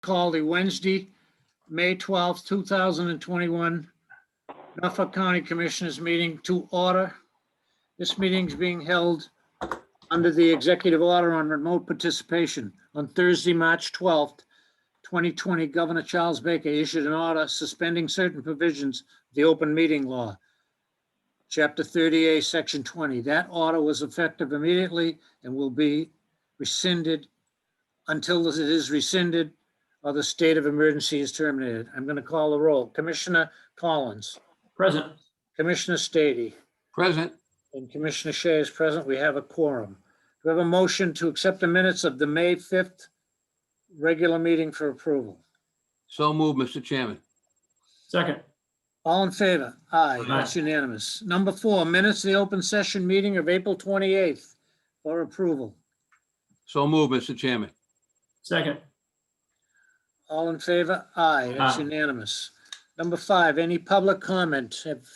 Call the Wednesday, May 12th, 2021 Norfolk County Commissioners meeting to order. This meeting is being held under the executive order on remote participation. On Thursday, March 12th, 2020, Governor Charles Baker issued an order suspending certain provisions of the open meeting law, Chapter 30A, Section 20. That order was effective immediately and will be rescinded until it is rescinded or the state of emergency is terminated. I'm going to call the roll. Commissioner Collins. Present. Commissioner Stady. Present. And Commissioner Shea is present. We have a quorum. Do we have a motion to accept the minutes of the May 5th regular meeting for approval? So moved, Mr. Chairman. Second. All in favor? Aye, Aye. that's unanimous. Number 4, minutes of the open session meeting of April 28th for approval. So moved, Mr. Chairman. Second. All in favor? Aye, that's Aye. unanimous. Number 5, any public comment? Have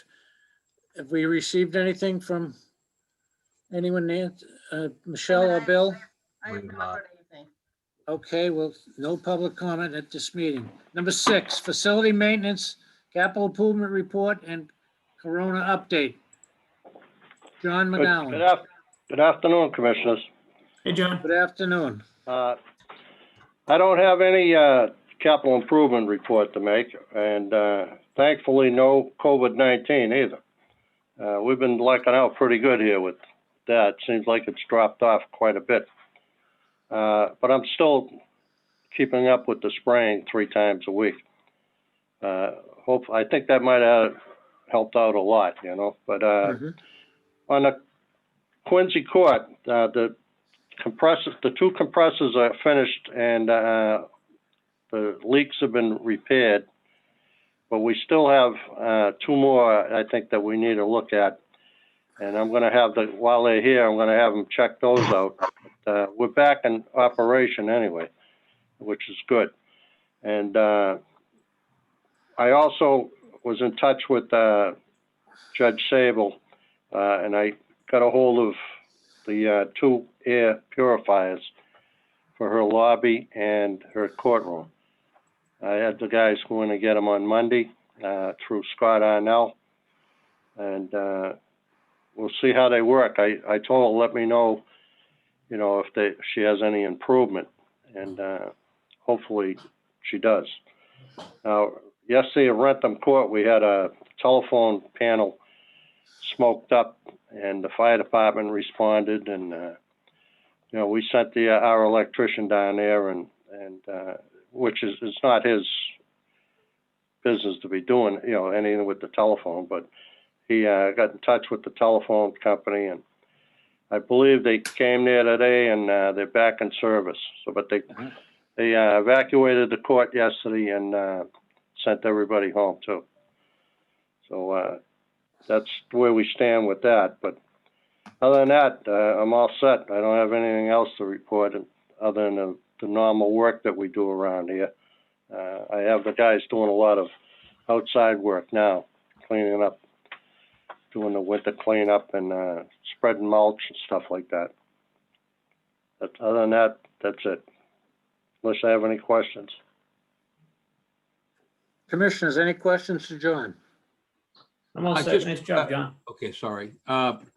we received anything from anyone, Michelle or Bill? I have not heard anything. Okay, well, no public comment at this meeting. Number 6, facility maintenance, capital improvement report, and Corona update. John McGowan. Good afternoon, Commissioners. Hey, John. Good afternoon. I don't have any capital improvement report to make, and thankfully no COVID-19 either. We've been lucking out pretty good here with that. Seems like it's dropped off quite a bit. But I'm still keeping up with the spraying 3 times a week. I think that might have helped out a lot, you know. But on the Quincy Court, the 2 compressors are finished, and the leaks have been repaired. But we still have 2 more, I think, that we need to look at. And I'm going to have while they're here, I'm going to have them check those out. But, we're back in operation anyway, which is good. And I also was in touch with Judge Sable, and I got a hold of the 2 air purifiers for her lobby and her courtroom. I had the guys go in and get them on Monday through Scott Arnell, and we'll see how they work. I told her, let me know, you know, if she has any improvement, and hopefully she does. Now, yesterday at Rentham Court, we had a telephone panel smoked up, and the fire department responded, and you know, we sent our electrician down there, and which is, it's not his business to be doing, you know, anything with the telephone, but he got in touch with the telephone company, and I believe they came there today, and they're back in service. So, but they evacuated the court yesterday and sent everybody home too. So that's where we stand with that. But other than that, I'm all set. I don't have anything else to report other than the normal work that we do around here. I have the guys doing a lot of outside work now, cleaning up, doing the winter cleanup, and spreading mulch and stuff like that. But other than that, that's it. Unless I have any questions. Commissioners, any questions to John? I'm all set. Nice job, John. Okay, sorry.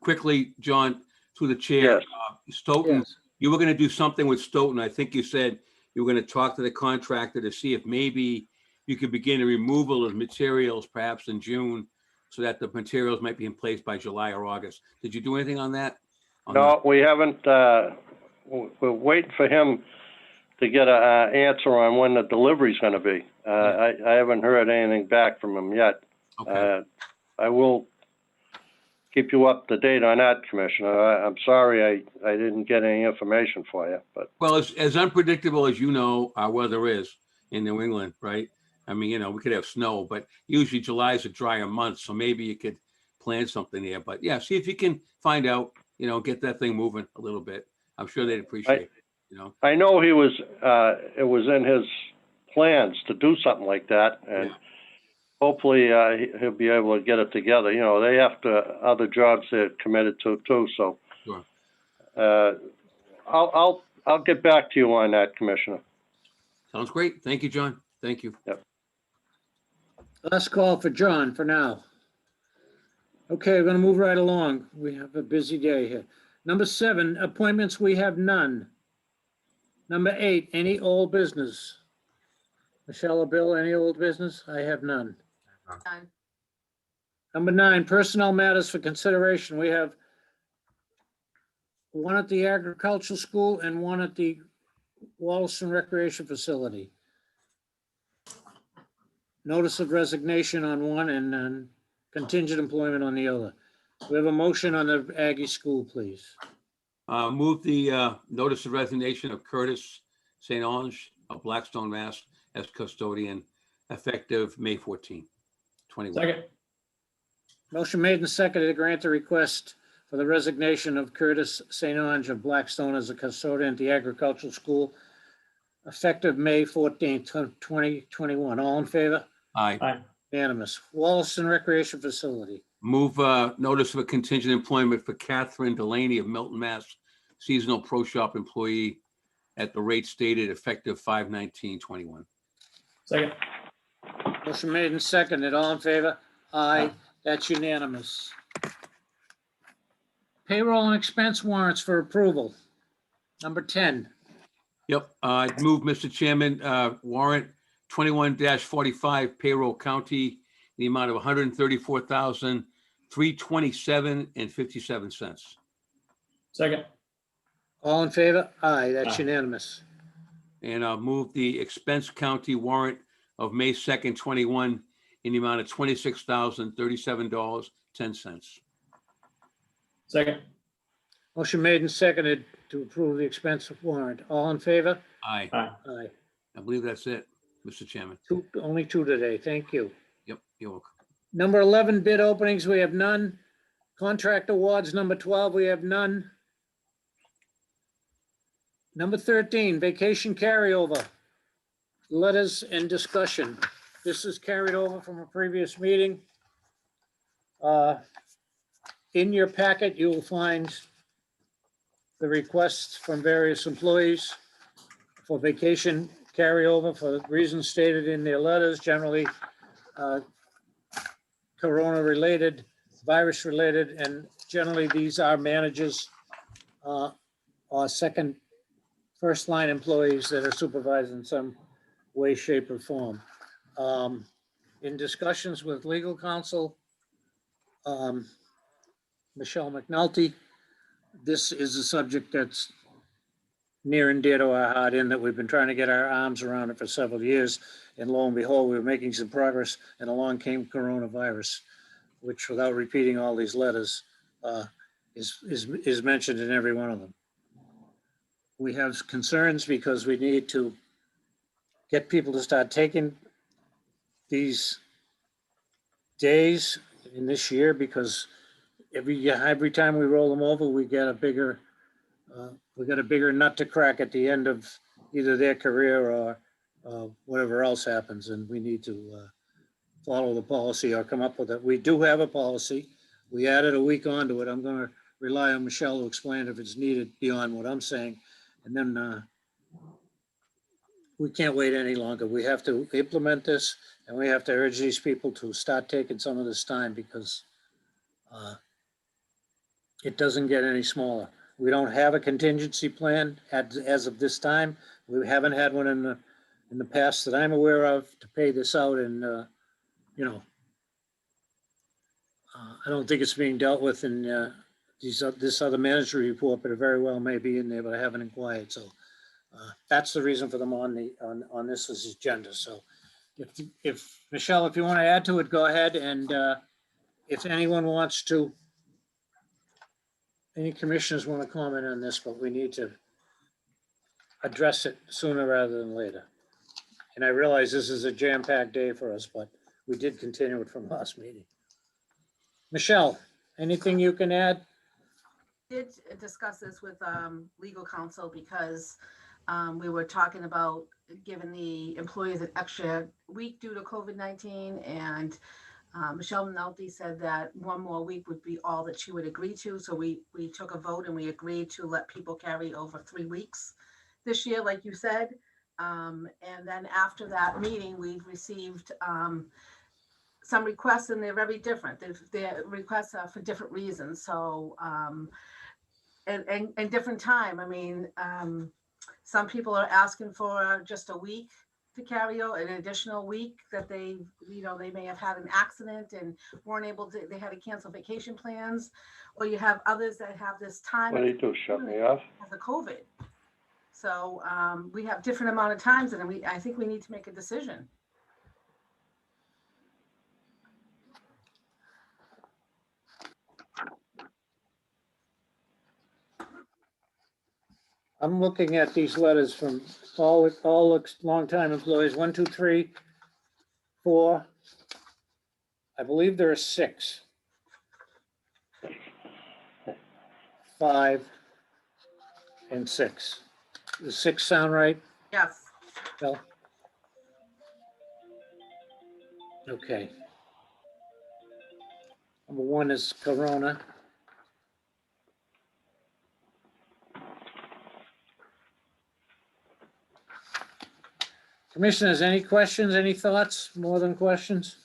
Quickly, John, through the chair. Yes. Stoughton, Yes. you were going to do something with Stoughton. I think you said you were going to talk to the contractor to see if maybe you could begin a removal of materials perhaps in June, so that the materials might be in place by July or August. Did you do anything on that? No, we haven't. We're waiting for him to get an answer on when the delivery's going to be. I haven't heard anything back from him yet. Okay. I will keep you up to date on that, Commissioner. I'm sorry I didn't get any information for you, but. Well, as unpredictable as you know, our weather is in New England, right? I mean, you know, we could have snow, but usually July is a drier month, so maybe you could plan something there. But yeah, see if you can find out, you know, get that thing moving a little bit. I'm sure they'd appreciate it, you know. I know it was in his plans to do something like that, and hopefully he'll be able to get it together. You know, they have other jobs they're committed to too, so. Sure. I'll get back to you on that, Commissioner. Sounds great. Thank you, John. Thank you. Last call for John for now. Okay, we're gonna move right along. We have a busy day here. Number 7, appointments, we have none. Number 8, any old business? Michelle or Bill, any old business? I have none. None. Number 9, personnel matters for consideration. We have one at the agricultural school and one at the Wallaston Recreation Facility. Notice of resignation on one and then contingent employment on the other. We have a motion on the Aggie School, please. Move the notice of resignation of Curtis St. Ange of Blackstone, Mass. As custodian effective May 14, 21. Second. Motion made and seconded to grant the request for the resignation of Curtis St. Ange of Blackstone as a custodian at the agricultural school effective May 14th, 2021. All in favor? Aye. Aye. Unanimous. Wallaston Recreation Facility. Move notice of a contingent employment for Catherine Delaney of Milton, Mass. Seasonal pro shop employee at the rate stated effective 5/19/21. Second. Motion made and seconded. All in favor? Aye. Aye. That's unanimous. Payroll and expense warrants for approval. Number 10. Yep, I move, Mr. Chairman, warrant 21-45 payroll county, the amount of $134,327.57. Second. All in favor? Aye. That's Aye. unanimous. And I'll move the expense county warrant of May 2nd, 21 in the amount of $26,037.10. Second. Motion made and seconded to approve the expense warrant. All in favor? Aye, Aye. Aye. I believe that's it, Mr. Chairman. Only two today. Thank you. Yep, you're welcome. Number 11, bid openings, we have none. Contract awards, number 12, we have none. Number 13, vacation carryover. Letters and discussion. This is carried over from a previous meeting. In your packet, you will find the requests from various employees for vacation carryover for reasons stated in their letters, generally corona-related, virus-related, and generally these are managers or first-line employees that are supervised in some way, shape, or form. In discussions with legal counsel, Michelle McNulty, this is a subject that's near and dear to our heart, in that we've been trying to get our arms around it for several years. And lo and behold, we were making some progress, and along came coronavirus, which, without repeating all these letters, is mentioned in every one of them. We have concerns because we need to get people to start taking these days in this year, because every time we roll them over, we get a bigger nut to crack at the end of either their career or whatever else happens, and we need to follow the policy or come up with it. We do have a policy. We added a week onto it. I'm going to rely on Michelle to explain if it's needed beyond what I'm saying. And then we can't wait any longer. We have to implement this, and we have to urge these people to start taking some of this time, because it doesn't get any smaller. We don't have a contingency plan as of this time. We haven't had one in the past that I'm aware of to pay this out, and I don't think it's being dealt with in this other manager report, but it very well may be in there, but I haven't inquired. So that's the reason for them on this agenda. So if Michelle, if you want to add to it, go ahead. And if anyone wants to, any commissioners want to comment on this, but we need to address it sooner rather than later. And I realize this is a jam-packed day for us, but we did continue it from last meeting. Michelle, anything you can add? Did discuss this with legal counsel, because we were talking about giving the employees an extra week due to COVID-19, and Michelle McNulty said that one more week would be all that she would agree to. So we took a vote and we agreed to let people carry over 3 weeks this year, like you said. And then after that meeting, we've received some requests, and they're very different. Their requests are for different reasons. So, and different time. I mean, some people are asking for just a week to carry over, an additional week that they, they may have had an accident and weren't able to, they had to cancel vacation plans. Or you have others that have this time. What do you do, shut me off? As a COVID. So we have different amount of times, and I think we need to make a decision. I'm looking at these letters from all longtime employees, 1, 2, 3, 4. I believe there are 6. 5 and 6. Does 6 sound right, Yes. Bill? Okay. Number 1 is Corona. Commissioners, any questions, any thoughts, more than questions?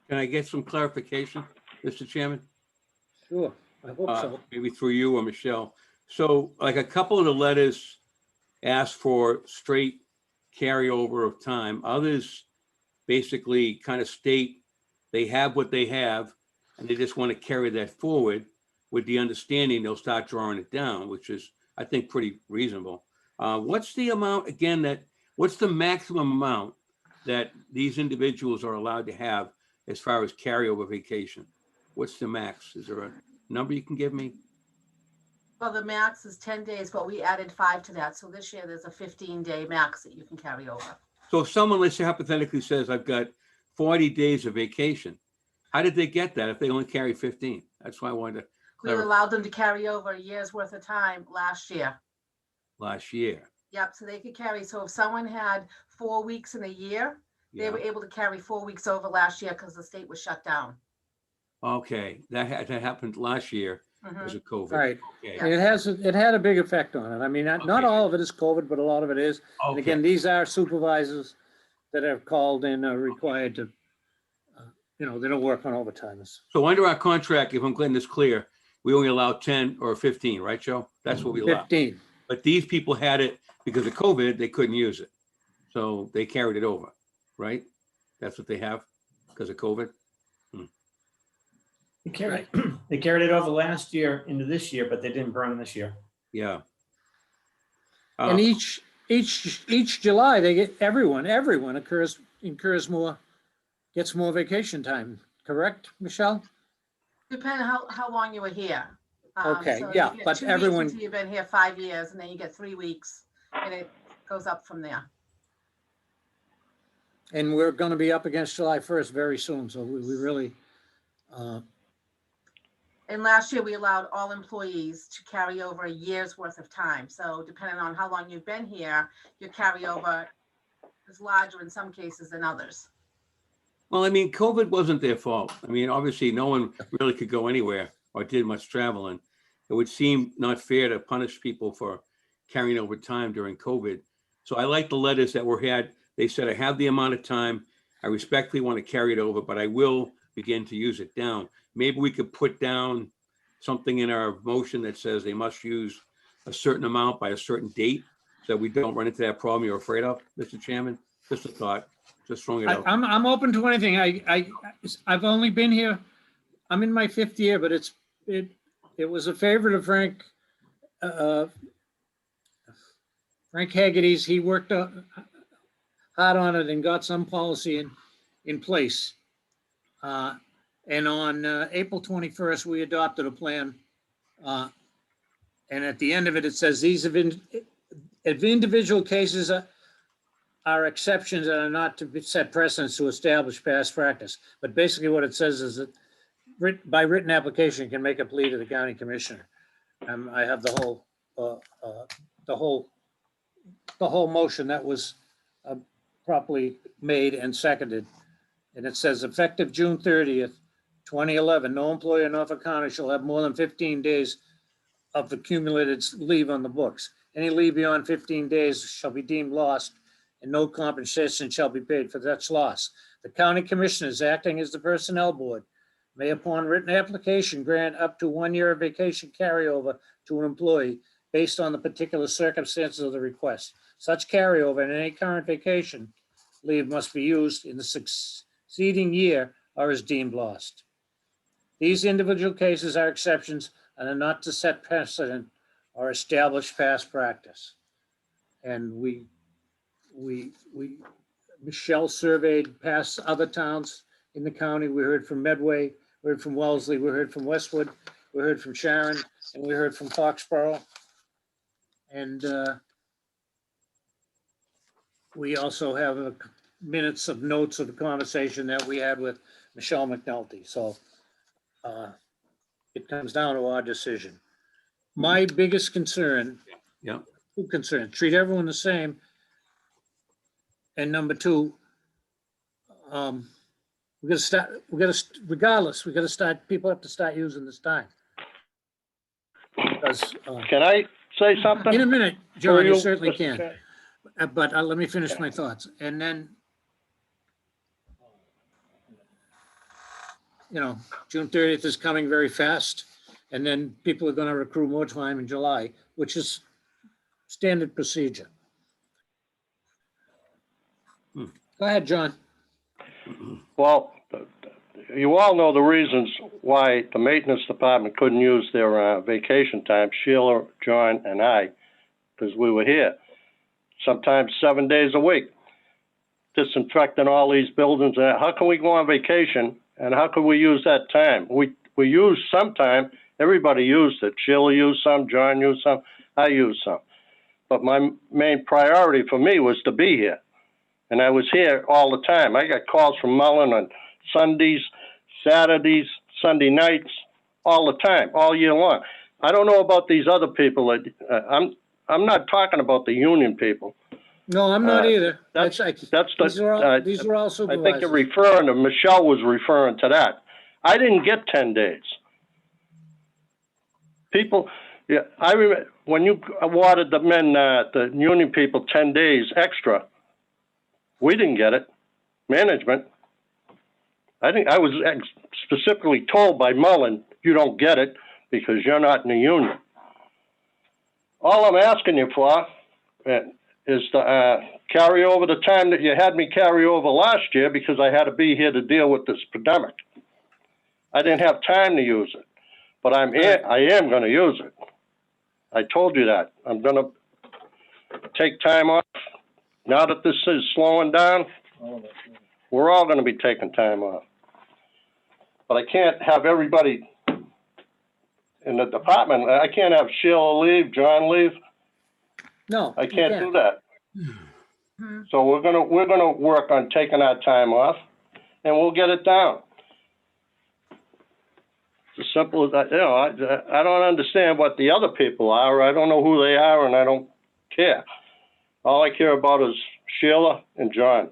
Can I get some clarification, Mr. Chairman? Sure, I hope so. Maybe through you or Michelle. So like a couple of the letters ask for straight carryover of time. Others basically kind of state they have what they have and they just want to carry that forward with the understanding they'll start drawing it down, which is, I think, pretty reasonable. What's the amount, again, what's the maximum amount that these individuals are allowed to have as far as carryover vacation? What's the max? Is there a number you can give me? Well, the max is 10 days, but we added 5 to that. So this year there's a 15-day max that you can carry over. So if someone, let's say hypothetically says, I've got 40 days of vacation, how did they get that if they only carry 15? That's why I wanted to We clarify. allowed them to carry over a year's worth of time last year. Last year. Yep, so they could carry. So if someone had 4 weeks in a year, they Yeah. were able to carry 4 weeks over last year because the state was shut down. Okay, that happened last year Mhm. because of COVID. Right. Okay. It had a big effect on it. I mean, not Okay. all of it is COVID, but a lot of it is. And again, Okay. these are supervisors that are called in, are required to, they don't work on overtime. So under our contract, if I'm getting this clear, we only allow 10 or 15, right, Joe? That's what we allow. 15. But these people had it because of COVID, they couldn't use it. So they carried it over, right? That's what they have because of COVID. They carried it over last year into this year, but they didn't burn this year. Yeah. And each July, they get, everyone incurs more, gets more vacation time, correct, Michelle? Depending how long you were here. Okay, So you yeah, get but 2 weeks everyone- until you've been here 5 years, and then you get 3 weeks, and it goes up from there. And we're gonna be up against July 1st very soon, so we really, And last year, we allowed all employees to carry over a year's worth of time. So depending on how long you've been here, your carryover is larger in some cases than others. Well, I mean, COVID wasn't their fault. I mean, obviously, no one really could go anywhere or did much traveling. It would seem not fair to punish people for carrying over time during COVID. So I like the letters that were had. They said, I have the amount of time. I respectfully want to carry it over, but I will begin to use it down. Maybe we could put down something in our motion that says they must use a certain amount by a certain date so we don't run into that problem you're afraid of, Mr. Chairman. Just a thought, just throwing it out. I'm open to anything. I've only been here, I'm in my 5th year, but it was a favorite of Frank Haggerty's. He worked hard on it and got some policy in place. And on April 21st, we adopted a plan. And at the end of it, it says these have been, if individual cases are exceptions that are not to be set precedents to establish past practice. But basically what it says is that by written application can make a plea to the county commissioner. I have the whole motion that was properly made and seconded. And it says effective June 30th, 2011, no employee in Norfolk County shall have more than 15 days of accumulated leave on the books. Any leave beyond 15 days shall be deemed lost, and no compensation shall be paid for such loss. The county commissioners, acting as the personnel board, may upon written application grant up to 1 year of vacation carryover to an employee based on the particular circumstances of the request. Such carryover and any current vacation leave must be used in the succeeding year or is deemed lost. These individual cases are exceptions and are not to set precedent or establish past practice. And Michelle surveyed past other towns in the county. We heard from Medway, we heard from Wellesley, we heard from Westwood, we heard from Sharon, and we heard from Foxborough. And we also have minutes of notes of the conversation that we had with Michelle McNulty. So it comes down to our decision. My biggest concern, Yeah. two concerns, treat everyone the same. And number two, we gotta start, regardless, we gotta start, people have to start using this time. Because, Can I say something? in a minute, For John, you you, certainly Mr. can. Chair? But let me finish my thoughts. And then, June 30th is coming very fast. And then people are gonna accrue more time in July, which is standard procedure. Go ahead, John. Well, you all know the reasons why the maintenance department couldn't use their vacation time, Sheila, John, and I, because we were here. Sometimes 7 days a week, disinfecting all these buildings. How can we go on vacation, and how can we use that time? We used some time, everybody used it. Sheila used some, John used some, I used some. But my main priority for me was to be here. And I was here all the time. I got calls from Mullen on Sundays, Saturdays, Sunday nights, all the time, all year long. I don't know about these other people. I'm not talking about the union people. No, I'm not either. These are all These are all I think supervisors. you're referring to, Michelle was referring to that. I didn't get 10 days. People, yeah, I remember when you awarded the men, the union people 10 days extra, we didn't get it. Management. I think I was specifically told by Mullen, you don't get it because you're not in the union. All I'm asking you for is to carry over the time that you had me carry over last year because I had to be here to deal with this pandemic. I didn't have time to use it, but I am going to use it. I told you that. I'm going to take time off. Now that this is slowing down, we're all going to be taking time off. But I can't have everybody in the department. I can't have Sheila leave, John leave. No, I you can't do that. So we're gonna work on taking our time off, and we'll get it down. It's as simple as that. I don't understand what the other people are. I don't know who they are, and I don't care. All I care about is Sheila and John.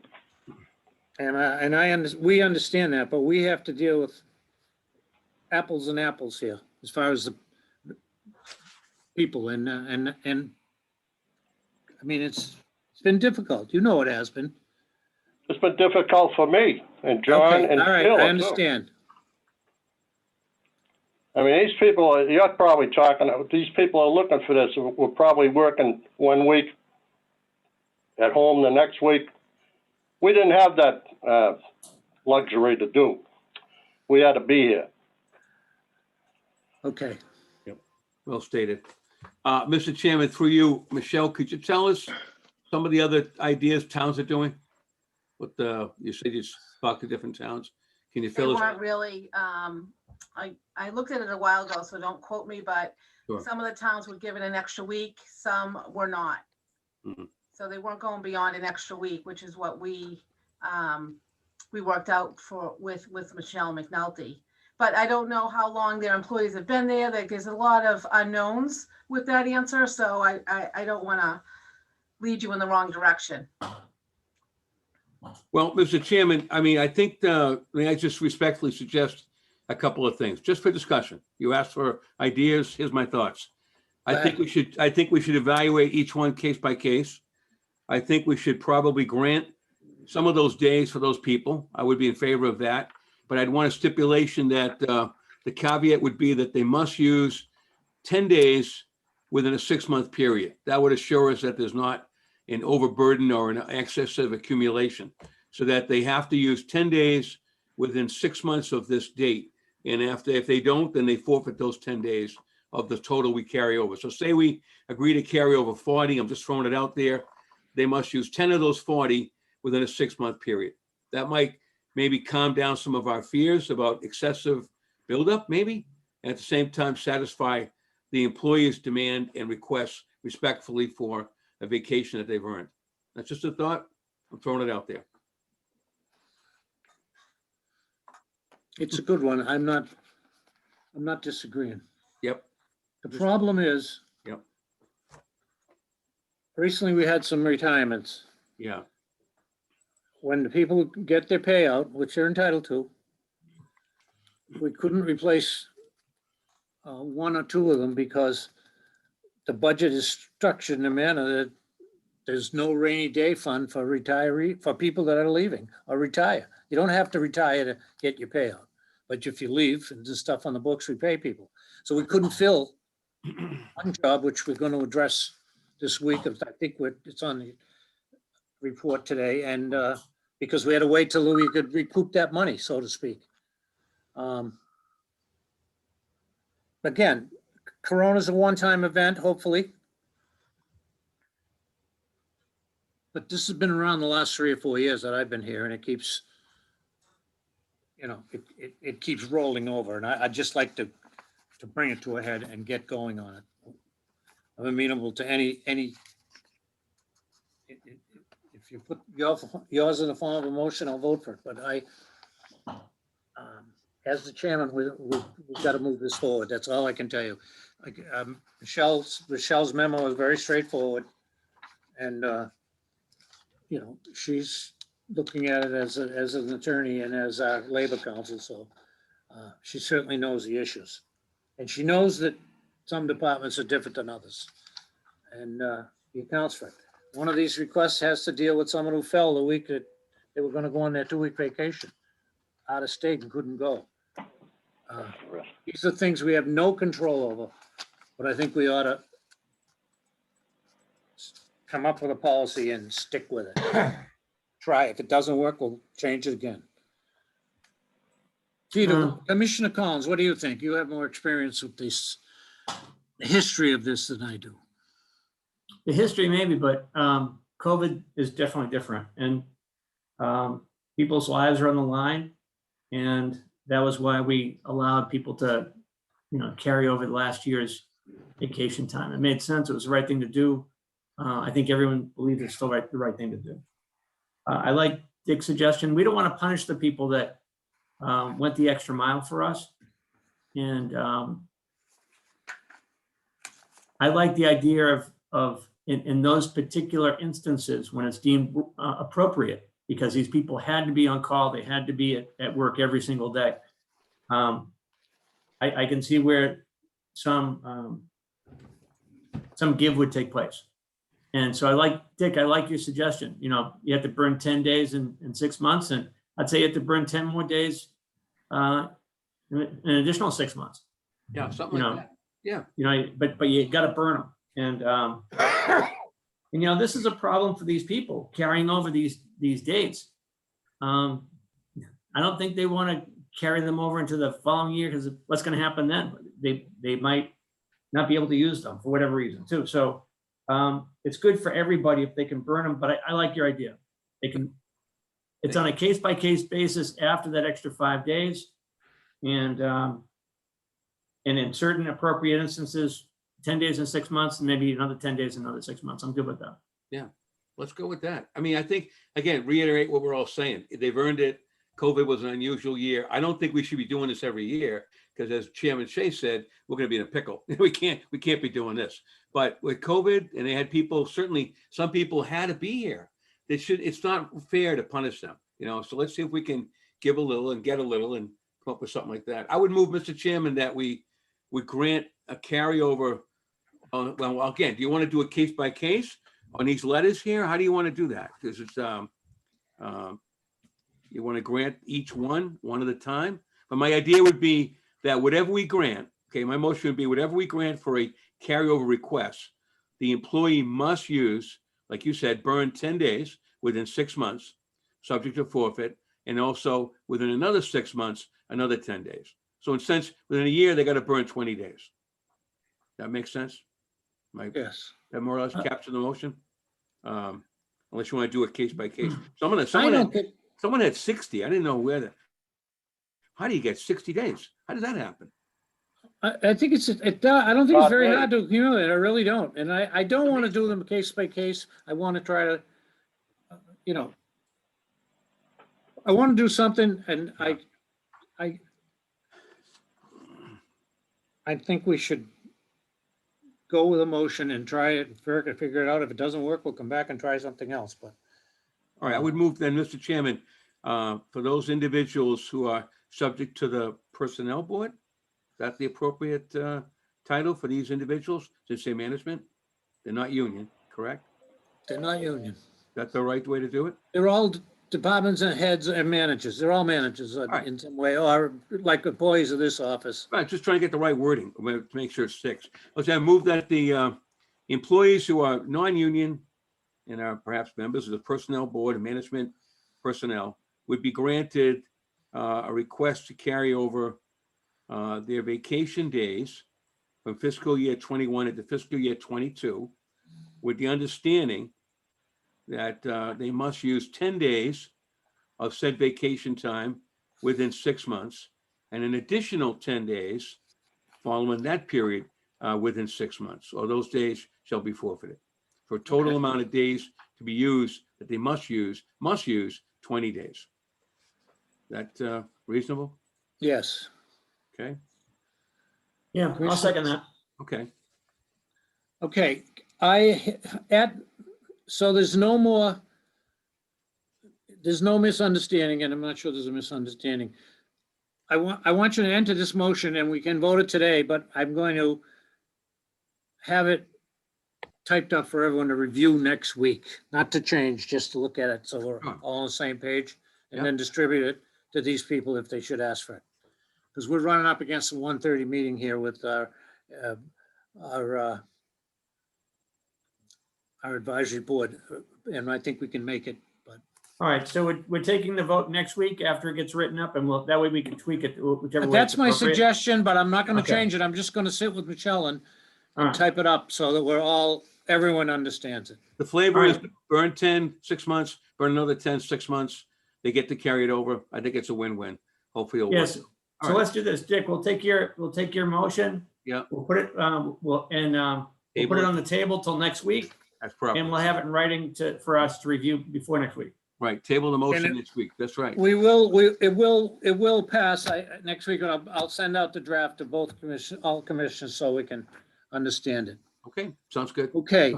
And we understand that, but we have to deal with apples and apples here as far as the people and I mean, it's been difficult. You know, it has been. It's been difficult for me and John Okay, and all right, Sheila I too. understand. I mean, these people, you're probably talking, these people are looking for this. We're probably working 1 week at home the next week. We didn't have that luxury to do. We had to be here. Okay. Well stated. Mr. Chairman, through you, Michelle, could you tell us some of the other ideas towns are doing? What you said you talked to different towns. Can you They fill us? weren't really, I looked at it a while ago, so don't quote me, but Sure. some of the towns were given an extra week, some were not. Mhm. So they weren't going beyond an extra week, which is what we worked out with Michelle McNulty. But I don't know how long their employees have been there. There's a lot of unknowns with that answer, so I don't want to lead you in the wrong direction. Well, Mr. Chairman, I mean, I think, may I just respectfully suggest a couple of things, just for discussion. You asked for ideas, here's my thoughts. I think we should evaluate each one case by case. I think we should probably grant some of those days for those people. I would be in favor of that. But I'd want a stipulation that the caveat would be that they must use 10 days within a 6-month period. That would assure us that there's not an overburden or an excessive accumulation, so that they have to use 10 days within 6 months of this date. And if they don't, then they forfeit those 10 days of the total we carry over. So say we agree to carry over 40, I'm just throwing it out there. They must use 10 of those 40 within a 6-month period. That might maybe calm down some of our fears about excessive buildup, maybe. And at the same time, satisfy the employee's demand and requests respectfully for a vacation that they've earned. That's just a thought. I'm throwing it out there. It's a good one. I'm not disagreeing. Yep. The problem is. Yep. Recently, we had some retirements. Yeah. When the people get their payout, which they're entitled to, we couldn't replace one or two of them because the budget is structured in a manner that there's no rainy day fund for people that are leaving or retire. You don't have to retire to get your payout, but if you leave and there's stuff on the books, we pay people. So we couldn't fill one job, which we're going to address this week. I think it's on the report today, and because we had to wait till we could recoup that money, so to speak. Again, Corona's a one-time event, hopefully. But this has been around the last 3 or 4 years that I've been here, and it keeps, it keeps rolling over, and I'd just like to bring it to a head and get going on it. I'm amenable to any. If you put yours in the form of a motion, I'll vote for it. But as the chairman, we've got to move this forward. That's all I can tell you. Michelle's memo is very straightforward, and she's looking at it as an attorney and as our labor counsel. So she certainly knows the issues, and she knows that some departments are different than others, and he accounts for it. One of these requests has to deal with someone who fell the week that they were going to go on their 2-week vacation out of state and couldn't go. These are things we have no control over, but I think we ought to come up with a policy and stick with it. Try it. If it doesn't work, we'll change it again. Peter, Commissioner Collins, what do you think? You have more experience with this, the history of this than I do. The history maybe, but COVID is definitely different, and people's lives are on the line, and that was why we allowed people to, carry over last year's vacation time. It made sense. It was the right thing to do. I think everyone believes it's still the right thing to do. I like Dick's suggestion. We don't want to punish the people that went the extra mile for us, and I like the idea of in those particular instances when it's deemed appropriate, because these people had to be on call, they had to be at work every single day. I can see where some give would take place. And so Dick, I like your suggestion. You have to burn 10 days in 6 months, and I'd say you have to burn 10 more days in an additional 6 months. Yeah, something like that. Yeah. But you got to burn them. And this is a problem for these people carrying over these dates. I don't think they want to carry them over into the following year, because what's going to happen then? They might not be able to use them for whatever reason too. So it's good for everybody if they can burn them. But I like your idea. It's on a case-by-case basis after that extra 5 days, and in certain appropriate instances, 10 days in 6 months, and maybe another 10 days, another 6 months. I'm good with that. Yeah, let's go with that. I mean, I think, again, reiterate what we're all saying. They've earned it. COVID was an unusual year. I don't think we should be doing this every year, because as Chairman Shea said, we're going to be in a pickle. We can't be doing this. But with COVID, and they had people, certainly some people had to be here. It's not fair to punish them, so let's see if we can give a little and get a little and come up with something like that. I would move, Mr. Chairman, that we grant a carryover Well, again, do you want to do a case by case on these letters here? How do you want to do that? Because it's, you want to grant each one at a time? But my idea would be that whatever we grant, okay, my motion would be whatever we grant for a carryover request, the employee must use, like you said, burn 10 days within 6 months, subject to forfeit, and also within another 6 months, another 10 days. So in a sense, within a year, they got to burn 20 days. That makes sense? Yes. That more or less capture the motion? Unless you want to do it case by case. I don't think, Someone had 60. I didn't know where that. How do you get 60 days? How does that happen? I think I don't think it's Not very me. hard to accumulate. I really don't. And I don't want to do them case by case. I want to try to, you know, I want to do something and I think we should go with a motion and try it, figure it out. If it doesn't work, we'll come back and try something else, but. All right, I would move then, Mr. Chairman, for those individuals who are subject to the Personnel Board, is that the appropriate title for these individuals? To say management? They're not union, correct? They're not union. Is that the right way to do it? They're all departments and heads and managers. They're all managers right. in some way, or like employees of this office. Right, just trying to get the right wording to make sure it sticks. Let's move that the employees who are non-union and are perhaps members of the Personnel Board and management personnel would be granted a request to carry over their vacation days from fiscal year 21 into fiscal year 22, with the understanding that they must use 10 days of said vacation time within 6 months, and an additional 10 days following that period within 6 months, or those days shall be forfeited. For a total amount of days to be used that they must use 20 days. That reasonable? Yes. Okay, Yeah, I'll second that. okay. Okay, so there's no misunderstanding, and I'm not sure there's a misunderstanding. I want you to enter this motion and we can vote it today, but I'm going to have it typed up for everyone to review next week, not to change, just to look at it. So we're Sure. all on the same page and Yep. then distribute it to these people if they should ask for it. Because we're running up against the 1:30 meeting here with our advisory board, and I think we can make it, but All right, so we're taking the vote next week after it gets written up, and that way we can tweak it whichever way. that's it's my appropriate. suggestion, but I'm not gonna Okay. change it. I'm just gonna sit with Michelle and All right. type it up so that everyone understands it. The flavor All is right. burn 10, 6 months, burn another 10, 6 months. They get to carry it over. I think it's a win-win. Hopefully it'll work. Yes. All So right. let's do this, Dick. We'll take your motion. Yeah. We'll put it, we'll put it on the table till next week, That's proper. and we'll have it in writing for us to review before next week. Right, table the motion And next week. That's right. It will pass. Next week, I'll send out the draft to all commissioners so we can understand it. Okay, sounds good. Okay,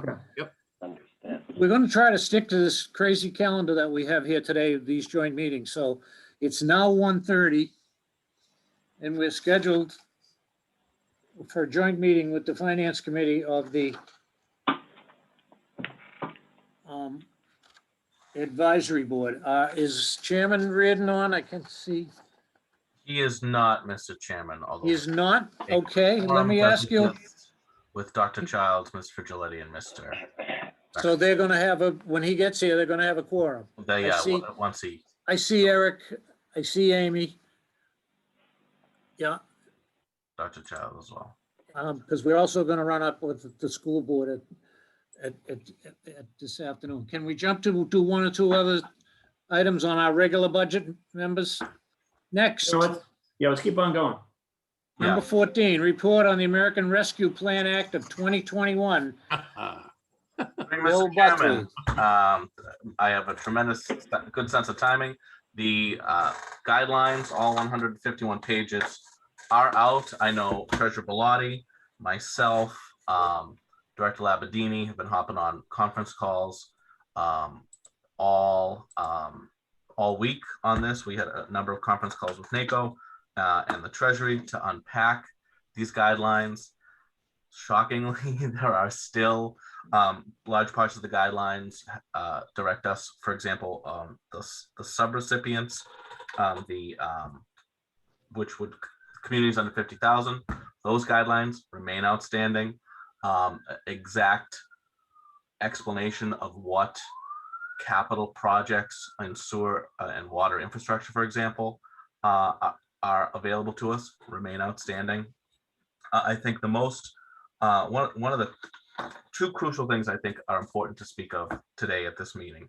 Understand. we're gonna try to stick to this crazy calendar that we have here today, these joint meetings. So it's now 1:30. And we're scheduled for a joint meeting with the Finance Committee of the Advisory Board. Is Chairman Reardon on? I can see. He is not, Mr. Chairman, although. He's not? Okay, let me ask you. With Dr. Childs, Ms. Fragility, and Mr. So they're gonna have when he gets here, they're gonna have a quorum. They, I see. once he, I see Eric, I see Amy. Yeah, Dr. Childs as well. because we're also gonna run up with the school board at this afternoon. Can we jump to do one or two other items on our regular budget, members? Next, So let's keep on going. number 14, report on the American Rescue Plan Act of 2021. Bill Mr. Chairman, Buckley. I have a tremendous, good sense of timing. The guidelines, all 151 pages, are out. I know Treasurer Bellotti, myself, Director Labadini have been hopping on conference calls all week on this. We had a number of conference calls with NACO and the Treasury to unpack these guidelines. shockingly, there are still large parts of the guidelines direct us, for example, the subrecipients, which would communities under 50,000, those guidelines remain outstanding. Exact explanation of what capital projects and sewer and water infrastructure, for example, are available to us remain outstanding. I think the most, one of the two crucial things I think are important to speak of today at this meeting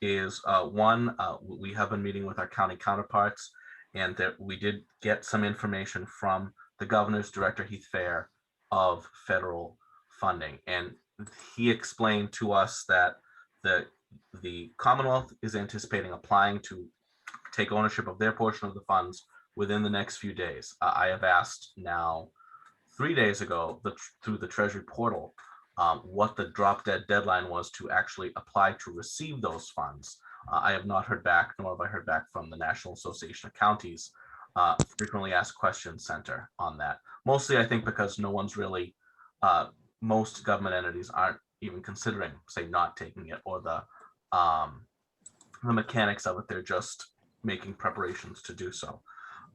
is one, we have been meeting with our county counterparts, and that we did get some information from the governor's director, Heath Fair, of federal funding. And he explained to us that the Commonwealth is anticipating applying to take ownership of their portion of the funds within the next few days. I have asked now 3 days ago through the Treasury portal what the drop dead deadline was to actually apply to receive those funds. I have not heard back, nor have I heard back from the National Association of Counties Frequently Asked Questions Center on that. Mostly, I think, because no one's really, most government entities aren't even considering, say, not taking it, or the mechanics of it. They're just making preparations to do so.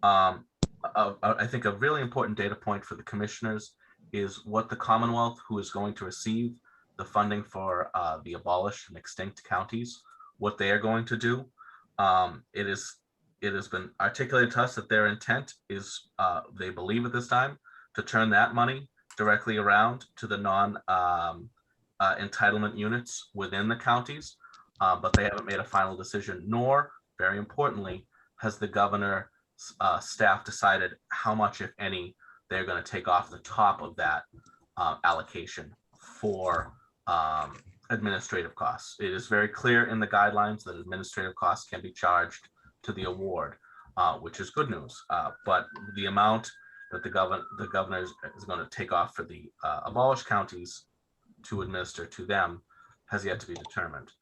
I think a really important data point for the commissioners is what the Commonwealth, who is going to receive the funding for the abolished and extinct counties, what they are going to do. It has been articulated to us that their intent is, they believe at this time, to turn that money directly around to the entitlement units within the counties, but they haven't made a final decision, nor, very importantly, has the governor staff decided how much, if any, they're going to take off the top of that allocation for administrative costs. It is very clear in the guidelines that administrative costs can be charged to the award, which is good news. But the amount that the governor is going to take off for the abolished counties to administer to them has yet to be determined.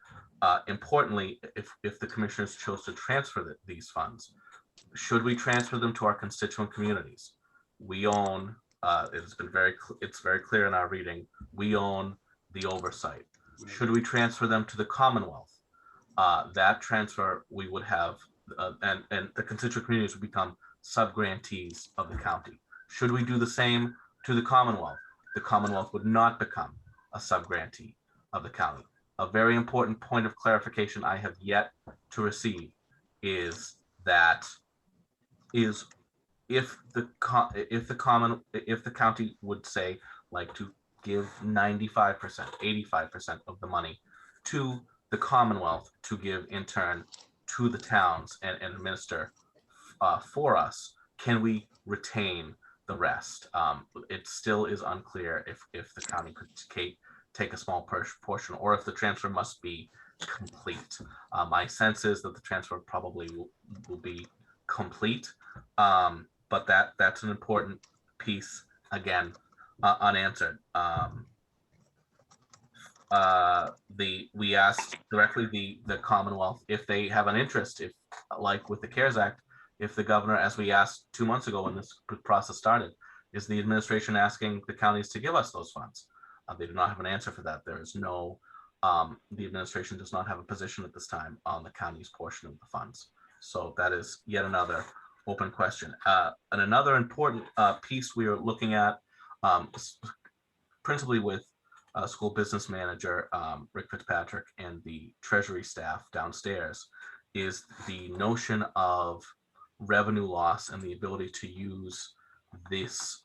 Importantly, if the commissioners chose to transfer these funds, should we transfer them to our constituent communities? We own, it's very clear in our reading, we own the oversight. Should we transfer them to the Commonwealth? That transfer, we would have, and the constituent communities would become sub-grantees of the county. Should we do the same to the Commonwealth? The Commonwealth would not become a sub-grantee of the county. A very important point of clarification I have yet to receive is that if the county would say, like, to give 95%, 85% of the money to the Commonwealth to give in turn to the towns and administer for us, can we retain the rest? It still is unclear if the county could take a small portion, or if the transfer must be complete. My sense is that the transfer probably will be complete, but that's an important piece, again, unanswered. We asked directly the Commonwealth if they have an interest, if, like with the CARES Act, if the governor, as we asked 2 months ago when this process started, is the administration asking the counties to give us those funds? They do not have an answer for that. There is no, the administration does not have a position at this time on the county's portion of the funds. So that is yet another open question. And another important piece we are looking at, principally with school business manager Rick Fitzpatrick and the Treasury staff downstairs, is the notion of revenue loss and the ability to use this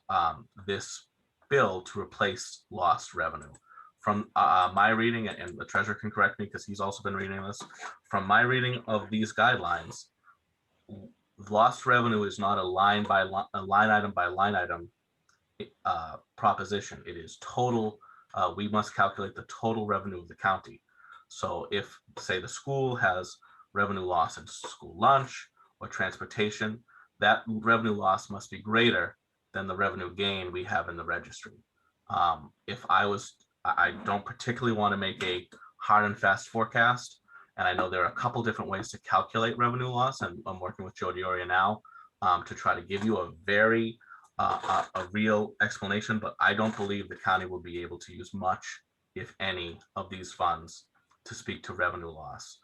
bill to replace lost revenue. From my reading, and the treasurer can correct me because he's also been reading this, from my reading of these guidelines, lost revenue is not a line item by line item proposition. It is total. We must calculate the total revenue of the county. So if, say, the school has revenue loss in school lunch or transportation, that revenue loss must be greater than the revenue gain we have in the registry. If I don't particularly want to make a hard and fast forecast, and I know there are a couple different ways to calculate revenue loss, and I'm working with Joe Dioria now to try to give you a very a real explanation, but I don't believe the county will be able to use much, if any, of these funds to speak to revenue loss.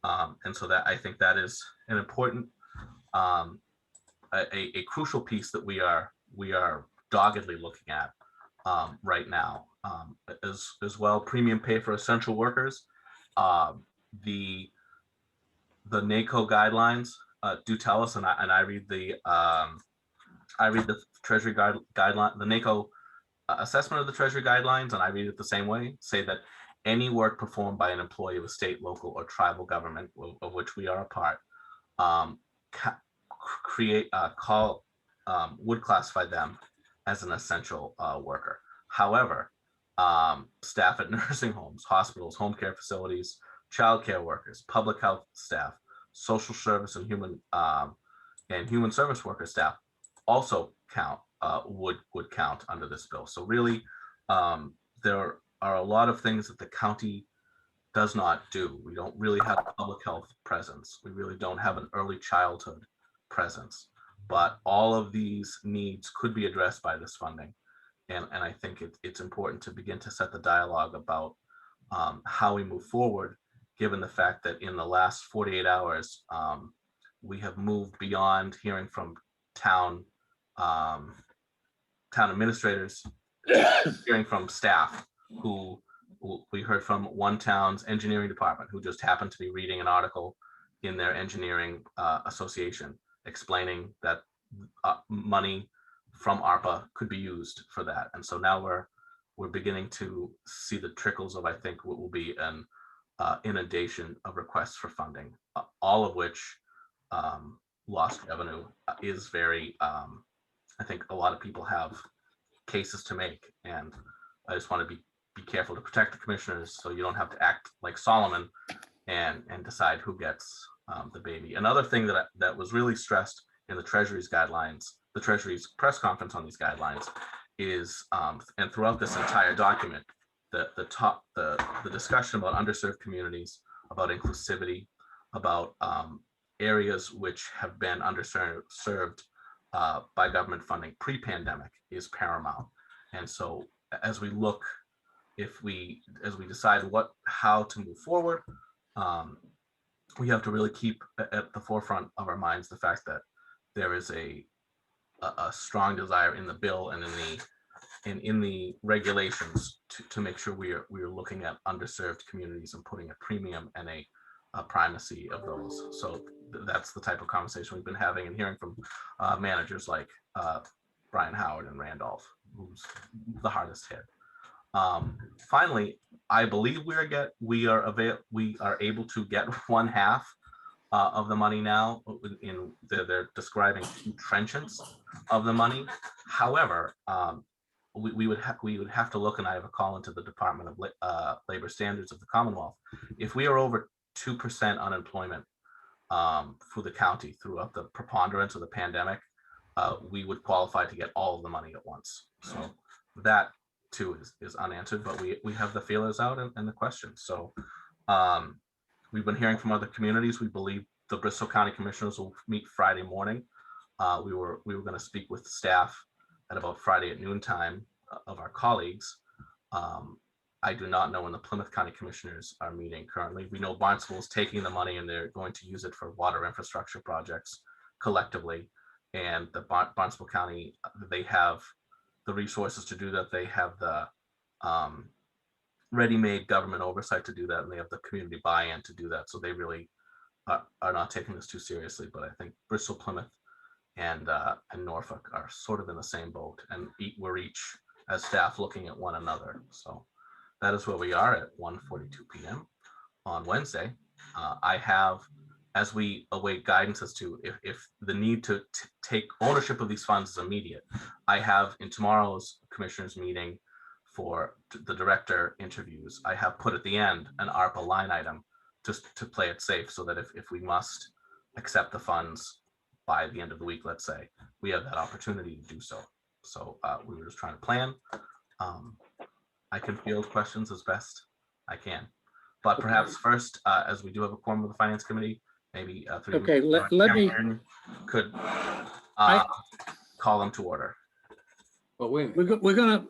And so that, I think that is an important, a crucial piece that we are doggedly looking at right now. As well, premium pay for essential workers. The NACO guidelines do tell us, and I read the Treasury guideline, the NACO assessment of the Treasury guidelines, and I read it the same way, say that any work performed by an employee of a state, local, or tribal government, of which we are a part, would classify them as an essential worker. However, staff at nursing homes, hospitals, home care facilities, childcare workers, public health staff, social service and human service worker staff also count, would count under this bill. So really, there are a lot of things that the county does not do. We don't really have a public health presence. We really don't have an early childhood presence. But all of these needs could be addressed by this funding. And I think it's important to begin to set the dialogue about how we move forward, given the fact that in the last 48 hours, we have moved beyond hearing from town administrators, hearing from staff who we heard from one town's engineering department who just happened to be reading an article in their engineering association explaining that money from ARPA could be used for that. And so now we're beginning to see the trickles of, I think, what will be an inundation of requests for funding, all of which lost revenue is very, I think a lot of people have cases to make, and I just want to be careful to protect the commissioners so you don't have to act like Solomon and decide who gets the baby. Another thing that was really stressed in the Treasury's guidelines, the Treasury's press conference on these guidelines, is and throughout this entire document, the discussion about underserved communities, about inclusivity, about areas which have been underserved by government funding pre-pandemic is paramount. And so as we look, as we decide how to move forward, we have to really keep at the forefront of our minds the fact that there is a strong desire in the bill and in the regulations to make sure we are looking at underserved communities and putting a premium and a primacy of those. So that's the type of conversation we've been having and hearing from managers like Brian Howard and Randolph, who's the hardest hit. Finally, I believe we are able to get 1/2 of the money now. They're describing 2 trenchants of the money. However, we would have to look, and I have a call into the Department of Labor Standards of the Commonwealth. If we are over 2% unemployment for the county throughout the preponderance of the pandemic, we would qualify to get all of the money at once. So that too is unanswered, but we have the feelers out and the questions. So we've been hearing from other communities. We believe the Bristol County Commissioners will meet Friday morning. We were going to speak with staff at about Friday at noontime of our colleagues. I do not know when the Plymouth County Commissioners are meeting currently. We know Barnstable is taking the money and they're going to use it for water infrastructure projects collectively. And the Barnstable County, they have the resources to do that. They have the ready-made government oversight to do that, and they have the community buy-in to do that. So they really are not taking this too seriously. But I think Bristol, Plymouth, and Norfolk are sort of in the same boat, and we're each as staff looking at one another. So that is where we are at 1:42 p.m. on Wednesday. I have, as we await guidance as to if the need to take ownership of these funds is immediate, I have in tomorrow's commissioners meeting for the director interviews, I have put at the end an ARPA line item just to play it safe, so that if we must accept the funds by the end of the week, let's say, we have that opportunity to do so. So we were just trying to plan. I can field questions as best I can, but perhaps first, as we do have a quorum of the Finance Committee, maybe Okay, let me, could call them to order. But wait a minute. We're gonna,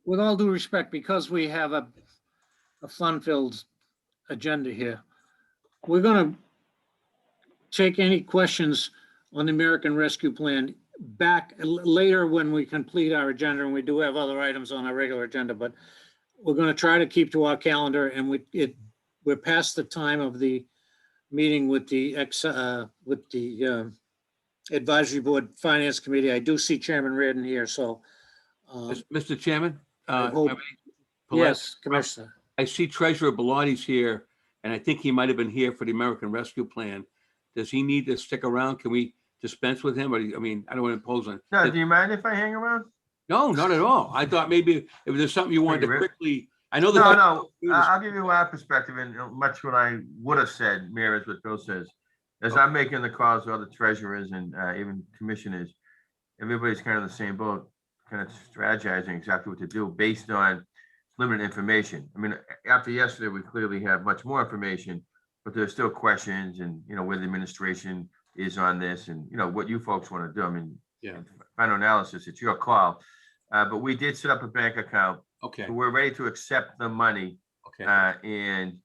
with all due respect, because we have a fun-filled agenda here, we're gonna take any questions on the American Rescue Plan back later when we complete our agenda, and we do have other items on our regular agenda, but we're gonna try to keep to our calendar, and we're past the time of the meeting with the Advisory Board Finance Committee. I do see Chairman Reardon here, so. Mr. Chairman? I hope- I mean, polite- Yes, Commissioner. I see Treasurer Bellatti's here, and I think he might have been here for the American Rescue Plan. Does he need to stick around? Can we dispense with him? Or, I mean, I don't want to impose on. No, do you mind if I hang around? No, not at all. I thought maybe if there's something you wanted to Rick. quickly, I know. No, I'll give you our perspective, and much what I would have said, Mayor, is what Bill says. As I'm making the calls to other treasurers and even commissioners, everybody's kind of in the same boat, kind of strategizing exactly what to do based on limited information. I mean, after yesterday, we clearly have much more information, but there's still questions and, where the administration is on this and, what you folks want to do. I mean, Yeah. final analysis, it's your call. But we did set up a bank account. Okay, So we're ready to accept the money. okay. And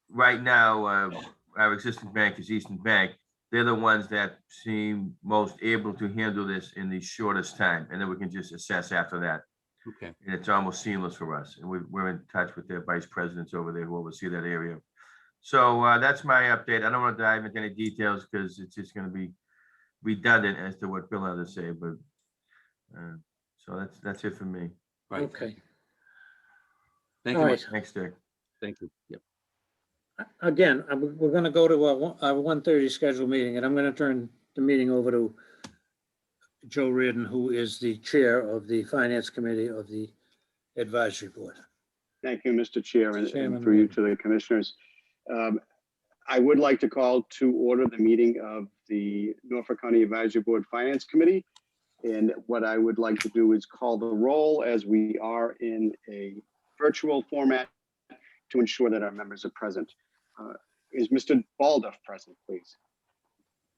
right now, our existing bank is Eastern Bank. They're the ones that seem most able to handle this in the shortest time. And then we can just assess after that. Okay. And it's almost seamless for us. And we're in touch with their vice presidents over there who oversee that area. So that's my update. I don't want to dive into any details because it's just going to be redundant as to what Bill had to say, but so that's it for me. Right. Okay. Thank All you. right. Thanks, Dick. Thank you. Yep. Again, we're gonna go to our 1:30 scheduled meeting, and I'm gonna turn the meeting over to Joe Reardon, who is the chair of the Finance Committee of the Advisory Board. Thank you, Mr. Chair, and Chairman through you Reardon. to the commissioners. I would like to call to order the meeting of the Norfolk County Advisory Board Finance Committee. And what I would like to do is call the roll as we are in a virtual format to ensure that our members are present. Is Mr. Baldoff present, please?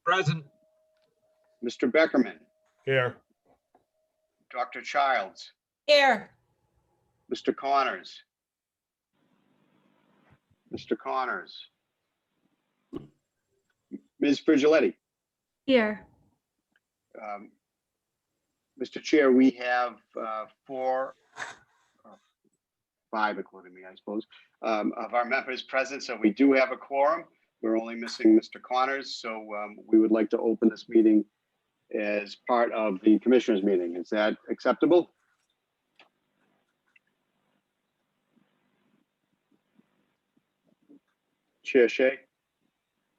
Present. Mr. Beckerman, Here. Dr. Childs, Here. Mr. Connors. Mr. Connors. Ms. Frigiletti. Here. Mr. Chair, we have 5, according to me, I suppose, of our members present. So we do have a quorum. We're only missing Mr. Connors. So we would like to open this meeting as part of the commissioners meeting. Is that acceptable? Chair Shay?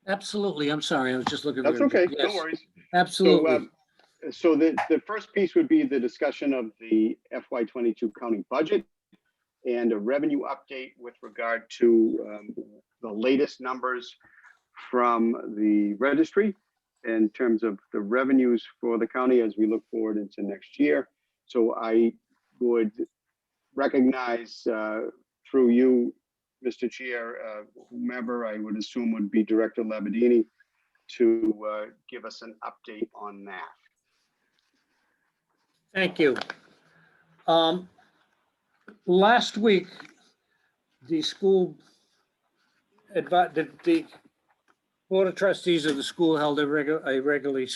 Absolutely. I'm sorry. I was just looking. That's for okay. Yes, No worries. Absolutely. So the first piece would be the discussion of the FY22 county budget and a revenue update with regard to the latest numbers from the registry in terms of the revenues for the county as we look forward into next year. So I would recognize through you, Mr. Chair, whomever I would assume would be Director Labadini, to give us an update on that. Thank you. Last week, the the Board of Trustees of the school held a regularly,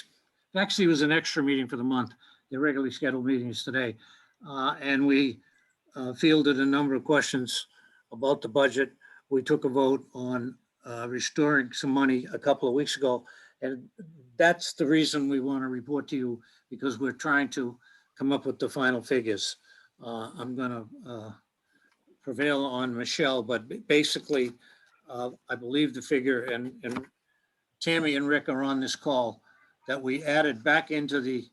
actually it was an extra meeting for the month. The regularly scheduled meeting is today. And we fielded a number of questions about the budget. We took a vote on restoring some money a couple of weeks ago. And that's the reason we want to report to you, because we're trying to come up with the final figures. I'm going to prevail on Michelle, but basically, I believe the figure, and Tammy and Rick are on this call, that we added back into the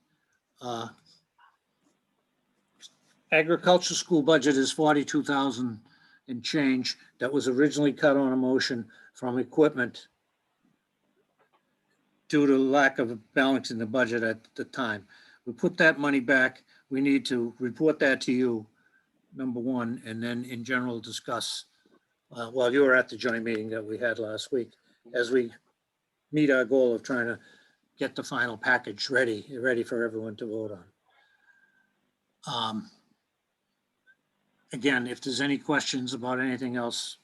agricultural school budget is 42,000 and change. That was originally cut on a motion from equipment due to lack of balance in the budget at the time. We put that money back. We need to report that to you, number one, and then in general discuss, while you were at the joint meeting that we had last week, as we meet our goal of trying to get the final package ready for everyone to vote on. Um, Again, if there's any questions about anything else,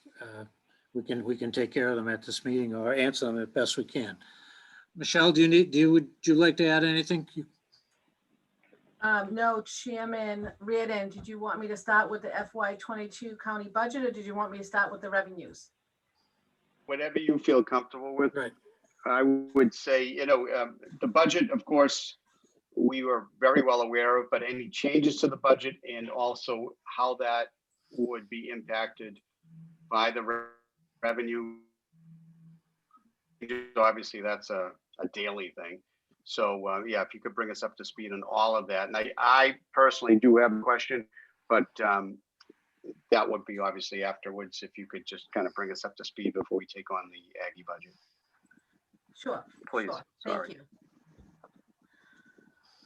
we can take care of them at this meeting or answer them as best we can. Michelle, would you like to add anything? No, Chairman Reardon, did you want me to start with the FY22 county budget, or did you want me to start with the revenues? Whatever you feel comfortable with. Right. I would say, the budget, of course, we were very well aware of, but any changes to the budget and also how that would be impacted by the revenue. Obviously, that's a daily thing. So, yeah, if you could bring us up to speed on all of that. And I personally do have a question, but that would be obviously afterwards, if you could just kind of bring us up to speed before we take on the Aggie budget. Sure. Please, sure. sorry. Thank you.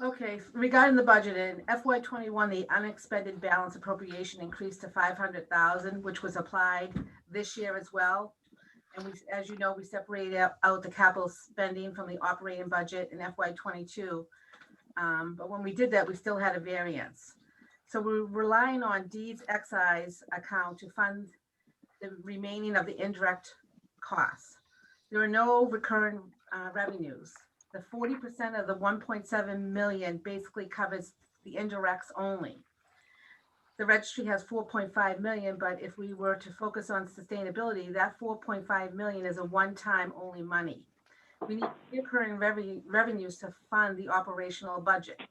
Okay, regarding the budget in FY21, the unexpended balance appropriation increased to 500,000, which was applied this year as well. And we, as you know, we separated out the capital spending from the operating budget in FY22. But when we did that, we still had a variance. So we're relying on deeds excise account to fund the remaining of the indirect costs. There are no recurring revenues. The 40% of the 1.7 million basically covers the indirects only. The registry has 4.5 million, but if we were to focus on sustainability, that 4.5 million is a one-time only money. We need recurring revenues to fund the operational budget.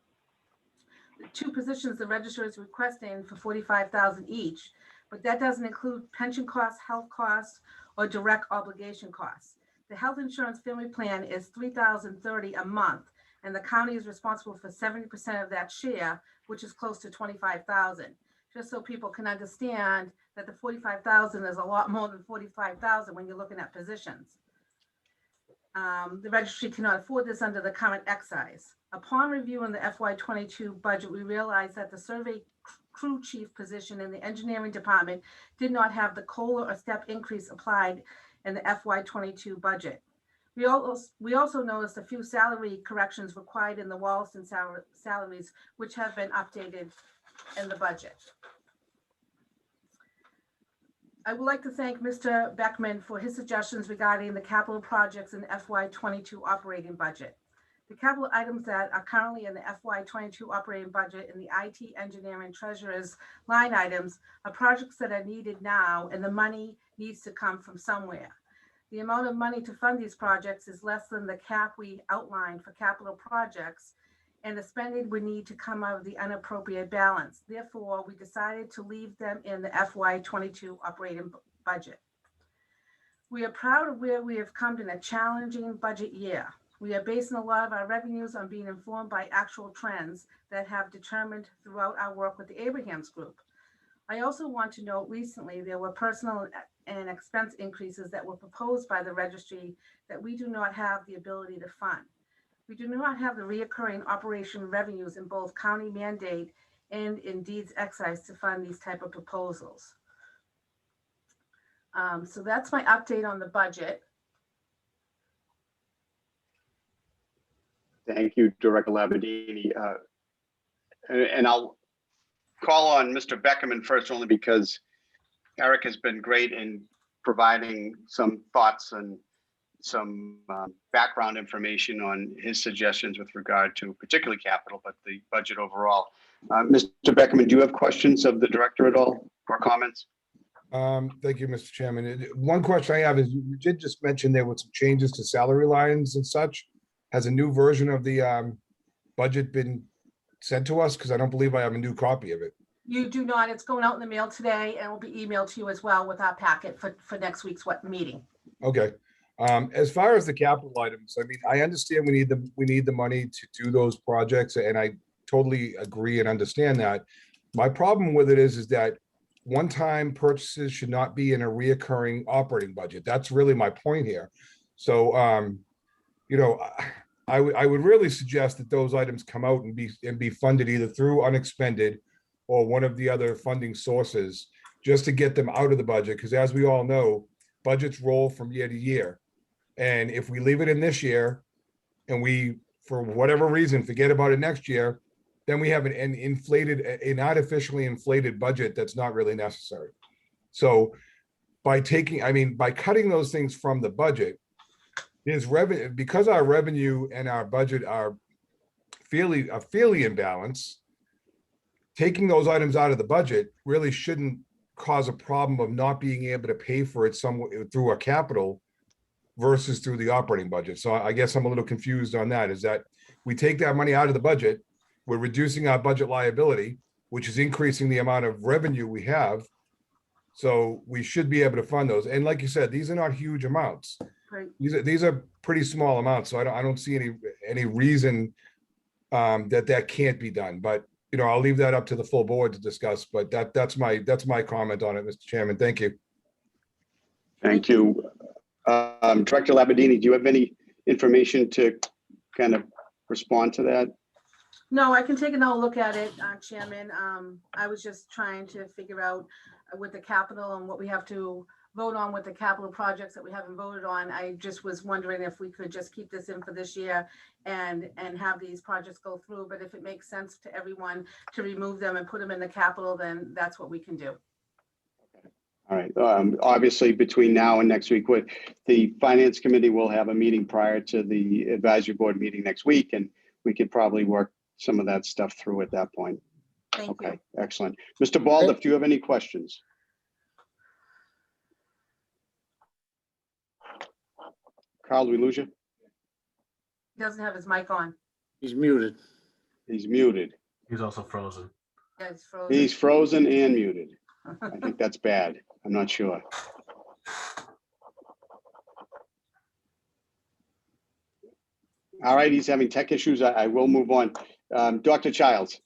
The two positions the registrar is requesting for 45,000 each, but that doesn't include pension costs, health costs, or direct obligation costs. The health insurance family plan is $3,030 a month, and the county is responsible for 70% of that share, which is close to 25,000. Just so people can understand that the 45,000 is a lot more than 45,000 when you're looking at positions. The registry cannot afford this under the current excise. Upon reviewing the FY22 budget, we realized that the survey crew chief position in the engineering department did not have the COLA or step increase applied in the FY22 budget. We also noticed a few salary corrections required in the Wallaston salaries, which have been updated in the budget. I would like to thank Mr. Beckman for his suggestions regarding the capital projects in FY22 operating budget. The capital items that are currently in the FY22 operating budget in the IT, engineering, treasurer's line items are projects that are needed now, and the money needs to come from somewhere. The amount of money to fund these projects is less than the cap we outlined for capital projects, and the spending would need to come out of the unappropriated balance. Therefore, we decided to leave them in the FY22 operating budget. We are proud of where we have come in a challenging budget year. We are basing a lot of our revenues on being informed by actual trends that have determined throughout our work with the Abrahams Group. I also want to note recently there were personal and expense increases that were proposed by the registry that we do not have the ability to fund. We do not have the reoccurring operation revenues in both county mandate and in deeds excise to fund these type of proposals. So that's my update on the budget. Thank you, Director Labadini. And I'll call on Mr. Beckerman first, only because Eric has been great in providing some thoughts and some background information on his suggestions with regard to particularly capital, but the budget overall. Mr. Beckerman, do you have questions of the director at all or comments? Thank you, Mr. Chairman. One question I have is you did just mention there were some changes to salary lines and such. Has a new version of the budget been sent to us? Because I don't believe I have a new copy of it. You do not. It's going out in the mail today and will be emailed to you as well with our packet for next week's meeting. Okay. As far as the capital items, I mean, I understand we need the money to do those projects, and I totally agree and understand that. My problem with it is that one-time purchases should not be in a reoccurring operating budget. That's really my point here. So, you know, I would really suggest that those items come out and be funded either through unexpended or one of the other funding sources, just to get them out of the budget. Because as we all know, budgets roll from year to year. And if we leave it in this year and we, for whatever reason, forget about it next year, then we have an inflated, an artificially inflated budget that's not really necessary. So by taking, I mean, by cutting those things from the budget, is revenue, because our revenue and our budget are fairly in balance. Taking those items out of the budget really shouldn't cause a problem of not being able to pay for it somewhat through a capital versus through the operating budget. So I guess I'm a little confused on that, is that we take that money out of the budget, we're reducing our budget liability, which is increasing the amount of revenue we have. So we should be able to fund those. And like you said, these are not huge amounts. Right. These are pretty small amounts. So I don't see any reason that can't be done. But I'll leave that up to the full board to discuss. But that's my comment on it, Mr. Chairman. Thank you. Thank you. Director Labadini, do you have any information to kind of respond to that? No, I can take another look at it, Chairman. I was just trying to figure out with the capital and what we have to vote on with the capital projects that we haven't voted on. I just was wondering if we could just keep this in for this year and have these projects go through. But if it makes sense to everyone to remove them and put them in the capital, then that's what we can do. All right. Obviously, between now and next week, the Finance Committee will have a meeting prior to the Advisory Board meeting next week, and we could probably work some of that stuff through at that point. Thank Okay, you. excellent. Mr. Baldoff, do you have any questions? Carl, did we lose you? He doesn't have his mic on. He's muted. He's muted. He's also frozen. Yeah, he's frozen. He's frozen and muted. I think that's bad. I'm not sure. All right, he's having tech issues. I will move on. Dr. Childs.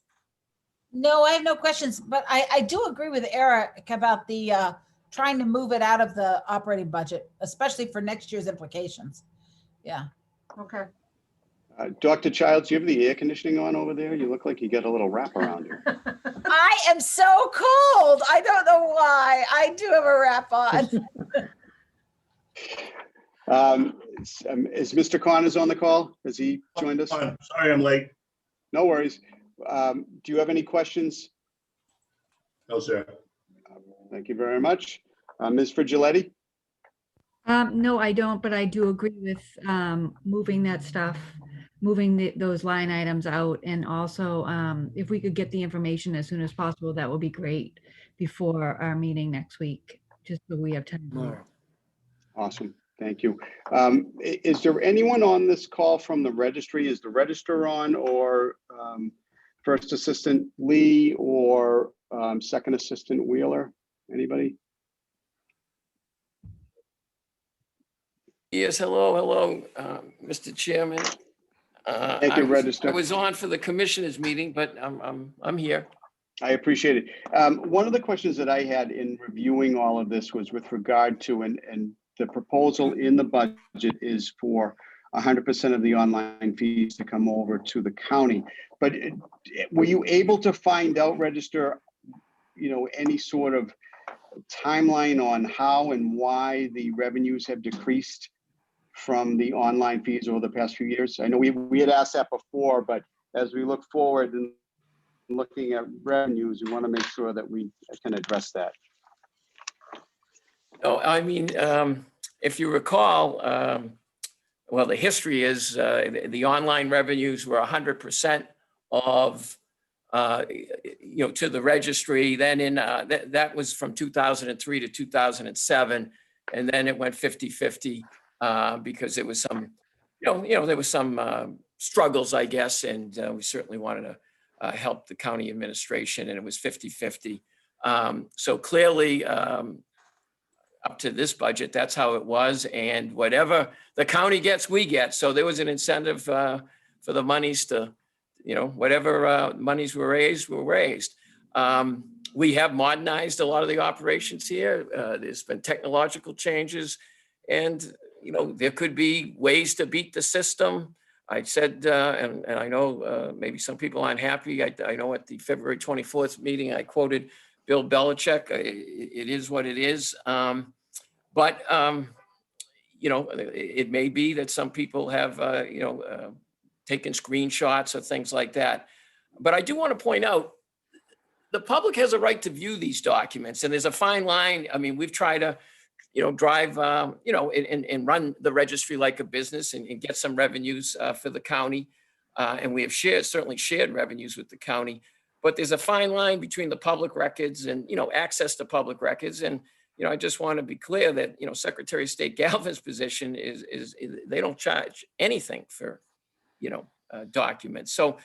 No, I have no questions, but I do agree with Eric about the trying to move it out of the operating budget, especially for next year's implications. Yeah. Okay. Dr. Childs, do you have the air conditioning on over there? You look like you got a little wrap around you. I am so cold. I don't know why. I do have a wrap on. Is Mr. Connors on the call? Has he joined us? Sorry, I'm late. No worries. Do you have any questions? No, sir. Thank you very much. Ms. Frigiletti? No, I don't, but I do agree with moving that stuff, moving those line items out. And also, if we could get the information as soon as possible, that would be great before our meeting next week, just so we have time. Awesome. Thank you. Is there anyone on this call from the registry? Is the register on, or First Assistant Lee, or Second Assistant Wheeler? Anybody? Yes, hello, Mr. Chairman. Thank you, Register. I was on for the commissioners meeting, but I'm here. I appreciate it. One of the questions that I had in reviewing all of this was with regard to, and the proposal in the budget is for 100% of the online fees to come over to the county. But were you able to find out, Register, any sort of timeline on how and why the revenues have decreased from the online fees over the past few years? I know we had asked that before, but as we look forward and looking at revenues, we want to make sure that we can address that. Oh, I mean, if you recall, well, the history is the online revenues were 100% of, to the registry. Then that was from 2003 to 2007. And then it went 50-50 because there was some, there was some struggles, I guess. And we certainly wanted to help the county administration, and it was 50-50. So clearly, up to this budget, that's how it was. And whatever the county gets, we get. So there was an incentive for the monies to, whatever monies were raised, we have modernized a lot of the operations here. There's been technological changes, and, there could be ways to beat the system. I said, and I know maybe some people aren't happy. I know at the February 24th meeting, I quoted Bill Belichick. It is what it is. But it may be that some people have, taken screenshots or things like that. But I do want to point out, the public has a right to view these documents, and there's a fine line. I mean, we've tried to, drive, and run the registry like a business and get some revenues for the county. And we have certainly shared revenues with the county. But there's a fine line between the public records and, access to public records. And, I just want to be clear that, Secretary of State Galvin's position is they don't charge anything for, documents. So,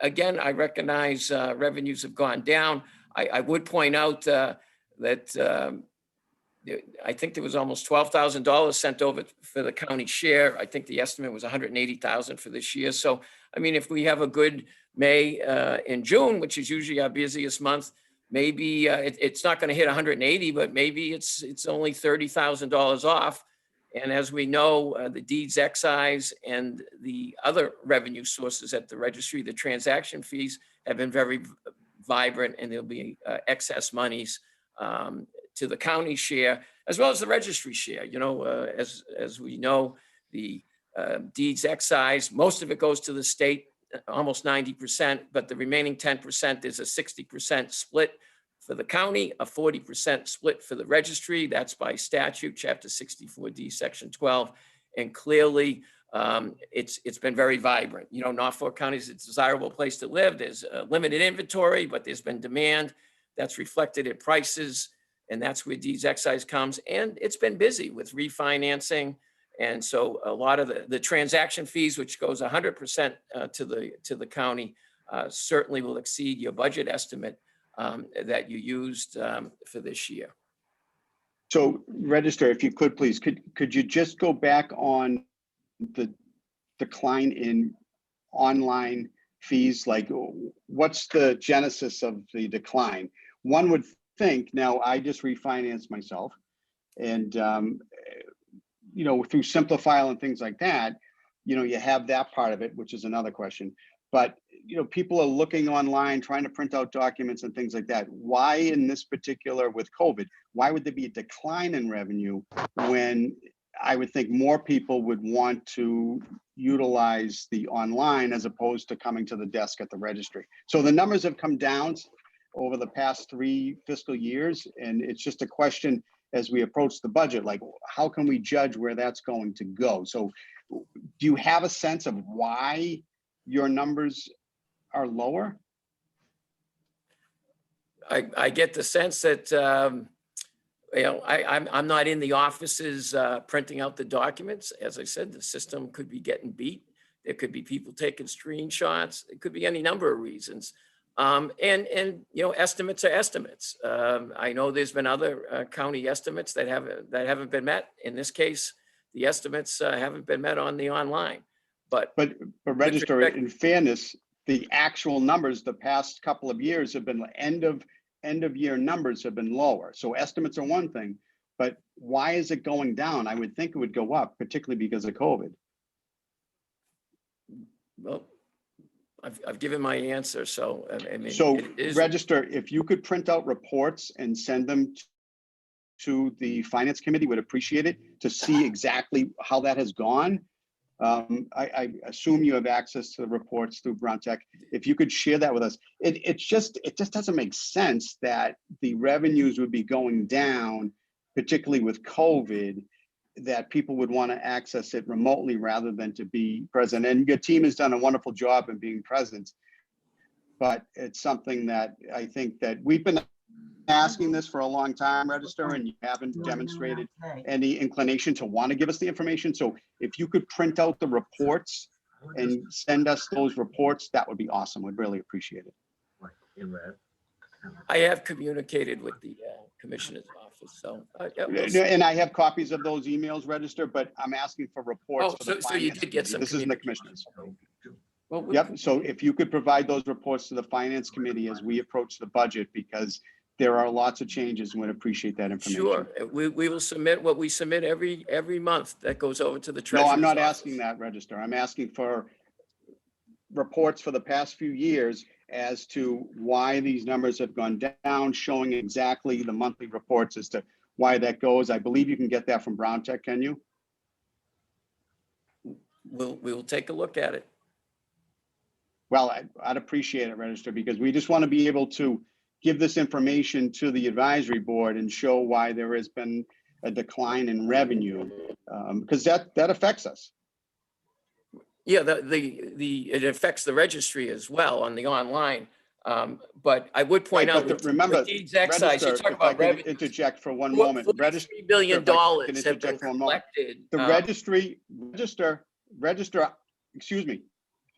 again, I recognize revenues have gone down. I would point out that I think there was almost $12,000 sent over for the county share. I think the estimate was $180,000 for this year. So, I mean, if we have a good May and June, which is usually our busiest month, maybe it's not going to hit 180, but maybe it's only $30,000 off. And as we know, the deeds excise and the other revenue sources at the registry, the transaction fees have been very vibrant, and there'll be excess monies to the county share, as well as the registry share. As we know, the deeds excise, most of it goes to the state, almost 90%, but the remaining 10% is a 60% split for the county, a 40% split for the registry. That's by statute, Chapter 64D, Section 12. And clearly, it's been very vibrant. Norfolk County is a desirable place to live. There's a limited inventory, but there's been demand that's reflected in prices, and that's where deeds excise comes. And it's been busy with refinancing. And so a lot of the transaction fees, which goes 100% to the county, certainly will exceed your budget estimate that you used for this year. So Register, if you could, please, could you just go back on the decline in online fees? Like, what's the genesis of the decline? One would think, now I just refinanced myself, and through Simplifile and things like that, you have that part of it, which is another question. But people are looking online, trying to print out documents and things like that. Why in this particular with COVID, why would there be a decline in revenue when I would think more people would want to utilize the online as opposed to coming to the desk at the registry? So the numbers have come down over the past 3 fiscal years, and it's just a question as we approach the budget, like how can we judge where that's going to go? So do you have a sense of why your numbers are lower? I get the sense that, I'm not in the offices printing out the documents. As I said, the system could be getting beat. There could be people taking screenshots. It could be any number of reasons. And estimates are estimates. I know there's been other county estimates that haven't been met. In this case, the estimates haven't been met on the online. But Register, in fairness, the actual numbers the past couple of years have been end of year numbers have been lower. So estimates are one thing, but why is it going down? I would think it would go up, particularly because of COVID. Well, I've given my answer. So, I mean, so is... Register, if you could print out reports and send them to the Finance Committee, would appreciate it to see exactly how that has gone. I assume you have access to the reports through Brown Tech. If you could share that with us, it just doesn't make sense that the revenues would be going down, particularly with COVID, that people would want to access it remotely rather than to be present. And your team has done a wonderful job in being present, but it's something that I think that we've been asking this for a long time, Register, and you haven't demonstrated any inclination to want to give us the information. So if you could print out the reports and send us those reports, that would be awesome. We'd really appreciate it. I have communicated with the commissioner's office, so. And I have copies of those emails, Register, but I'm asking for reports. Oh, so you did get some. This isn't the commissioners. Well, Yep. So if you could provide those reports to the Finance Committee as we approach the budget, because there are lots of changes, and we'd appreciate that information. Sure, we will submit what we submit every month that goes over to the treasurer's No, I'm not office. asking that, Register. I'm asking for reports for the past few years as to why these numbers have gone down, showing exactly the monthly reports as to why that goes. I believe you can get that from Brown Tech, can you? We will take a look at it. Well, I'd appreciate it, Register, because we just want to be able to give this information to the advisory board and show why there has been a decline in revenue, because that affects us. Yeah, it affects the registry as well on the online. But I would point Right, out, but with remember, deeds excise, you Register, talk if I about could revenue. interject for one moment. Register, $43 billion if I can have been interject for one moment. collected. The register, excuse me,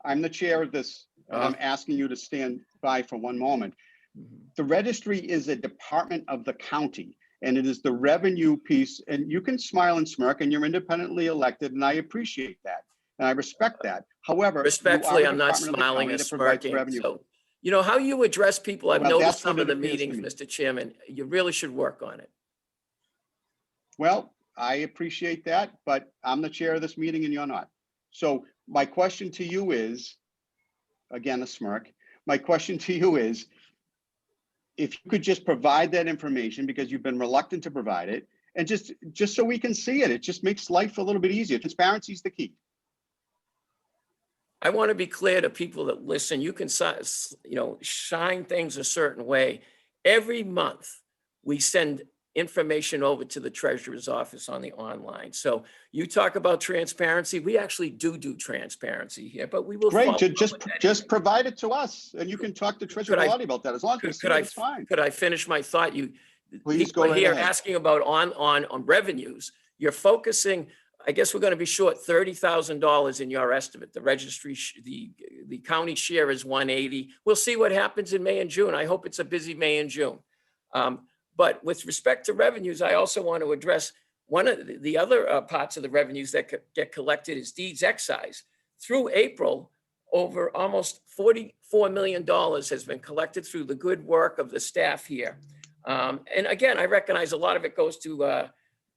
I'm the chair of this, and I'm asking you to stand by for one moment. The registry is a department of the county, and it is the revenue piece, and you can smile and smirk, and you're independently elected, and I appreciate that, and I respect that. However, you are Respectfully, a I'm not department of the smiling county or that provides smirking. revenue. So, you know, how you address people, I've Well, noticed that's what some of it the appears to meetings, me. Mr. Chairman, you really should work on it. Well, I appreciate that, but I'm the chair of this meeting and you're not. So my question to you is, again, a smirk. My question to you is, if you could just provide that information, because you've been reluctant to provide it, and just so we can see it, it just makes life a little bit easier. Transparency is the key. I want to be clear to people that listen, you can, shine things a certain way. Every month, we send information over to the treasurer's office on the online. So you talk about transparency, we actually do transparency here, but we will. Great, just provide it to us, and you can talk to Treasurer Bellotti about that. As long as we see it, it's fine. Could I finish my thought? Please People go right here ahead. asking about on revenues. You're focusing, I guess we're going to be short $30,000 in your estimate. The registry, the county share is 180. We'll see what happens in May and June. I hope it's a busy May and June. But with respect to revenues, I also want to address one of the other parts of the revenues that get collected is deeds excise. Through April, over almost $44 million has been collected through the good work of the staff here. And again, I recognize a lot of it goes to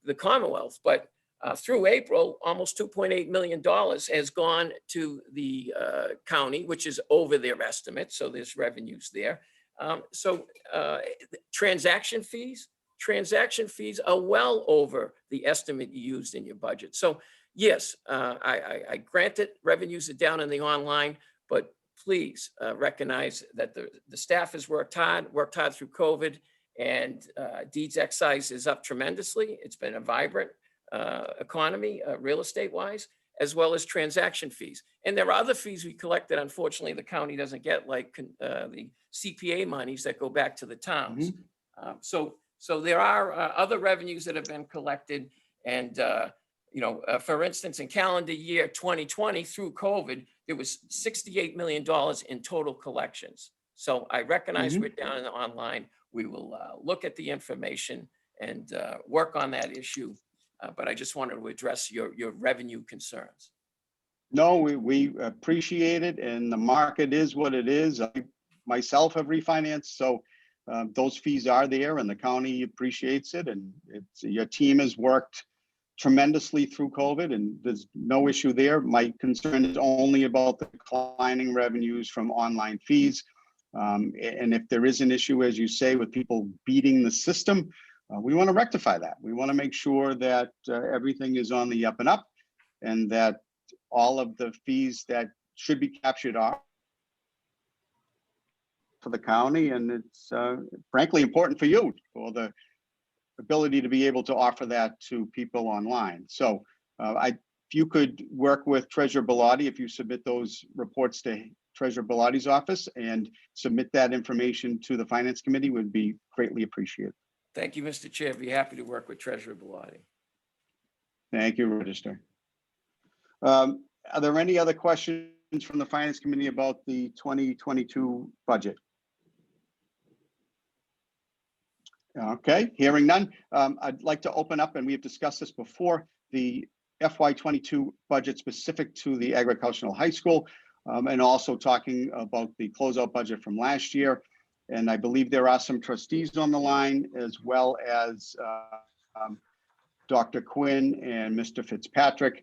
the Commonwealth, but through April, almost $2.8 million has gone to the county, which is over their estimate. So there's revenues there. Transaction fees are well over the estimate you used in your budget. So yes, I grant it, revenues are down in the online, but please recognize that the staff has worked hard through COVID, and deeds excise is up tremendously. It's been a vibrant economy, real estate wise, as well as transaction fees. And there are other fees we collect that unfortunately the county doesn't get, like the CPA monies that go back to the towns. So there are other revenues that have been collected. And, for instance, in calendar year 2020 through COVID, there was $68 million in total collections. So I recognize we're down in the online. We will look at the information and work on that issue. But I just wanted to address your revenue concerns. No, we appreciate it, and the market is what it is. I myself have refinanced, so those fees are there, and the county appreciates it, and your team has worked tremendously through COVID, and there's no issue there. My concern is only about the declining revenues from online fees. And if there is an issue, as you say, with people beating the system, we want to rectify that. We want to make sure that everything is on the up and up, and that all of the fees that should be captured are for the county. And it's frankly important for you, for the ability to be able to offer that to people online. So if you could work with Treasurer Bellotti, if you submit those reports to Treasurer Bellotti's office and submit that information to the Finance Committee, would be greatly appreciated. Thank you, Mr. Chair. I'd be happy to work with Treasurer Bellotti. Thank you, Register. Are there any other questions from the Finance Committee about the 2022 budget? Okay, hearing none. I'd like to open up, and we have discussed this before, the FY22 budget specific to the agricultural high school, and also talking about the closeout budget from last year. And I believe there are some trustees on the line, as well as Dr. Quinn and Mr. Fitzpatrick.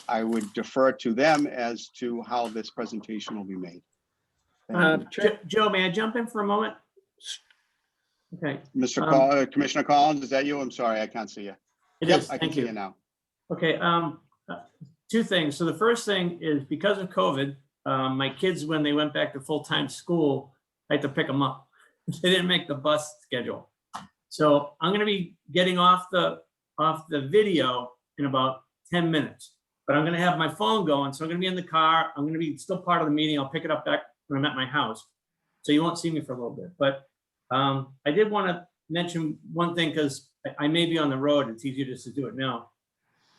I would defer to them as to how this presentation will be made. Joe, may I jump in for a moment? Okay. Commissioner Collins, is that you? I'm sorry, I can't see you. It Yep, is. I can Thank see you. you now. Okay. Two things. So the first thing is, because of COVID, my kids, when they went back to full-time school, I had to pick them up. They didn't make the bus schedule. So I'm gonna be getting off the video in about 10 minutes, but I'm gonna have my phone going. So I'm gonna be in the car. I'm gonna be still part of the meeting. I'll pick it up back when I'm at my house. So you won't see me for a little bit, but I did want to mention one thing because I may be on the road. It's easier just to do it now.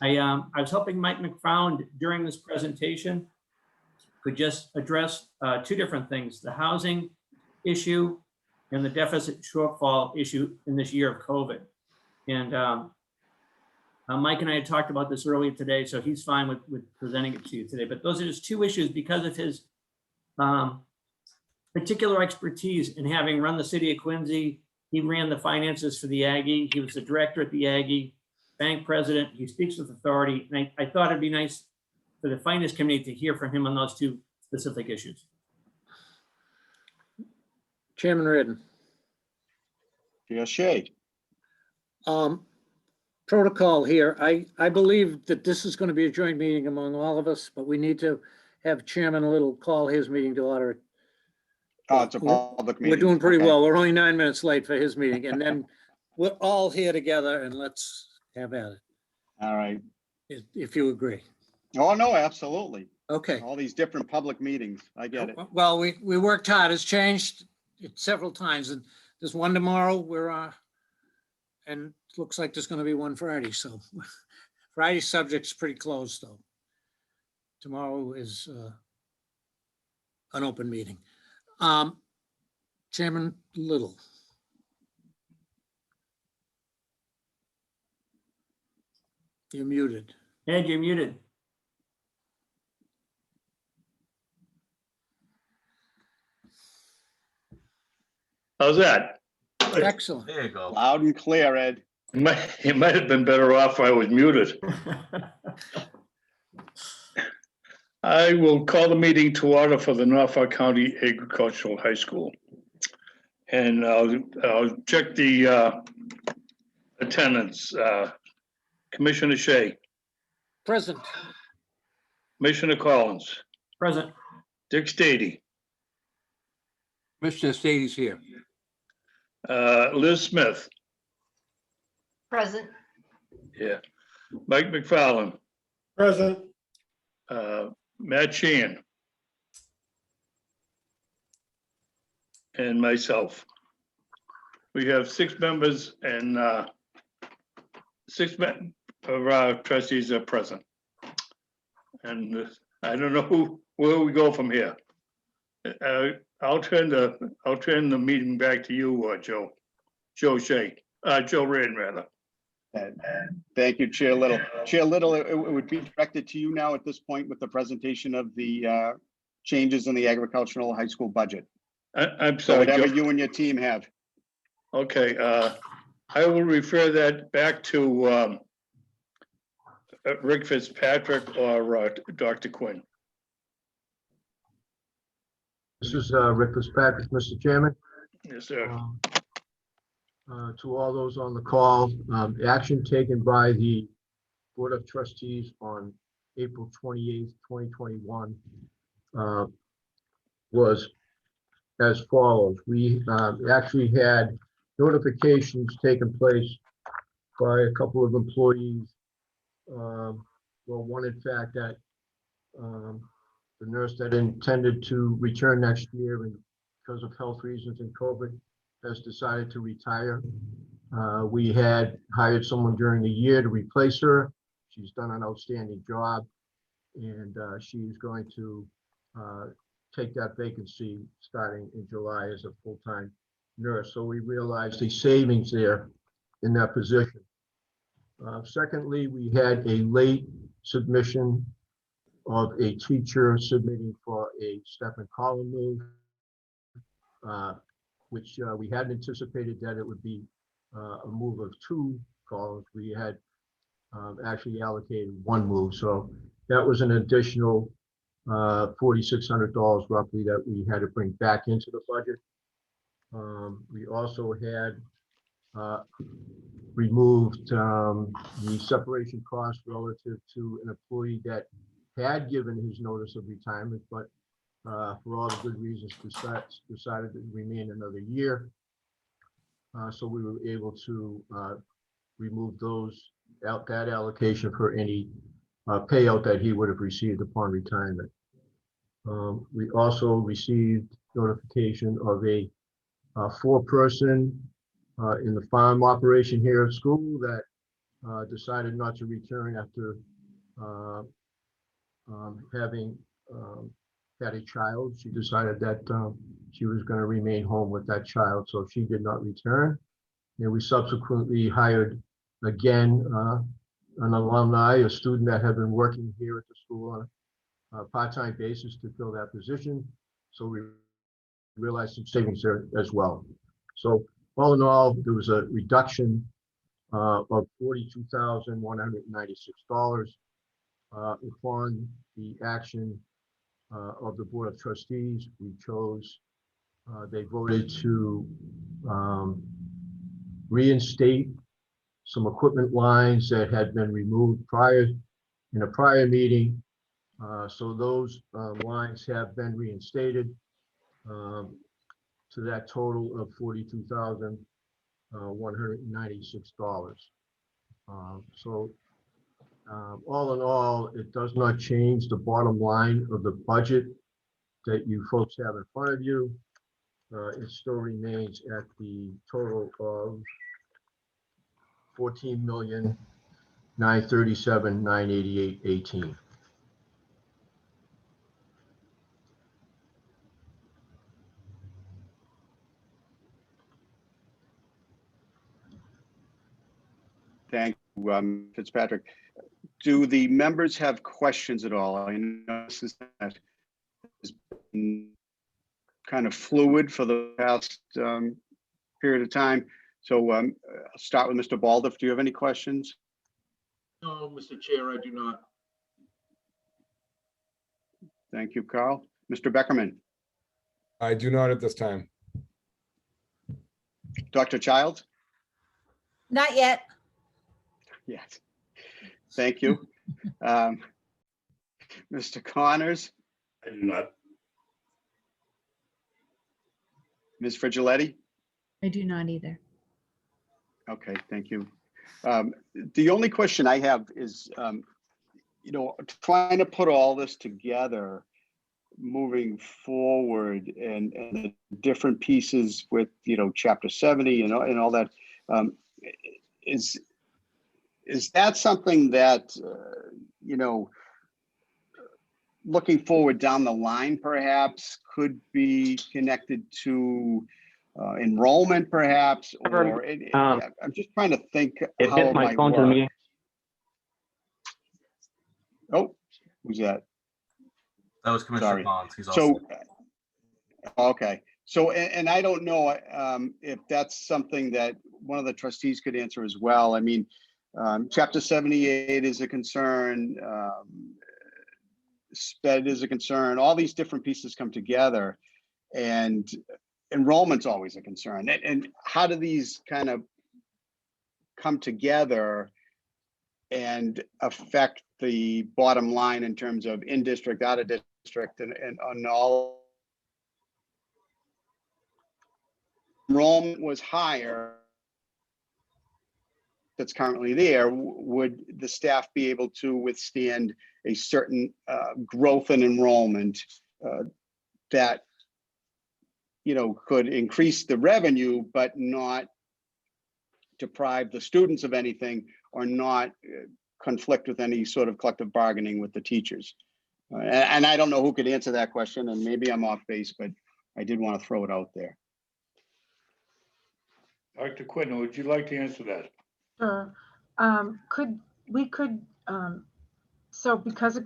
I was hoping Mike McFarland during this presentation could just address two different things, the housing issue and the deficit shortfall issue in this year of COVID. And Mike and I had talked about this earlier today, so he's fine with presenting it to you today. But those are just two issues because of his particular expertise in having run the city of Quincy. He ran the finances for the Aggie. He was the director at the Aggie, bank president. He speaks with authority. And I thought it'd be nice for the finance committee to hear from him on those two specific issues. Chairman Reardon. Chair Shay. Protocol here. I believe that this is going to be a joint meeting among all of us, but we need to have Chairman Little call his meeting to order. Oh, it's a public meeting. We're doing pretty Okay. well. We're only 9 minutes late for his meeting, and then we're all here together, and let's have at it, All right. if you agree. Oh, no, absolutely. Okay. All these different public meetings. I get it. Well, we worked hard. It's changed several times, and there's one tomorrow. And it looks like there's going to be one Friday. So Friday's subject's pretty close, though. Tomorrow is an open meeting. Chairman Little. You're muted. Ed, you're muted. How's that? Excellent. There you go. Loud and clear, Ed. It might have been better off if I was muted. I will call the meeting to order for the Norfolk County Agricultural High School. And I'll check the attendance. Commissioner Shea, Present. Commissioner Collins, Present. Dick Stady, Commissioner Stady's here. Liz Smith, Present. yeah, Mike McFarland, Present. Matt Sheehan, and myself. We have 6 members and 6 of our trustees are present. And I don't know where we go from here. I'll turn the meeting back to you, Joe Reardon, rather. Thank you, Chair Little. Chair Little, it would be directed to you now at this point with the presentation of the changes in the agricultural high school budget. I'm So sorry, whatever Joe. you and your team have. Okay, I will refer that back to Rick Fitzpatrick or Dr. Quinn. This is Rick Fitzpatrick, Mr. Chairman. Yes, sir. To all those on the call, action taken by the Board of Trustees on April 28th, 2021 was as follows. We actually had notifications taken place by a couple of employees. Well, one in fact that the nurse that intended to return next year and because of health reasons and COVID has decided to retire. We had hired someone during the year to replace her. She's done an outstanding job and she's going to take that vacancy starting in July as a full-time nurse. So we realized a savings there in that position. Secondly, we had a late submission of a teacher submitting for a step and column move, which we hadn't anticipated that it would be a move of 2 columns. We had actually allocated 1 move. So that was an additional $4,600 roughly that we had to bring back into the budget. We also had removed the separation cost relative to an employee that had given his notice of retirement, but for all the good reasons, decided to remain another year. So we were able to remove that allocation for any payout that he would have received upon retirement. We also received notification of a 4-person in the farm operation here at school that decided not to return after having had a child. She decided that she was going to remain home with that child, so she did not return. And we subsequently hired again an alumni, a student that had been working here at the school on a part-time basis to fill that position. So we realized some savings there as well. So all in all, there was a reduction of $42,196 upon the action of the Board of Trustees. We chose, they voted to reinstate some equipment lines that had been removed in a prior meeting. So those lines have been reinstated to that total of $42,196. So all in all, it does not change the bottom line of the budget that you folks have in front of you. It still remains at the total of $14,937,988.18. Thank you, Fitzpatrick. Do the members have questions at all? I know this has been kind of fluid for the past period of time. So I'll start with Mr. Baldoff. Do you have any questions? No, Mr. Chair, I do not. Thank you, Carl. Mr. Beckerman, I do not at this time. Dr. Child? Not yet. Yes. Thank you. Mr. Connors? I do not. Ms. Frigiletti? I do not either. Okay, thank you. The only question I have is, trying to put all this together moving forward and the different pieces with, Chapter 70 and all that, is that something that, looking forward down the line perhaps could be connected to enrollment perhaps, or I'm just trying to think how it might work. Oh, who's that? That was Commissioner Sorry. Collins. He's also. Okay. So, and I don't know if that's something that one of the trustees could answer as well. I mean, Chapter 78 is a concern. SPED is a concern. All these different pieces come together, and enrollment's always a concern. And how do these kind of come together and affect the bottom line in terms of in district, out of district, and on all? Enrollment was higher that's currently there. Would the staff be able to withstand a certain growth in enrollment that could increase the revenue but not deprive the students of anything, or not conflict with any sort of collective bargaining with the teachers? And I don't know who could answer that question, and maybe I'm off base, but I did want to throw it out there. Dr. Quinn, would you like to answer that? Sure. So because of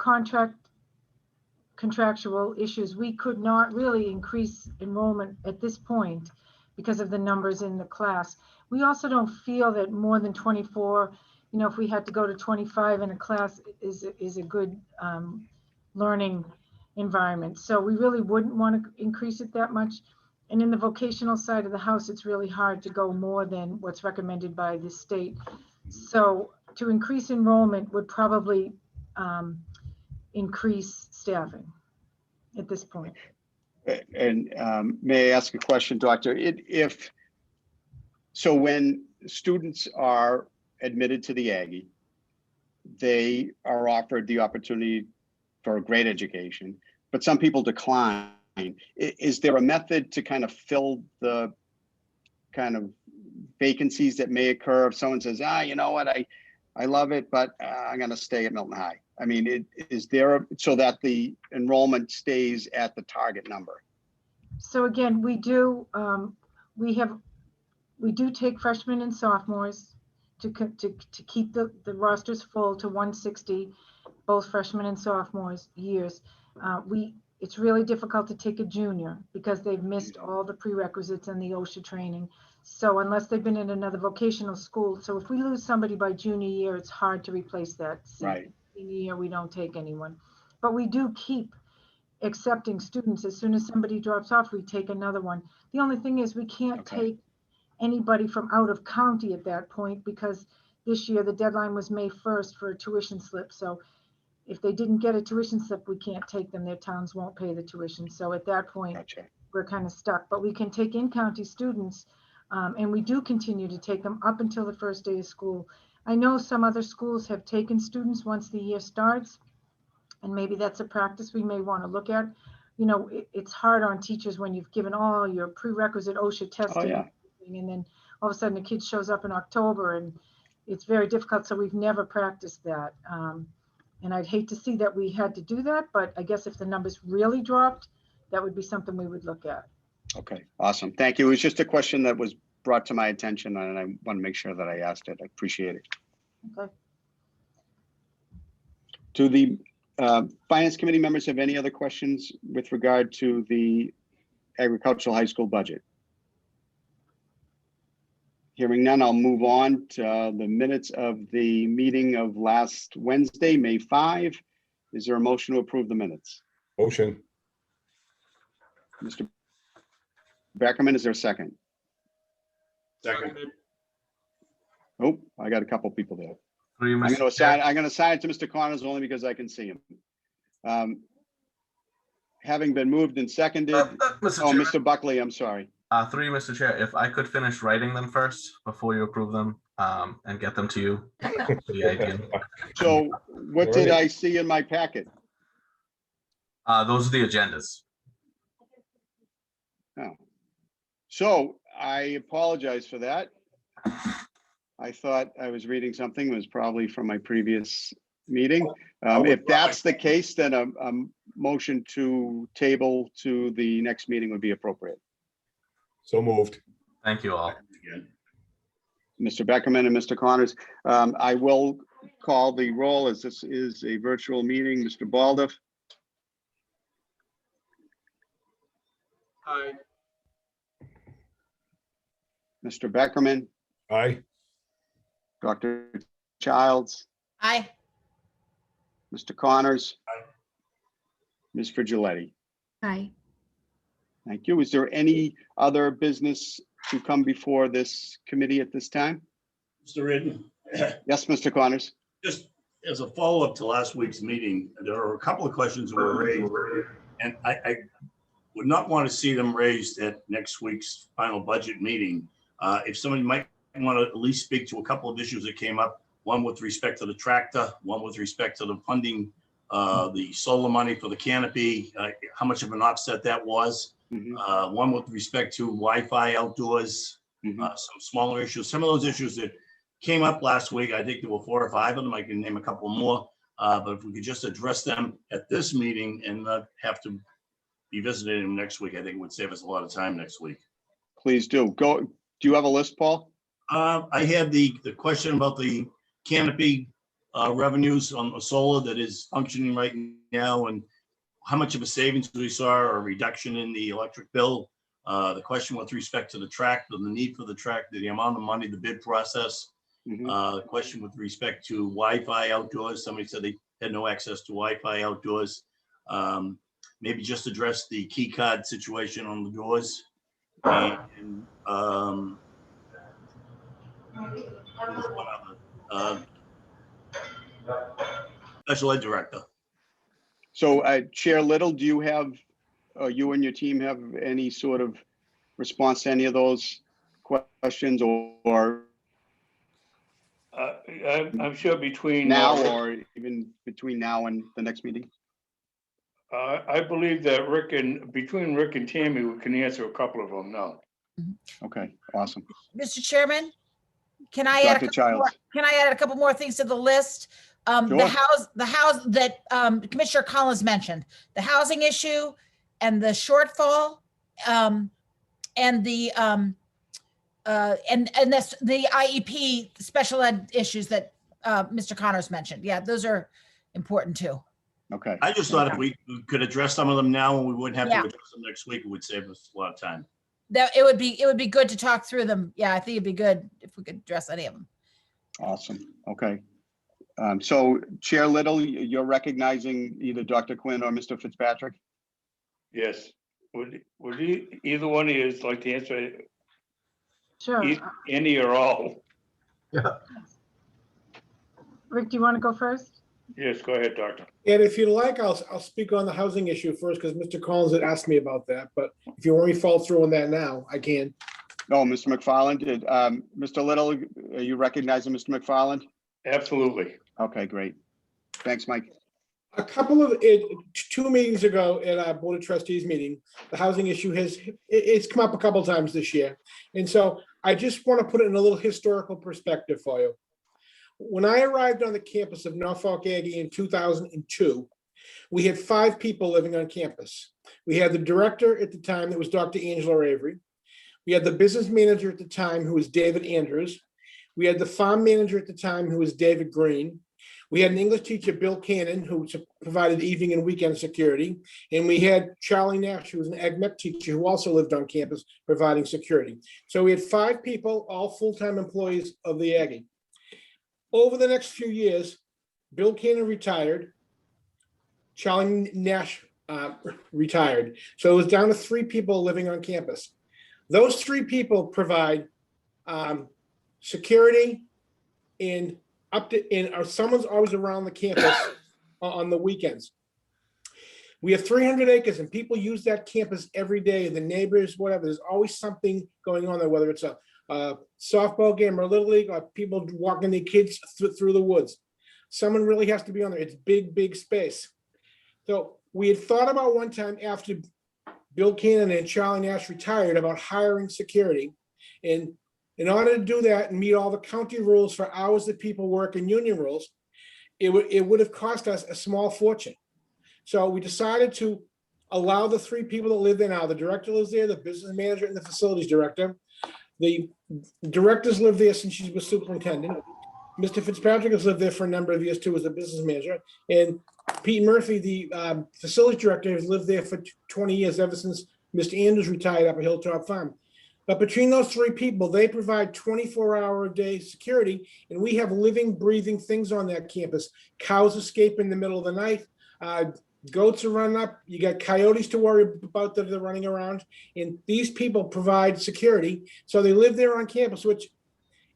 contractual issues, we could not really increase enrollment at this point because of the numbers in the class. We also don't feel that more than 24, if we had to go to 25 in a class is a good learning environment. So we really wouldn't want to increase it that much. And in the vocational side of the house, it's really hard to go more than what's recommended by the state. So to increase enrollment would probably increase staffing. at this point. And may I ask a question, Doctor? So when students are admitted to the Aggie, they are offered the opportunity for a great education, but some people decline. Is there a method to kind of fill the kind of vacancies that may occur if someone says, you know what, I love it, but I'm going to stay at Milton High? I mean, is there, so that the enrollment stays at the target number? So again, we do take freshmen and sophomores to keep the rosters full to 160, both freshmen and sophomores years. It's really difficult to take a junior because they've missed all the prerequisites and the OSHA training. So unless they've been in another vocational school, so if we lose somebody by junior year, it's hard to replace that. Right. Senior year, we don't take anyone, but we do keep accepting students. As soon as somebody drops off, we take another one. The only thing is we can't take anybody from out of county at that point, because this year the deadline was May 1st for a tuition slip. So if they didn't get a tuition slip, we can't take them. Their towns won't pay the tuition. So at that point, we're kind of stuck. But we can take in-county students, and we do continue to take them up until the first day of school. I know some other schools have taken students once the year starts, and maybe that's a practice we may want to look at. You know, it's hard on teachers when you've given all your prerequisite OSHA testing, and then all of a sudden the kid shows up in October, and it's very difficult. So we've never practiced that. And I'd hate to see that we had to do that, but I guess if the numbers really dropped, that would be something we would look at. Okay, awesome. Thank you. It was just a question that was brought to my attention, and I want to make sure that I asked it. I appreciate it. Okay. Do the Finance Committee members have any other questions with regard to the agricultural high school budget? Hearing none, I'll move on to the minutes of the meeting of last Wednesday, May 5. Is there a motion to approve the minutes? Motion. Mr. Beckerman, is there a second? Second. Oh, I got a couple people there. Through you, I'm Mr. going to Chair. assign it to Mr. Connors only because I can see him. Having been moved and seconded, Mr. oh, Chairman. Mr. Buckley, I'm sorry. Through you, Mr. Chair, if I could finish writing them first before you approve them, and get them to you. The idea. So what did I see in my packet? Those are the agendas. Oh. So I apologize for that. I thought I was reading something. It was probably from my previous meeting. If that's the case, then a motion to table to the next meeting would be appropriate. So moved. Thank you all. Mr. Beckerman and Mr. Connors, I will call the roll as this is a virtual meeting. Mr. Baldoff. Aye. Mr. Beckerman, Aye. Dr. Childs, Aye. Mr. Connors, Ms. Frigiletti. Aye. Thank you. Is there any other business to come before this committee at this time? Mr. Ridden, Yes, Mr. Connors. just as a follow-up to last week's meeting, there are a couple of questions that were raised, and I would not want to see them raised at next week's final budget meeting. If somebody might want to at least speak to a couple of issues that came up, one with respect to the tractor, one with respect to the funding, the solar money for the canopy, how much of an offset that was. One with respect to Wi-Fi outdoors, some smaller issues. Some of those issues that came up last week, I think there were 4 or 5 of them. I can name a couple more, but if we could just address them at this meeting and not have to be visiting them next week, I think it would save us a lot of time next week. Please do. Go. Do you have a list, Paul? I had the question about the canopy revenues on the solar that is functioning right now, and how much of a savings we saw or a reduction in the electric bill. The question with respect to the tractor, the need for the tractor, the amount of money, the bid process. The question with respect to Wi-Fi outdoors. Somebody said they had no access to Wi-Fi outdoors. Maybe just address the key card situation on the doors. And there's one other, special ed director. So Chair Little, do you have, you and your team have any sort of response to any of those questions or I'm sure between. now or even between now and the next meeting? I believe that between Rick and Tammy, we can answer a couple of them now. Okay, awesome. Mr. Chairman, can I add Dr. Childs. a couple more things to the list? The Sure. house that Commissioner Collins mentioned, the housing issue and the shortfall, and the the IEP special ed issues that Mr. Connors mentioned. Yeah, those are important too. Okay. I just thought if we could address some of them now and we wouldn't have to Yeah. address them next week, it would save us a lot of time. That it would be good to talk through them. Yeah, I think it'd be good if we could address any of them. Awesome. Okay. So Chair Little, you're recognizing either Dr. Quinn or Mr. Fitzpatrick? Yes. Would either one of you like to answer Sure. any or all? Yeah. Rick, do you want to go first? Yes, go ahead, Doctor. And if you'd like, I'll speak on the housing issue first because Mr. Collins had asked me about that. But if you want me to follow through on that now, I can. No, Mr. McFarland, Mr. Little, are you recognizing Mr. McFarland? Absolutely. Okay, great. Thanks, Mike. A couple of 2 meetings ago at our Board of Trustees meeting, the housing issue it's come up a couple times this year. And so I just want to put it in a little historical perspective for you. When I arrived on the campus of Norfolk Aggie in 2002, we had 5 people living on campus. We had the director at the time, that was Dr. Angela Avery. We had the business manager at the time, who was David Andrews. We had the farm manager at the time, who was David Green. We had an English teacher, Bill Cannon, who provided evening and weekend security. And we had Charlie Nash, who was an ag mech teacher who also lived on campus providing security. So we had 5 people, all full-time employees of the Aggie. Over the next few years, Bill Cannon retired, Charlie Nash retired. So it was down to 3 people living on campus. Those 3 people provide security and someone's always around the campus on the weekends. We have 300 acres and people use that campus every day, the neighbors, whatever. There's always something going on there, whether it's a softball game or little league, or people walking their kids through the woods. Someone really has to be on there. It's big space. So we had thought about one time after Bill Cannon and Charlie Nash retired about hiring security. And in order to do that and meet all the county rules for hours that people work and union rules, it would have cost us a small fortune. So we decided to allow the 3 people that live there now. The director lives there, the business manager, and the facilities director. The directors live there since she was superintendent. Mr. Fitzpatrick has lived there for a number of years too as a business manager. And Pete Murphy, the facilities director, has lived there for 20 years, ever since Mr. Andrews retired up at Hilltop Farm. But between those 3 people, they provide 24-hour-a-day security, and we have living, breathing things on that campus. Cows escape in the middle of the night. Goats are running up. You got coyotes to worry about that are running around. And these people provide security. So they live there on campus, which,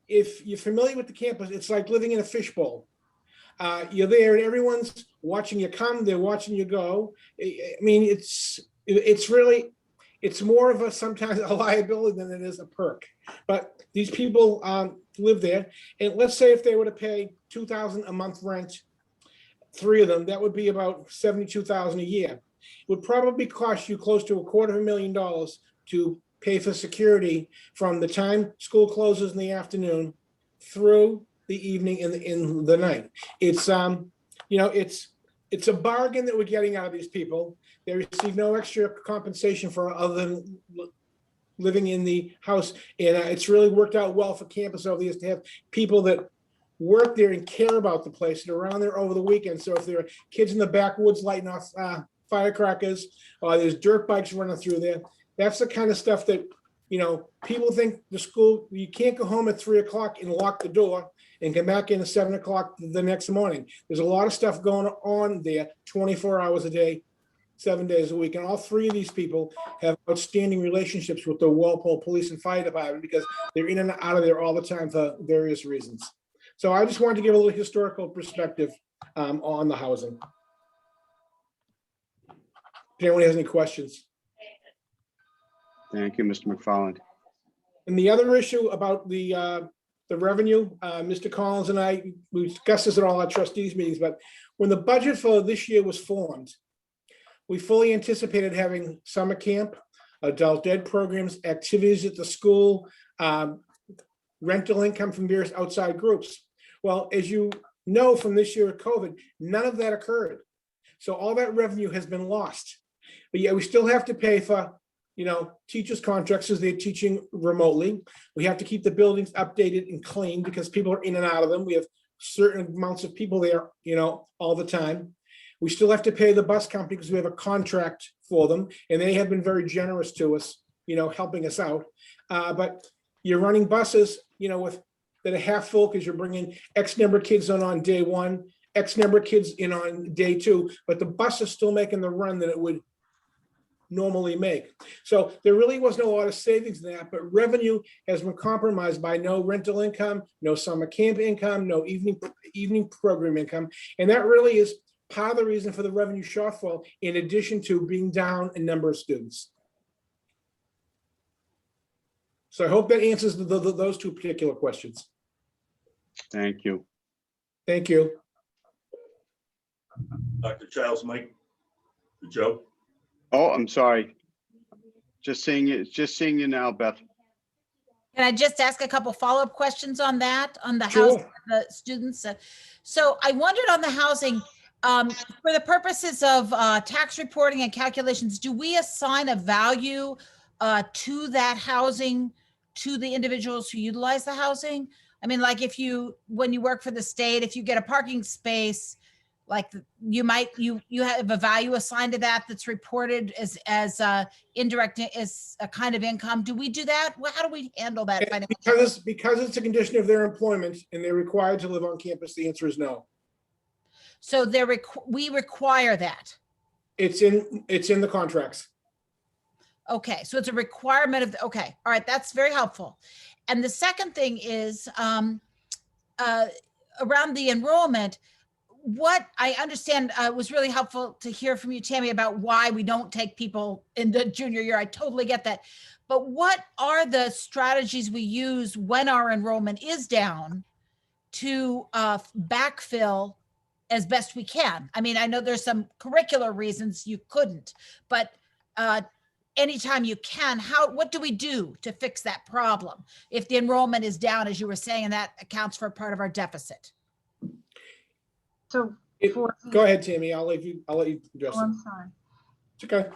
if you're familiar with the campus, it's like living in a fishbowl. You're there and everyone's watching you come, they're watching you go. I mean, it's more of a sometimes a liability than it is a perk. But these people live there. And let's say if they were to pay $2,000 a month rent, 3 of them, that would be about $72,000 a year. It would probably cost you close to $250,000 to pay for security from the time school closes in the afternoon through the evening and in the night. It's it's a bargain that we're getting out of these people. They receive no extra compensation for other than living in the house, and it's really worked out well for campus over the years to have people that work there and care about the place and around there over the weekend. So if there are kids in the backwoods lighting off firecrackers, or there's dirt bikes running through there, that's the kind of stuff that, people think the school, you can't go home at 3 o'clock and lock the door and come back in at 7 o'clock the next morning. There's a lot of stuff going on there 24 hours a day, 7 days a week. And all 3 of these people have outstanding relationships with the Walpole Police and Fire Department because they're in and out of there all the time for various reasons. So I just wanted to give a little historical perspective on the housing. If anyone has any questions. Thank you, Mr. McFarland. And the other issue about the revenue, Mr. Collins and I, we discussed this at all our trustees meetings, but when the budget for this year was formed, we fully anticipated having summer camp, adult ed programs, activities at the school, rental income from various outside groups. Well, as you know from this year of COVID, none of that occurred. So all that revenue has been lost. But yet we still have to pay for, teachers' contracts as they're teaching remotely. We have to keep the buildings updated and clean because people are in and out of them. We have certain amounts of people there, all the time. We still have to pay the bus company because we have a contract for them, and they have been very generous to us, helping us out. But you're running buses, that are half full because you're bringing X number of kids on day one, X number of kids in on day two, but the bus is still making the run that it would normally make. So there really wasn't a lot of savings in that, but revenue has been compromised by no rental income, no summer camp income, no evening program income. And that really is part of the reason for the revenue shortfall, in addition to being down in number of students. So I hope that answers those two particular questions. Thank you. Thank you. Dr. Childs, Mike, Joe. Oh, I'm sorry. Just seeing you now, Beth. Can I just ask a couple follow-up questions on that, on the Sure. housing, the students? So I wondered on the housing, for the purposes of tax reporting and calculations, do we assign a value to that housing, to the individuals who utilize the housing? I mean, like when you work for the state, if you get a parking space, like you have a value assigned to that that's reported as indirect, as a kind of income. Do we do that? Well, how do we handle that financially? Because it's a condition of their employment and they're required to live on campus, the answer is no. So we require that. It's in the contracts. Okay, so it's a requirement of okay, all right, that's very helpful. And the second thing is around the enrollment. What I understand was really helpful to hear from you, Tammy, about why we don't take people in the junior year. I totally get that. But what are the strategies we use when our enrollment is down to backfill as best we can? I mean, I know there's some curricular reasons you couldn't, but anytime you can, what do we do to fix that problem? If the enrollment is down, as you were saying, and that accounts for part of our deficit. So go ahead, Tammy. I'll let you address it. I'm sorry. It's okay.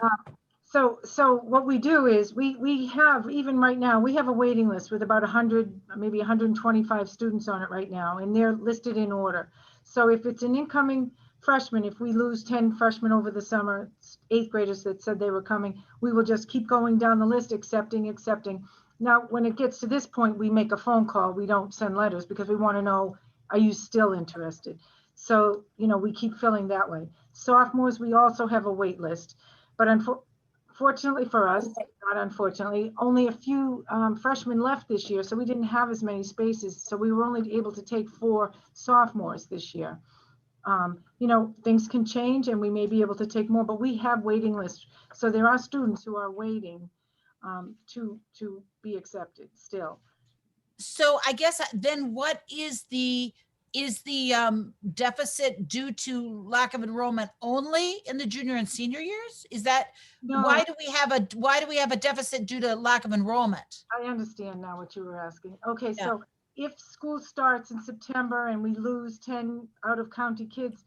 So what we do is we have, even right now, we have a waiting list with about 100, maybe 125 students on it right now, and they're listed in order. So if it's an incoming freshman, if we lose 10 freshmen over the summer, 8th graders that said they were coming, we will just keep going down the list, accepting. Now, when it gets to this point, we make a phone call. We don't send letters because we want to know, are you still interested? So, we keep filling that way. Sophomores, we also have a wait list, but unfortunately for us, not unfortunately, only a few freshmen left this year. So we didn't have as many spaces. So we were only able to take 4 sophomores this year. Things can change and we may be able to take more, but we have waiting lists. So there are students who are waiting to be accepted still. So I guess then what is the deficit due to lack of enrollment only in the junior and senior years? Is that why do we have a deficit due to lack of enrollment? I understand now what you were asking. Okay, yeah. So if school starts in September and we lose 10 out of county kids,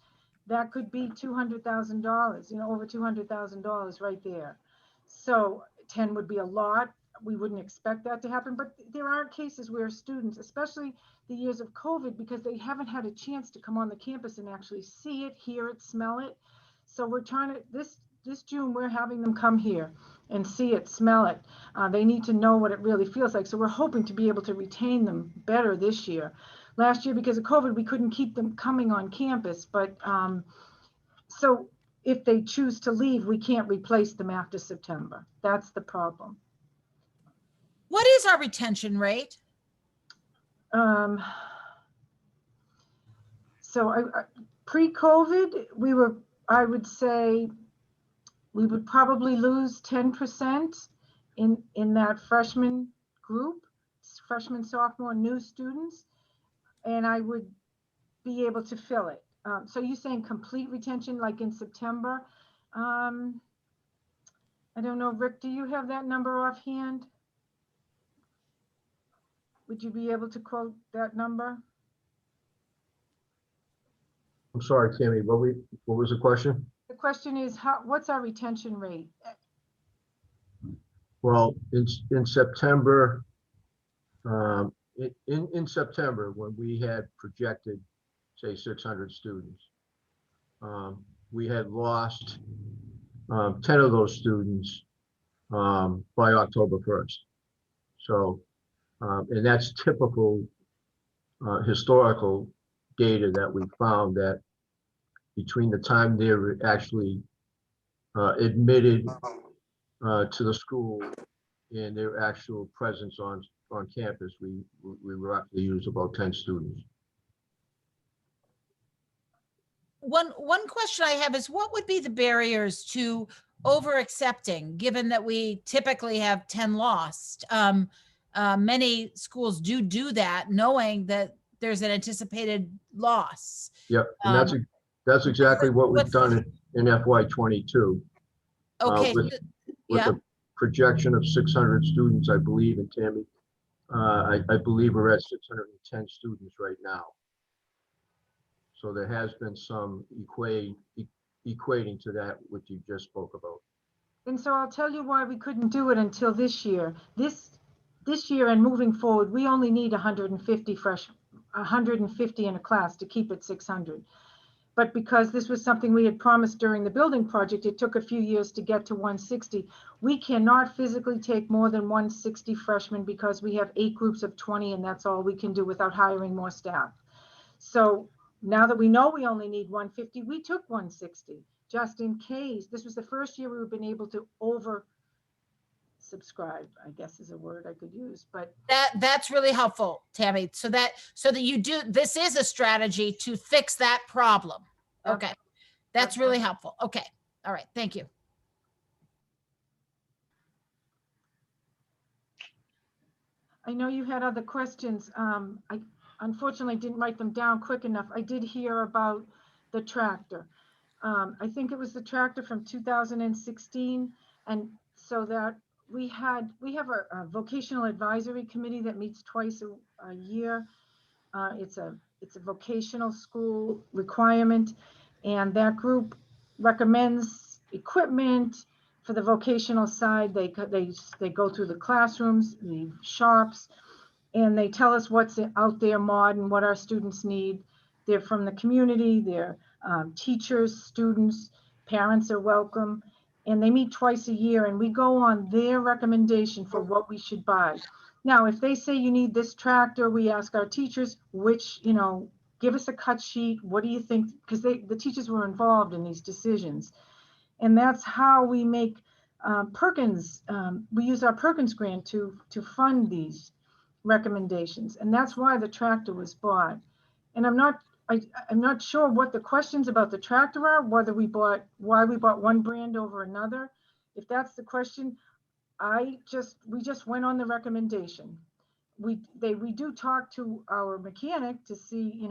that could be $200,000, over $200,000 right there. So 10 would be a lot. We wouldn't expect that to happen, but there are cases where students, especially the years of COVID, because they haven't had a chance to come on the campus and actually see it, hear it, smell it. So we're trying to, this June, we're having them come here and see it, smell it. They need to know what it really feels like. So we're hoping to be able to retain them better this year. Last year, because of COVID, we couldn't keep them coming on campus, but so if they choose to leave, we can't replace them after September. That's the problem. What is our retention rate? So pre-COVID, we were, I would say, we would probably lose 10% in that freshman group, freshman, sophomore, new students, and I would be able to fill it. So you're saying complete retention like in September? I don't know, Rick, do you have that number offhand? Would you be able to quote that number? I'm sorry, Tammy, what was the question? The question is, what's our retention rate? Well, in September, in September, when we had projected, say, 600 students, we had lost 10 of those students by October 1st. So, and that's typical historical data that we found, that between the time they were actually admitted to the school and their actual presence on campus, we roughly use about 10 students. One question I have is, what would be the barriers to over accepting, given that we typically have 10 lost? Many schools do that, knowing that there's an anticipated loss. Yep, and that's exactly what we've done in FY22. Okay, With yeah. a projection of 600 students, I believe, and Tammy, I believe we're at 610 students right now. So there has been some equating to that, which you just spoke about. And so I'll tell you why we couldn't do it until this year. This year and moving forward, we only need 150 150 in a class to keep it 600. But because this was something we had promised during the building project, it took a few years to get to 160. We cannot physically take more than 160 freshmen because we have 8 groups of 20, and that's all we can do without hiring more staff. So now that we know we only need 150, we took 160 just in case. This was the first year we've been able to over subscribe, I guess is a word I could use, but That's really helpful, Tammy. So that you do, this is a strategy to fix that problem. Okay. That's really helpful. Okay. All right. Thank you. I know you had other questions. I unfortunately didn't write them down quick enough. I did hear about the tractor. I think it was the tractor from 2016. And so that we have a vocational advisory committee that meets twice a year. It's a vocational school requirement, and that group recommends equipment for the vocational side. They go through the classrooms, the shops, and they tell us what's out there modern, what our students need. They're from the community, they're teachers, students, parents are welcome, and they meet twice a year, and we go on their recommendation for what we should buy. Now, if they say you need this tractor, we ask our teachers, which, give us a cut sheet. What do you think? Because the teachers were involved in these decisions. And that's how we make Perkins, we use our Perkins grant to fund these recommendations. And that's why the tractor was bought. And I'm not sure what the questions about the tractor are, why we bought one brand over another. If that's the question, we just went on the recommendation. We do talk to our mechanic to see,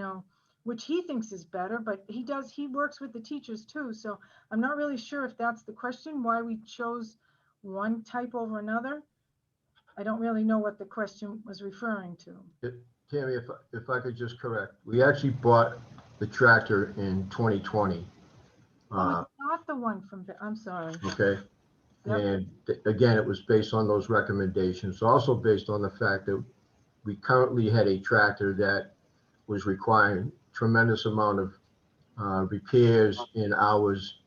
which he thinks is better, but he works with the teachers too. So I'm not really sure if that's the question, why we chose one type over another. I don't really know what the question was referring to. Tammy, if I could just correct, we actually bought the tractor in 2020. Oh, it's not the one from, I'm sorry. Okay. Yep. And again, it was based on those recommendations, also based on the fact that we currently had a tractor that was requiring tremendous amount of repairs and hours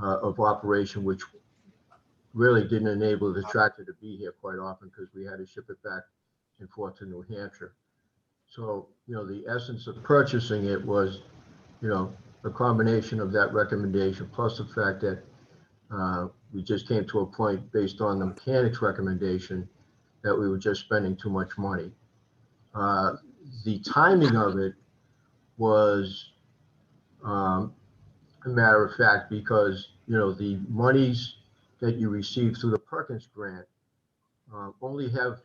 of operation, which really didn't enable the tractor to be here quite often because we had to ship it back and forth to New Hampshire. So, the essence of purchasing it was, a combination of that recommendation plus the fact that we just came to a point based on the mechanic's recommendation that we were just spending too much money. The timing of it was, a matter of fact, because, the monies that you receive through the Perkins grant only have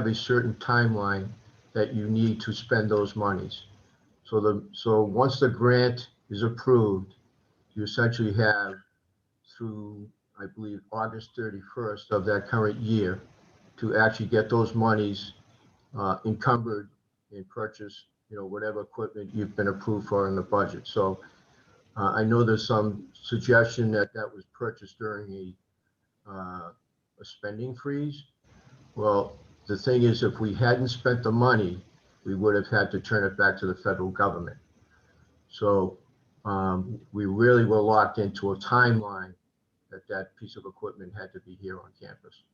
a certain timeline that you need to spend those monies. So once the grant is approved, you essentially have through, I believe, August 31st of that current year to actually get those monies encumbered and purchase, whatever equipment you've been approved for in the budget. So I know there's some suggestion that was purchased during a spending freeze. Well, the thing is, if we hadn't spent the money, we would have had to turn it back to the federal government. So we really were locked into a timeline that piece of equipment had to be here on campus.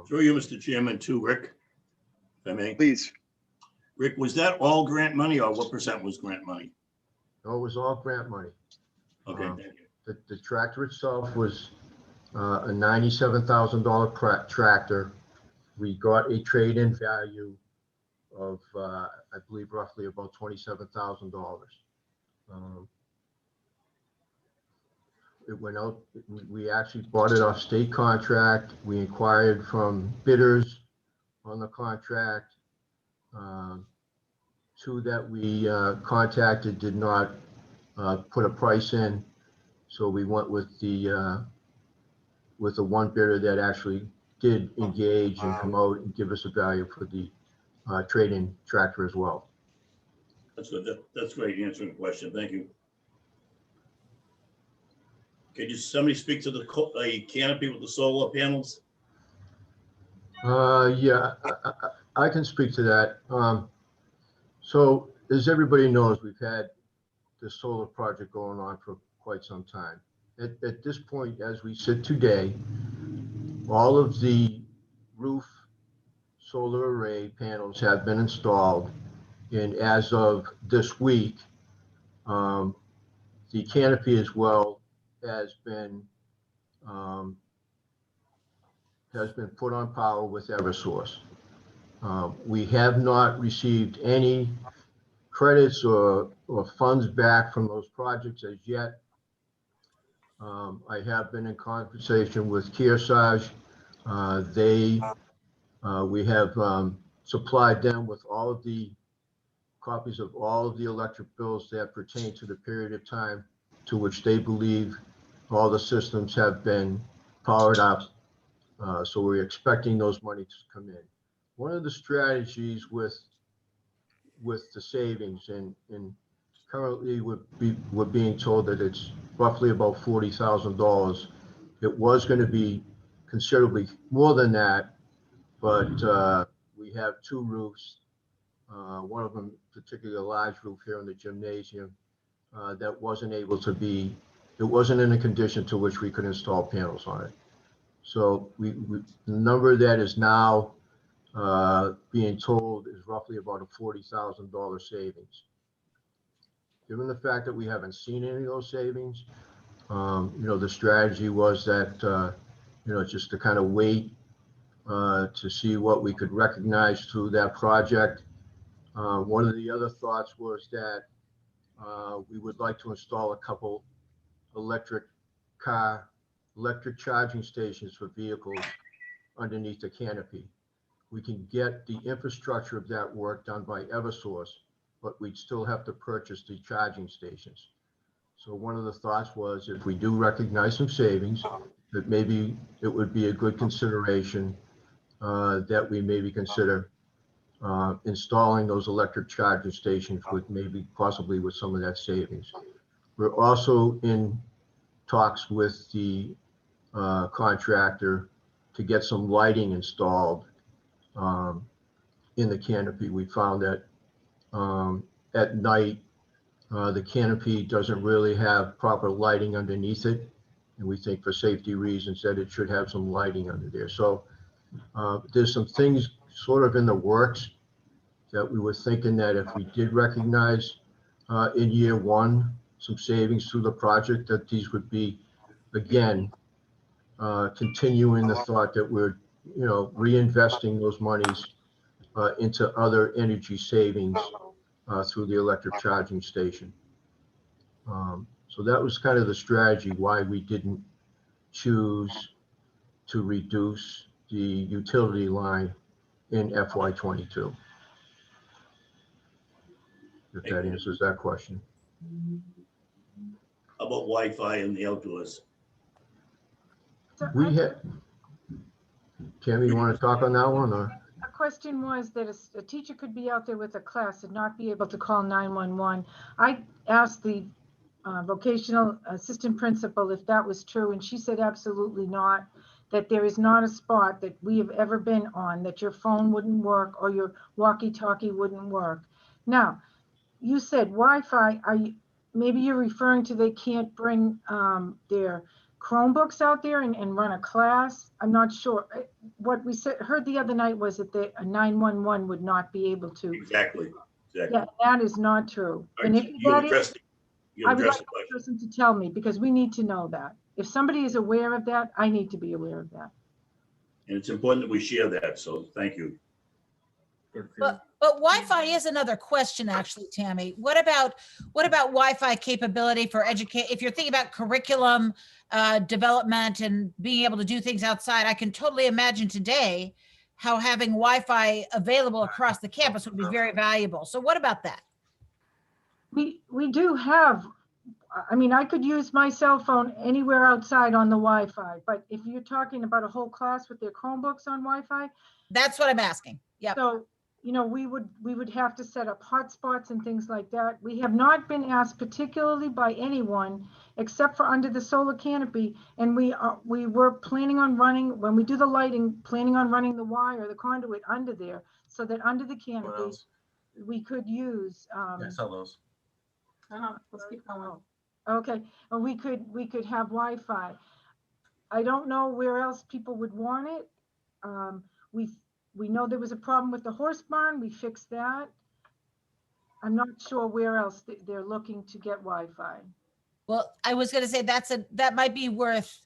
Through you, Mr. Chairman, to Rick, if I may. Please. Rick, was that all grant money or what percent was grant money? No, it was all grant money. Okay, thank you. The tractor itself was a $97,000 tractor. We got a trade-in value of, I believe, roughly about $27,000. It went out, we actually bought it off state contract. We inquired from bidders on the contract. Two that we contacted did not put a price in. So we went with the one bidder that actually did engage and come out and give us a value for the trade-in tractor as well. That's good. That's great answering the question. Thank you. Could you somebody speak to the canopy with the solar panels? Yeah, I can speak to that. So as everybody knows, we've had the solar project going on for quite some time. At this point, as we sit today, all of the roof solar array panels have been installed. And as of this week, the canopy as well has been put on power with Eversource. We have not received any credits or funds back from those projects as yet. I have been in conversation with Kearsarge. We have supplied them with all of the copies of all of the electric bills that pertain to the period of time to which they believe all the systems have been powered up. So we're expecting those monies to come in. One of the strategies with the savings, and currently we're being told that it's roughly about $40,000. It was going to be considerably more than that, but we have two roofs. One of them, particularly a large roof here in the gymnasium, that wasn't able to be, it wasn't in a condition to which we could install panels on it. So the number that is now being told is roughly about a $40,000 savings. Given the fact that we haven't seen any of those savings, the strategy was that, just to kind of wait to see what we could recognize through that project. One of the other thoughts was that we would like to install a couple electric charging stations for vehicles underneath the canopy. We can get the infrastructure of that work done by Eversource, but we'd still have to purchase the charging stations. So one of the thoughts was, if we do recognize some savings, that maybe it would be a good consideration that we maybe consider installing those electric charging stations with possibly with some of that savings. We're also in talks with the contractor to get some lighting installed in the canopy. We found that at night, the canopy doesn't really have proper lighting underneath it. And we think for safety reasons that it should have some lighting under there. So there's some things sort of in the works that we were thinking that if we did recognize in year one some savings through the project, that these would be, again, continuing the thought that we're, reinvesting those monies into other energy savings through the electric charging station. So that was kind of the strategy why we didn't choose to reduce the utility line in FY '22. If that answers that question. How about Wi-Fi in the outdoors? So We had, Tammy, you want to talk on that one or? a question was that a teacher could be out there with a class and not be able to call 911. I asked the vocational assistant principal if that was true, and she said absolutely not, that there is not a spot that we have ever been on that your phone wouldn't work or your walkie-talkie wouldn't work. Now, you said Wi-Fi, maybe you're referring to they can't bring their Chromebooks out there and run a class? I'm not sure. What we heard the other night was that a 911 would not be able to. Exactly. Yeah, that is not true. All And right, if you that addressed is, you I would addressed like the that question. person to tell me, because we need to know that. If somebody is aware of that, I need to be aware of that. And it's important that we share that, so thank you. But Wi-Fi is another question, actually, Tammy. What about Wi-Fi capability for educate? If you're thinking about curriculum development and being able to do things outside, I can totally imagine today how having Wi-Fi available across the campus would be very valuable. So what about that? We do have, I mean, I could use my cell phone anywhere outside on the Wi-Fi, but if you're talking about a whole class with their Chromebooks on Wi-Fi. That's what I'm asking. Yeah. So, you know, we would have to set up hotspots and things like that. We have not been asked particularly by anyone except for under the solar canopy. And we were planning on running, when we do the lighting, planning on running the wire, the conduit under there, so that under the canopy, we could use. Yeah, I saw those. Let's keep going. Okay, and we could have Wi-Fi. I don't know where else people would want it. We know there was a problem with the horse barn. We fixed that. I'm not sure where else they're looking to get Wi-Fi. Well, I was going to say that might be worth,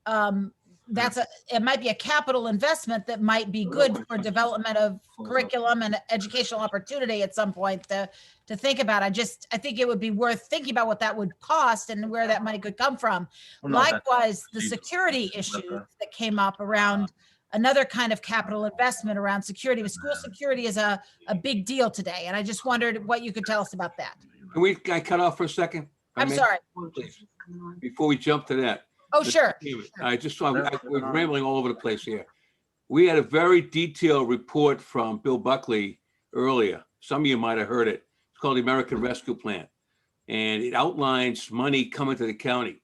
it might be a capital investment that might be good for development of curriculum and educational opportunity at some point to think about. I think it would be worth thinking about what that would cost and where that money could come from. Likewise, the security issues that came up around another kind of capital investment around security. School security is a big deal today. And I just wondered what you could tell us about that. Can I cut off for a second? I'm sorry. Before we jump to that. Oh, sure. I just saw, we're rambling all over the place here. We had a very detailed report from Bill Buckley earlier. Some of you might have heard it. It's called the American Rescue Plan. And it outlines money coming to the county.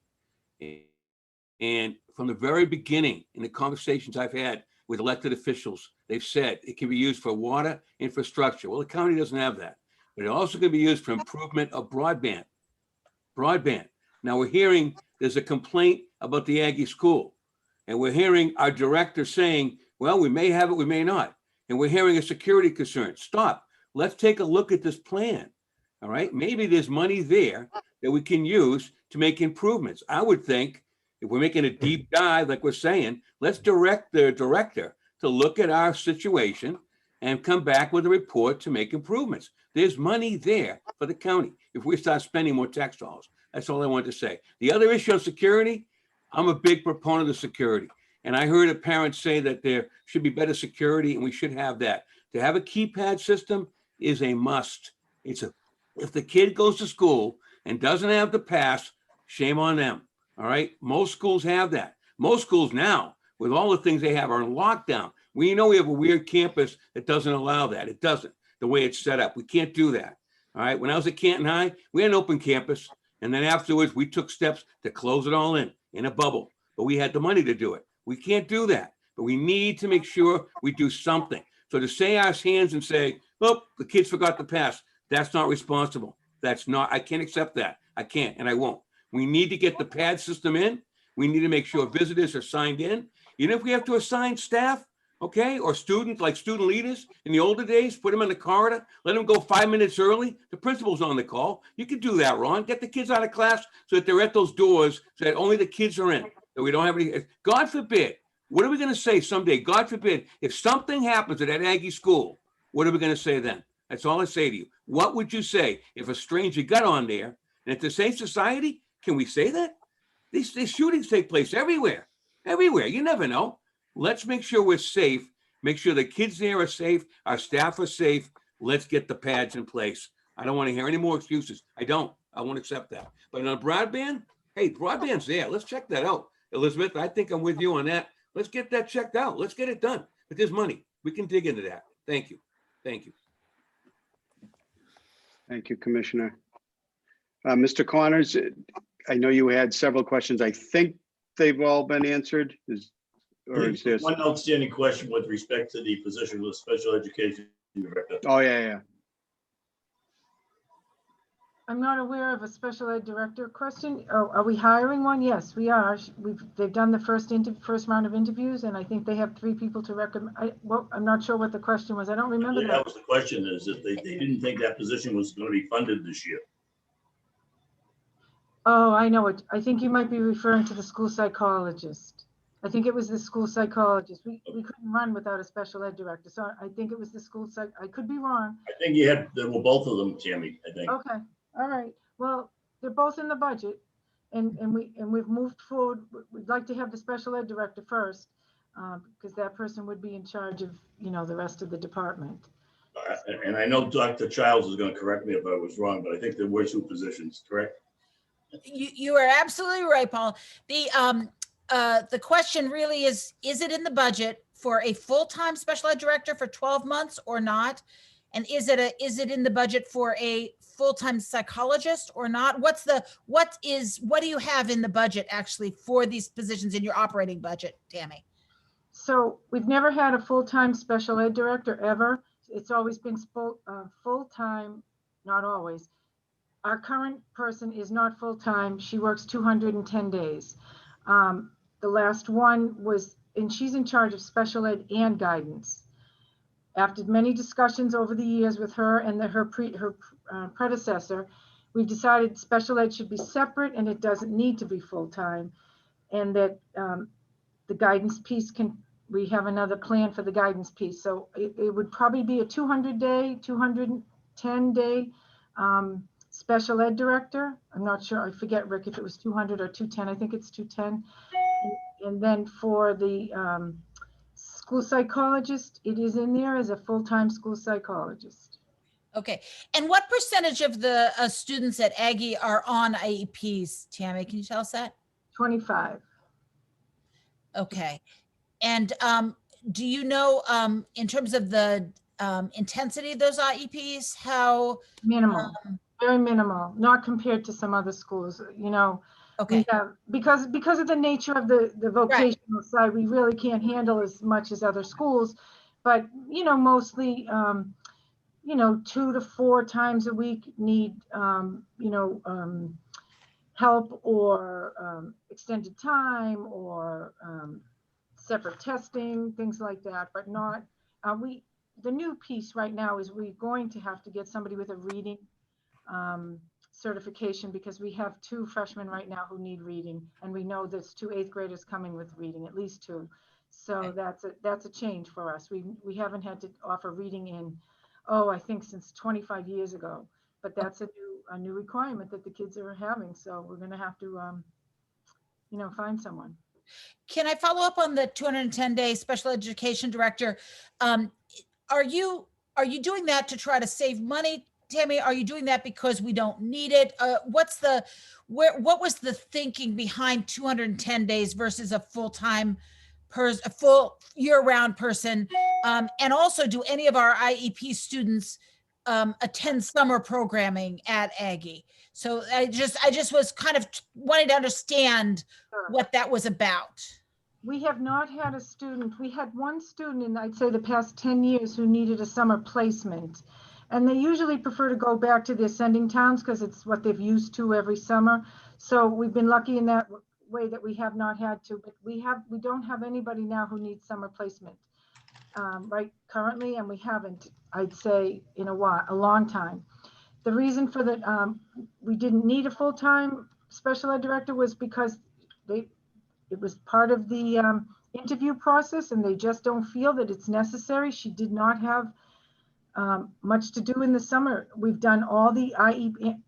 And from the very beginning, in the conversations I've had with elected officials, they've said it can be used for water infrastructure. Well, the county doesn't have that, but it also can be used for improvement of broadband. Now we're hearing there's a complaint about the Aggie school, and we're hearing our director saying, well, we may have it, we may not. And we're hearing a security concern. Stop. Let's take a look at this plan. All right. Maybe there's money there that we can use to make improvements. I would think if we're making a deep dive, like we're saying, let's direct the director to look at our situation and come back with a report to make improvements. There's money there for the county if we start spending more tax dollars. That's all I wanted to say. The other issue on security, I'm a big proponent of security. And I heard a parent say that there should be better security and we should have that. To have a keypad system is a must. If the kid goes to school and doesn't have the pass, shame on them. All right. Most schools have that. Most schools now, with all the things they have, are in lockdown. We know we have a weird campus that doesn't allow that. It doesn't, the way it's set up. We can't do that. All right. When I was at Canton High, we had an open campus. And then afterwards, we took steps to close it all in a bubble. But we had the money to do it. We can't do that. But we need to make sure we do something. So to say our hands and say, oh, the kids forgot the pass, that's not responsible. I can't accept that. I can't, and I won't. We need to get the pad system in. We need to make sure visitors are signed in. Even if we have to assign staff, okay, or students, like student leaders in the older days, put them in the corridor, let them go 5 minutes early. The principal's on the call. You can do that, Ron. Get the kids out of class so that they're at those doors so that only the kids are in, that we don't have any. God forbid, what are we going to say someday? God forbid, if something happens at that Aggie school, what are we going to say then? That's all I say to you. What would you say if a stranger got on there and it's a safe society? Can we say that? These shootings take place everywhere, everywhere. You never know. Let's make sure we're safe. Make sure the kids there are safe. Our staff are safe. Let's get the pads in place. I don't want to hear any more excuses. I won't accept that. But on broadband, hey, broadband's there. Let's check that out. Elizabeth, I think I'm with you on that. Let's get that checked out. Let's get it done. But there's money. We can dig into that. Thank you. Thank you. Thank you, Commissioner. Mr. Connors, I know you had several questions. I think they've all been answered. Or is there? One outstanding question with respect to the position of the special education director. Oh, yeah. I'm not aware of a special ed director question. Oh, are we hiring one? Yes, we are. They've done the first round of interviews, and I think they have 3 people to recommend. I'm not sure what the question was. I don't remember that. That was the question, is that they didn't think that position was going to be funded this year. Oh, I know it. I think you might be referring to the school psychologist. I think it was the school psychologist. We couldn't run without a special ed director. So I think it was the school psych. I could be wrong. I think there were both of them, Tammy, I think. Okay. All right. Well, they're both in the budget, and we've moved forward. We'd like to have the special ed director first, because that person would be in charge of, the rest of the department. And I know Dr. Childs is going to correct me if I was wrong, but I think there were 2 positions, correct? You are absolutely right, Paul. The question really is it in the budget for a full-time special ed director for 12 months or not? And is it in the budget for a full-time psychologist or not? What do you have in the budget actually for these positions in your operating budget, Tammy? So we've never had a full-time special ed director ever. It's always been full-time, not always. Our current person is not full-time. She works 210 days. The last one was, and she's in charge of special ed and guidance. After many discussions over the years with her and her predecessor, we've decided special ed should be separate and it doesn't need to be full-time. And that the guidance piece we have another plan for the guidance piece. So it would probably be a 210-day special ed director. I'm not sure, I forget, Rick, if it was 200 or 210. I think it's 210. And then for the school psychologist, it is in there as a full-time school psychologist. Okay. And what percentage of the students at Aggie are on IEPs, Tammy? Can you tell us that? 25. Okay. And do you know, in terms of the intensity of those IEPs, how? Minimal, very minimal, not compared to some other schools, Okay. Because of the nature of the vocational side, we really can't handle as much as other schools. But, mostly, 2 to 4 times a week need, help or extended time or separate testing, things like that, but not, the new piece right now is we're going to have to get somebody with a reading certification, because we have 2 freshmen right now who need reading, and we know there's 2 8th graders coming with reading, at least 2. So that's a change for us. We haven't had to offer reading in, I think since 25 years ago, but that's a new requirement that the kids are having. So we're going to have to, find someone. Can I follow up on the 210-day special education director? Are you doing that to try to save money, Tammy? Are you doing that because we don't need it? What was the thinking behind 210 days versus a full-time a full year-round person? And also, do any of our IEP students attend summer programming at Aggie? So I just was kind of wanting to understand what that was about. We have not had a student. We had one student in, I'd say, the past 10 years who needed a summer placement. And they usually prefer to go back to their sending towns because it's what they've used to every summer. So we've been lucky in that way that we have not had to, but we don't have anybody now who needs summer placement right currently, and we haven't, I'd say, in a long time. The reason for that we didn't need a full-time special ed director was because it was part of the interview process, and they just don't feel that it's necessary. She did not have much to do in the summer. We've done all the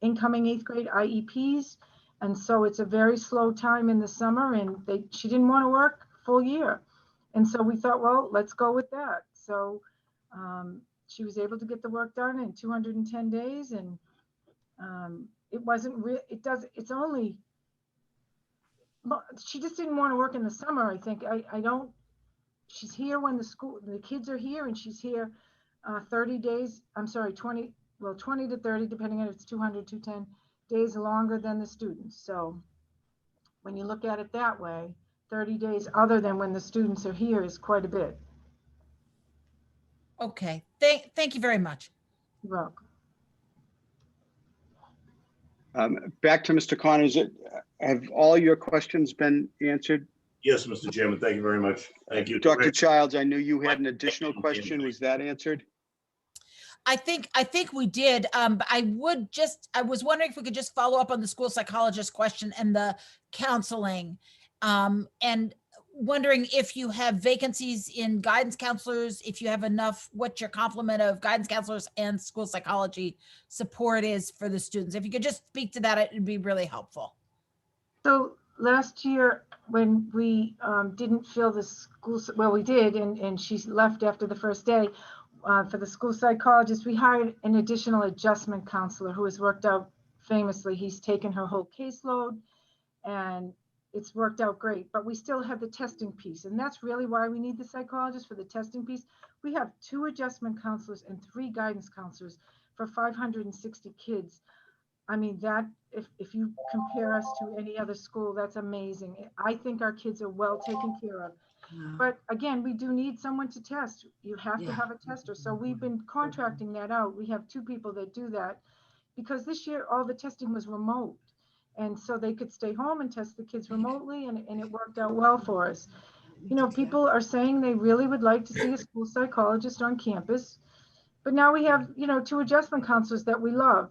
incoming 8th grade IEPs. And so it's a very slow time in the summer, and she didn't want to work full year. And so we thought, well, let's go with that. So she was able to get the work done in 210 days, and it wasn't real. It's only, she just didn't want to work in the summer. I think she's here when the kids are here, and she's here 30 days. I'm sorry, 20 to 30, depending on if it's 200, 210 days longer than the students. So when you look at it that way, 30 days other than when the students are here is quite a bit. Okay, thank you very much. You're welcome. Back to Mr. Connors, have all your questions been answered? Yes, Mr. Chairman, thank you very much. Thank you. Dr. Childs, I knew you had an additional question. Was that answered? I think we did. But I was wondering if we could just follow up on the school psychologist question and the counseling. And wondering if you have vacancies in guidance counselors, if you have enough, what your complement of guidance counselors and school psychology support is for the students. If you could just speak to that, it'd be really helpful. So last year, when we didn't fill the school, well, we did, and she left after the first day. For the school psychologist, we hired an additional adjustment counselor who has worked out famously. He's taken her whole caseload, and it's worked out great. But we still have the testing piece, and that's really why we need the psychologist, for the testing piece. We have 2 adjustment counselors and 3 guidance counselors for 560 kids. I mean, that if you compare us to any other school, that's amazing. I think our kids are well taken care of. But again, we do need someone to test. You have to have a tester. So we've been contracting that out. We have 2 people that do that, because this year all the testing was remote. And so they could stay home and test the kids remotely, and it worked out well for us. You know, people are saying they really would like to see a school psychologist on campus. But now we have, 2 adjustment counselors that we love.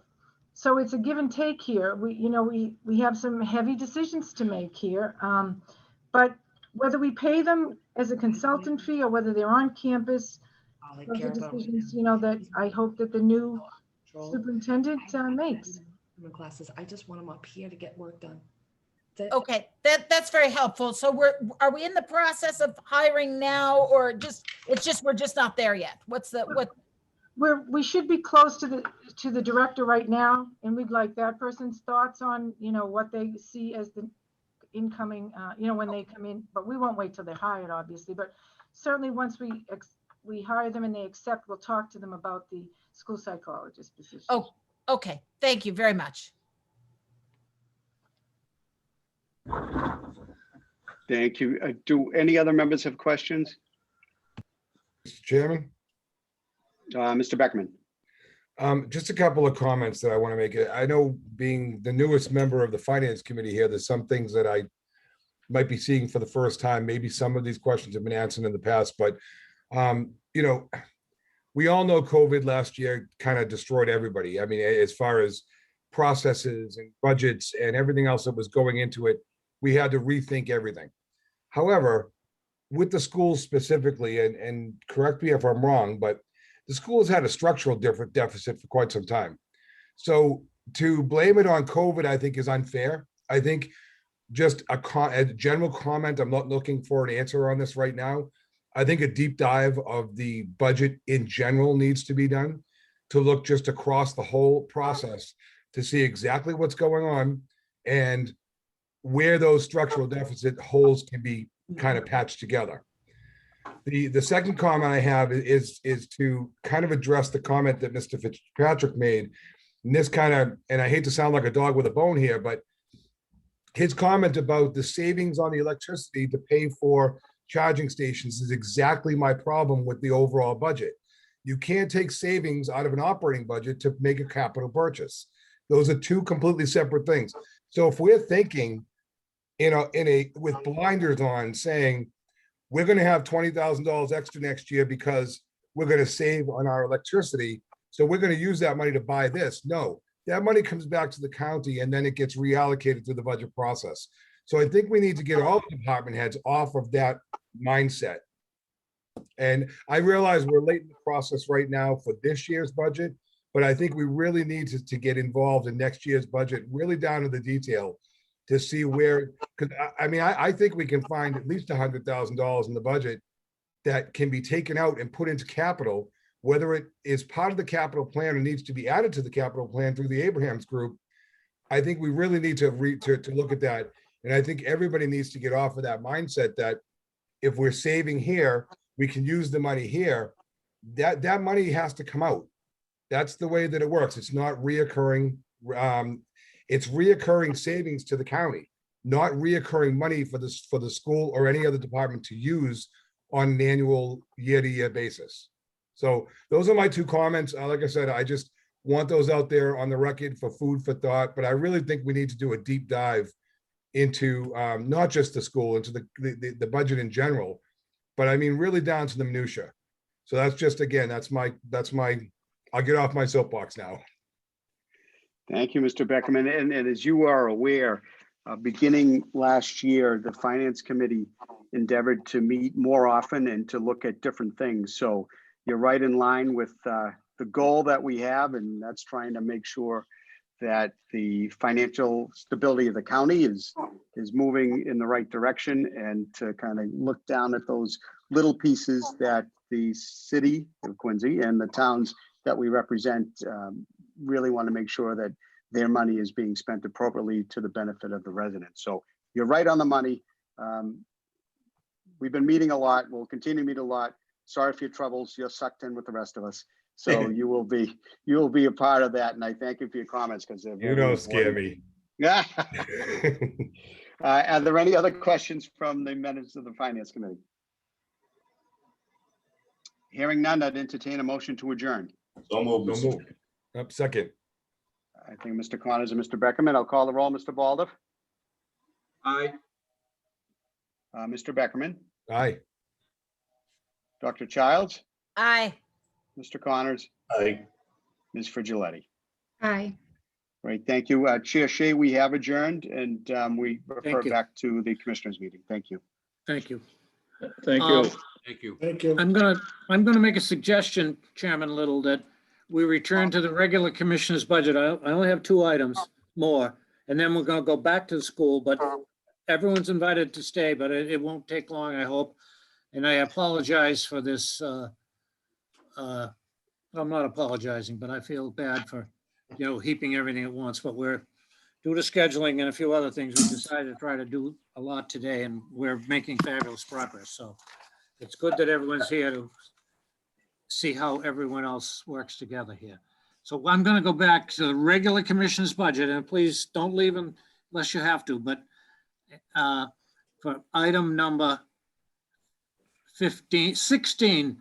So it's a give and take here. We have some heavy decisions to make here. But whether we pay them as a consultant fee or whether they're on campus, those are decisions, that I hope that the new superintendent makes. Classes. I just want them up here to get work done. Okay, that's very helpful. So are we in the process of hiring now, or we're just not there yet? We should be close to the director right now, and we'd like that person's thoughts on, what they see as the incoming, when they come in, but we won't wait till they're hired, obviously. But certainly once we hire them and they accept, we'll talk to them about the school psychologist position. Oh, okay. Thank you very much. Thank you. Do any other members have questions? Mr. Chairman? Mr. Beckman. Just a couple of comments that I want to make. I know, being the newest member of the Finance Committee here, there's some things that I might be seeing for the first time. Maybe some of these questions have been answered in the past, but we all know COVID last year kind of destroyed everybody. I mean, as far as processes and budgets and everything else that was going into it, we had to rethink everything. However, with the schools specifically, and correct me if I'm wrong, but the schools had a structural deficit for quite some time. So to blame it on COVID, I think, is unfair. I think just a general comment, I'm not looking for an answer on this right now. I think a deep dive of the budget in general needs to be done, to look just across the whole process to see exactly what's going on and where those structural deficit holes can be kind of patched together. The second comment I have is to kind of address the comment that Mr. Fitzpatrick made. And this kind of, and I hate to sound like a dog with a bone here, but his comment about the savings on the electricity to pay for charging stations is exactly my problem with the overall budget. You can't take savings out of an operating budget to make a capital purchase. Those are 2 completely separate things. So if we're thinking with blinders on, saying we're going to have $20,000 extra next year because we're going to save on our electricity, so we're going to use that money to buy this. No, that money comes back to the county and then it gets reallocated through the budget process. So I think we need to get all the department heads off of that mindset. And I realize we're late in the process right now for this year's budget, but I think we really need to get involved in next year's budget, really down to the detail to see where, because I mean, I think we can find at least $100,000 in the budget that can be taken out and put into capital, whether it is part of the capital plan or needs to be added to the capital plan through the Abrahams group. I think we really need to look at that. And I think everybody needs to get off of that mindset that if we're saving here, we can use the money here. That money has to come out. That's the way that it works. It's not reoccurring. It's reoccurring savings to the county, not reoccurring money for the school or any other department to use on an annual year-to-year basis. So those are my two comments. Like I said, I just want those out there on the record for food for thought, but I really think we need to do a deep dive into not just the school, into the budget in general, but I mean, really down to the minutia. So that's just, again, that's my, I'll get off my soapbox now. Thank you, Mr. Beckerman. And as you are aware, beginning last year, the Finance Committee endeavored to meet more often and to look at different things. So you're right in line with the goal that we have, and that's trying to make sure that the financial stability of the county is moving in the right direction, and to kind of look down at those little pieces that the city of Quincy and the towns that we represent really want to make sure that their money is being spent appropriately to the benefit of the residents. So you're right on the money. We've been meeting a lot. We'll continue to meet a lot. Sorry for your troubles. You're sucked in with the rest of us. So you will be a part of that. And I thank you for your comments, because they're You don't scare me. Yeah. Are there any other questions from the members of the Finance Committee? Hearing none, I'd entertain a motion to adjourn. So moved. So moved. Up second. I think Mr. Connors and Mr. Beckerman. I'll call the roll. Mr. Baldoff. Aye. Mr. Beckerman. Aye. Dr. Childs. Aye. Mr. Connors. Aye. Ms. Frigilletti. Aye. Great, thank you. Chair Shea, we have adjourned, and we refer you. back to the commissioners meeting. Thank you. Thank you. Thank you. Thank you. Thank you. I'm gonna make a suggestion, Chairman Little, that we return to the regular commissioner's budget. I only have 2 items more, and then we're gonna go back to the school, but everyone's invited to stay, but it won't take long, I hope. And I apologize for this. I'm not apologizing, but I feel bad for, heaping everything at once, but we're, due to scheduling and a few other things, we decided to try to do a lot today, and we're making fabulous progress. So it's good that everyone's here to see how everyone else works together here. So I'm going to go back to the regular commission's budget, and please don't leave unless you have to, but for item number 16,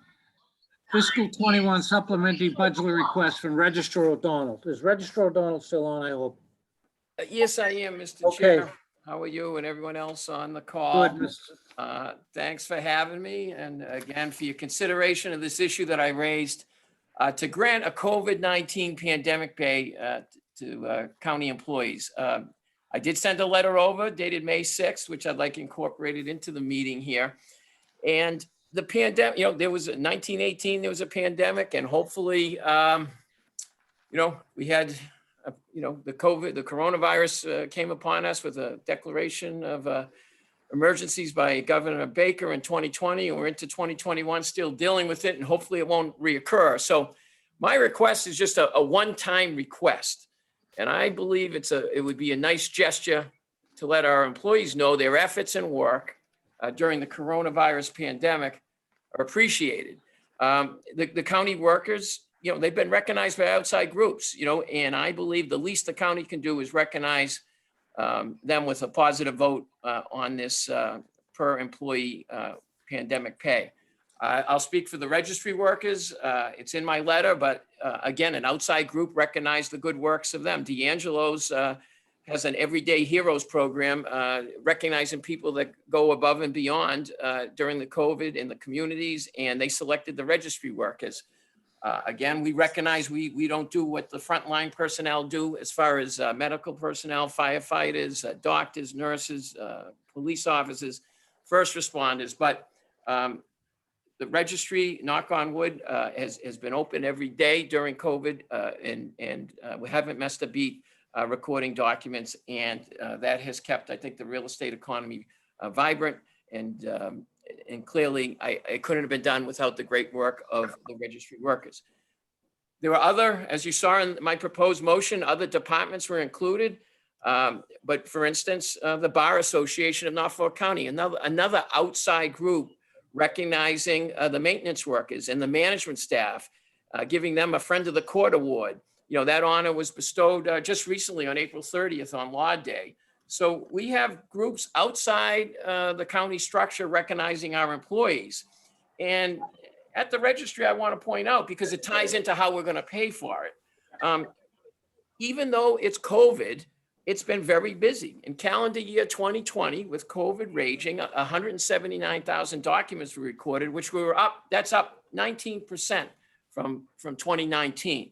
fiscal 21 supplementary budget request from Registrar O'Donnell. Is Registrar O'Donnell still on, I hope? Yes, I am, Mr. Okay. Chair. How are you and everyone else on the call? Good, Mr. Thanks for having me, and again, for your consideration of this issue that I raised to grant a COVID-19 pandemic pay to county employees. I did send a letter over dated May 6th, which I'd like incorporated into the meeting here. And the pandemic, there was 1918, there was a pandemic, and hopefully, we had, the coronavirus came upon us with a declaration of emergencies by Governor Baker in 2020, and we're into 2021 still dealing with it, and hopefully it won't reoccur. So my request is just a one-time request. And I believe it would be a nice gesture to let our employees know their efforts and work during the coronavirus pandemic are appreciated. The county workers, they've been recognized by outside groups, and I believe the least the county can do is recognize them with a positive vote on this per employee pandemic pay. I'll speak for the registry workers. It's in my letter, but again, an outside group recognized the good works of them. D'Angelo's has an Everyday Heroes program, recognizing people that go above and beyond during the COVID in the communities, and they selected the registry workers. Again, we recognize we don't do what the frontline personnel do as far as medical personnel, firefighters, doctors, nurses, police officers, first responders, but the registry, knock on wood, has been open every day during COVID, and we haven't missed a beat recording documents, and that has kept, I think, the real estate economy vibrant. And clearly, it couldn't have been done without the great work of the registry workers. There were other, as you saw in my proposed motion, other departments were included. But for instance, the Bar Association of Norfolk County, another outside group recognizing the maintenance workers and the management staff, giving them a Friend of the Court award. You know, that honor was bestowed just recently on April 30th on Law Day. So we have groups outside the county structure recognizing our employees. And at the registry, I want to point out, because it ties into how we're going to pay for it. Even though it's COVID, it's been very busy. In calendar year 2020, with COVID raging, 179,000 documents were recorded, which were up, that's up 19% from 2019.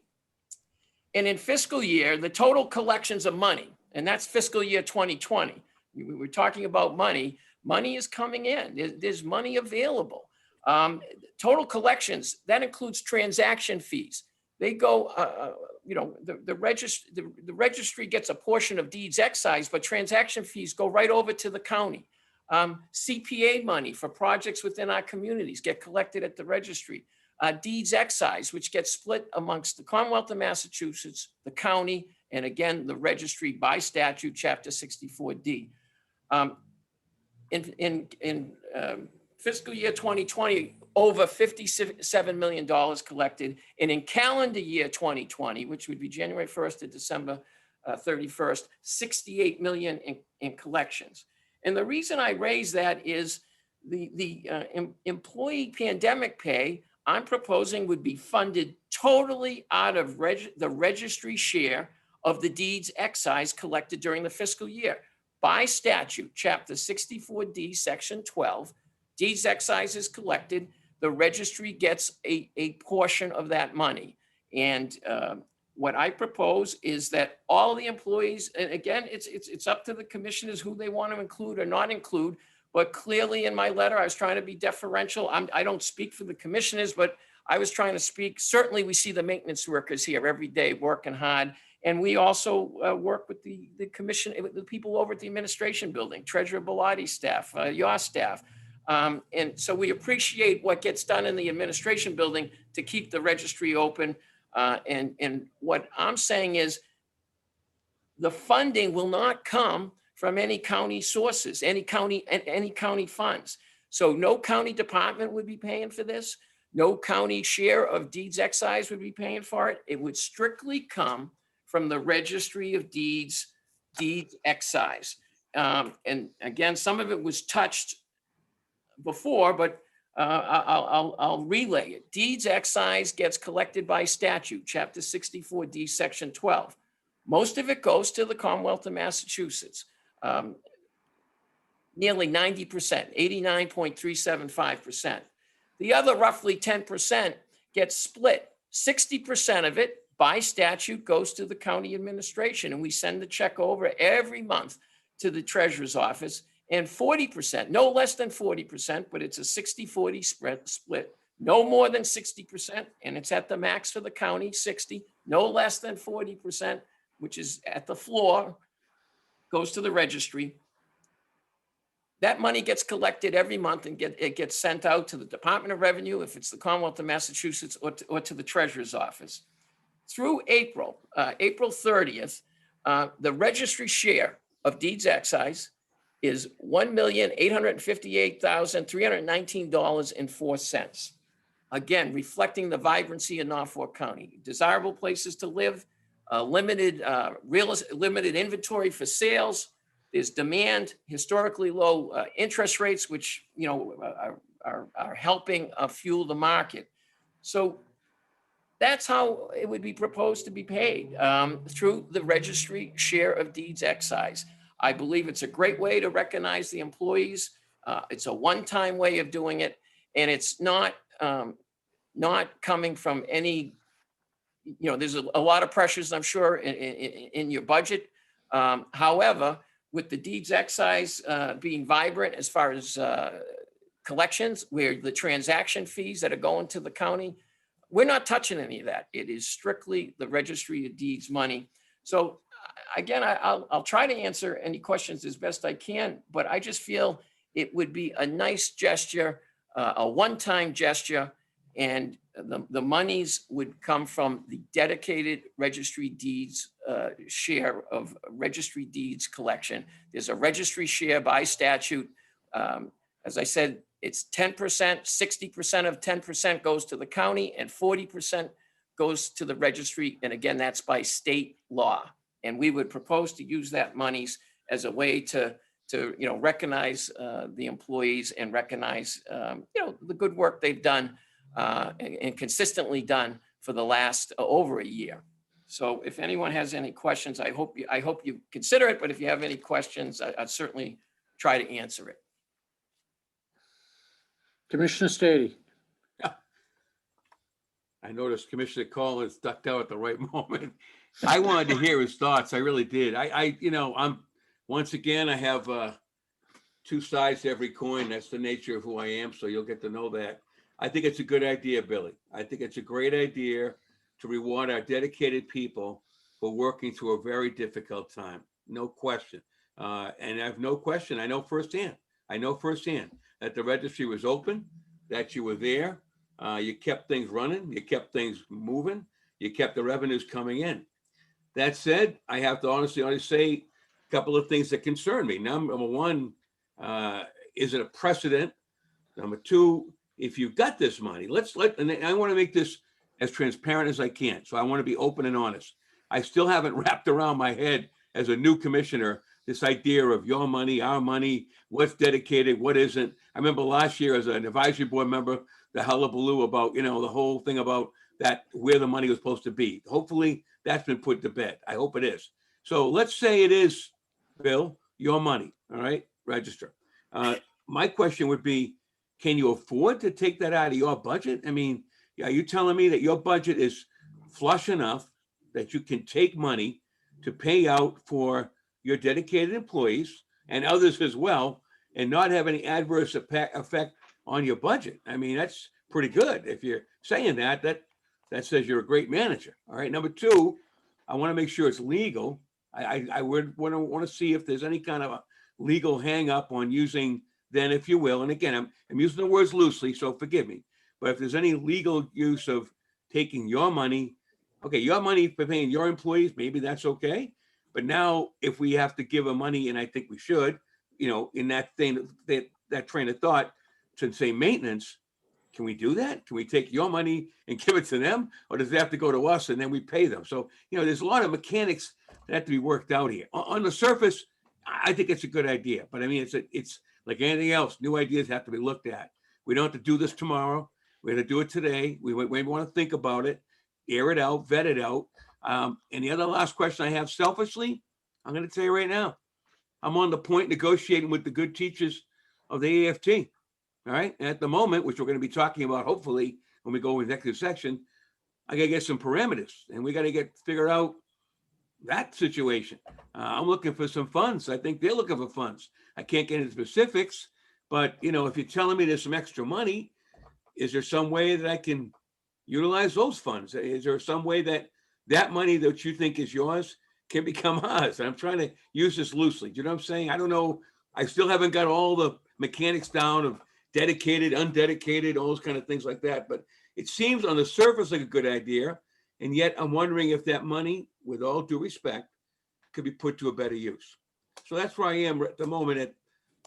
And in fiscal year, the total collections of money, and that's fiscal year 2020. We were talking about money. Money is coming in. There's money available. Total collections, that includes transaction fees. They go, you know, the registry gets a portion of deeds excise, but transaction fees go right over to the county. CPA money for projects within our communities get collected at the registry. Deeds excise, which gets split amongst the Commonwealth of Massachusetts, the county, and again, the registry by statute, Chapter 64D. In fiscal year 2020, over $57 million collected. And in calendar year 2020, which would be January 1st to December 31st, 68 million in collections. And the reason I raise that is the employee pandemic pay I'm proposing would be funded totally out of the registry share of the deeds excise collected during the fiscal year. By statute, Chapter 64D, Section 12, deeds excise is collected. The registry gets a portion of that money. And what I propose is that all the employees, and again, it's up to the commissioners who they want to include or not include. But clearly in my letter, I was trying to be deferential. I don't speak for the commissioners, but I was trying to speak. Certainly, we see the maintenance workers here every day working hard. And we also work with the commission, with the people over at the administration building, Treasurer Bellatti's staff, your staff. And so we appreciate what gets done in the administration building to keep the registry open. And what I'm saying is the funding will not come from any county sources, any county funds. So no county department would be paying for this. No county share of deeds excise would be paying for it. It would strictly come from the registry of deeds excise. And again, some of it was touched before, but I'll relay it. Deeds excise gets collected by statute, Chapter 64D, Section 12. Most of it goes to the Commonwealth of Massachusetts. Nearly 90%, 89.375%. The other roughly 10% gets split. 60% of it by statute goes to the county administration, and we send the check over every month to the treasurer's office. And 40%, no less than 40%, but it's a 60-40 split, no more than 60%, and it's at the max for the county, 60, no less than 40%, which is at the floor, goes to the registry. That money gets collected every month and it gets sent out to the Department of Revenue, if it's the Commonwealth of Massachusetts, or to the treasurer's office. Through April 30th, the registry share of deeds excise is $1,858,319.04. Again, reflecting the vibrancy of Norfolk County. Desirable places to live, limited inventory for sales. There's demand, historically low interest rates, which are helping fuel the market. So that's how it would be proposed to be paid, through the registry share of deeds excise. I believe it's a great way to recognize the employees. It's a one-time way of doing it, and it's not coming from any, there's a lot of pressures, I'm sure, in your budget. However, with the deeds excise being vibrant as far as collections, where the transaction fees that are going to the county, we're not touching any of that. It is strictly the registry of deeds money. So again, I'll try to answer any questions as best I can, but I just feel it would be a nice gesture, a one-time gesture, and the monies would come from the dedicated registry deeds share of registry deeds collection. There's a registry share by statute. As I said, it's 10%, 60% of 10% goes to the county and 40% goes to the registry. And again, that's by state law. And we would propose to use that monies as a way to recognize the employees and recognize, the good work they've done and consistently done for the last over a year. So if anyone has any questions, I hope you consider it. But if you have any questions, I'd certainly try to answer it. Commissioner Stady. I noticed Commissioner Collins ducked out at the right moment. I wanted to hear his thoughts. I really did. Once again, I have two sides to every coin. That's the nature of who I am. So you'll get to know that. I think it's a good idea, Billy. I think it's a great idea to reward our dedicated people for working through a very difficult time. No question. And I have no question. I know firsthand that the registry was open, that you were there. You kept things running. You kept things moving. You kept the revenues coming in. That said, I have to honestly say a couple of things that concern me. Number one, is it a precedent? Number two, if you've got this money, and I want to make this as transparent as I can. So I want to be open and honest. I still haven't wrapped around my head as a new commissioner this idea of your money, our money, what's dedicated, what isn't. I remember last year as an advisory board member, the hullabaloo about, the whole thing about that, where the money was supposed to be. Hopefully that's been put to bed. I hope it is. So let's say it is, Bill, your money, all right, register. My question would be, can you afford to take that out of your budget? I mean, are you telling me that your budget is flush enough that you can take money to pay out for your dedicated employees and others as well, and not have any adverse effect on your budget? I mean, that's pretty good. If you're saying that says you're a great manager. All right. Number two, I want to make sure it's legal. I would want to see if there's any kind of a legal hang up on using, then, if you will, and again, I'm using the words loosely, so forgive me, but if there's any legal use of taking your money, okay, your money for paying your employees, maybe that's okay. But now if we have to give a money, and I think we should, in that thing, that train of thought, to say maintenance, can we do that? Can we take your money and give it to them? Or does it have to go to us and then we pay them? So, there's a lot of mechanics that have to be worked out here. On the surface, I think it's a good idea, but I mean, it's like anything else, new ideas have to be looked at. We don't have to do this tomorrow. We're going to do it today. We want to think about it, air it out, vet it out. And the other last question I have, selfishly, I'm going to tell you right now, I'm on the point negotiating with the good teachers of the AFT. All right. And at the moment, which we're going to be talking about, hopefully, when we go executive section, I got to get some parameters and we got to figure out that situation. I'm looking for some funds. I think they're looking for funds. I can't get into specifics, but if you're telling me there's some extra money, is there some way that I can utilize those funds? Is there some way that money that you think is yours can become ours? And I'm trying to use this loosely. Do you know what I'm saying? I don't know. I still haven't got all the mechanics down of dedicated, undedicated, all those kind of things like that. But it seems on the surface like a good idea. And yet I'm wondering if that money, with all due respect, could be put to a better use. So that's where I am at the moment at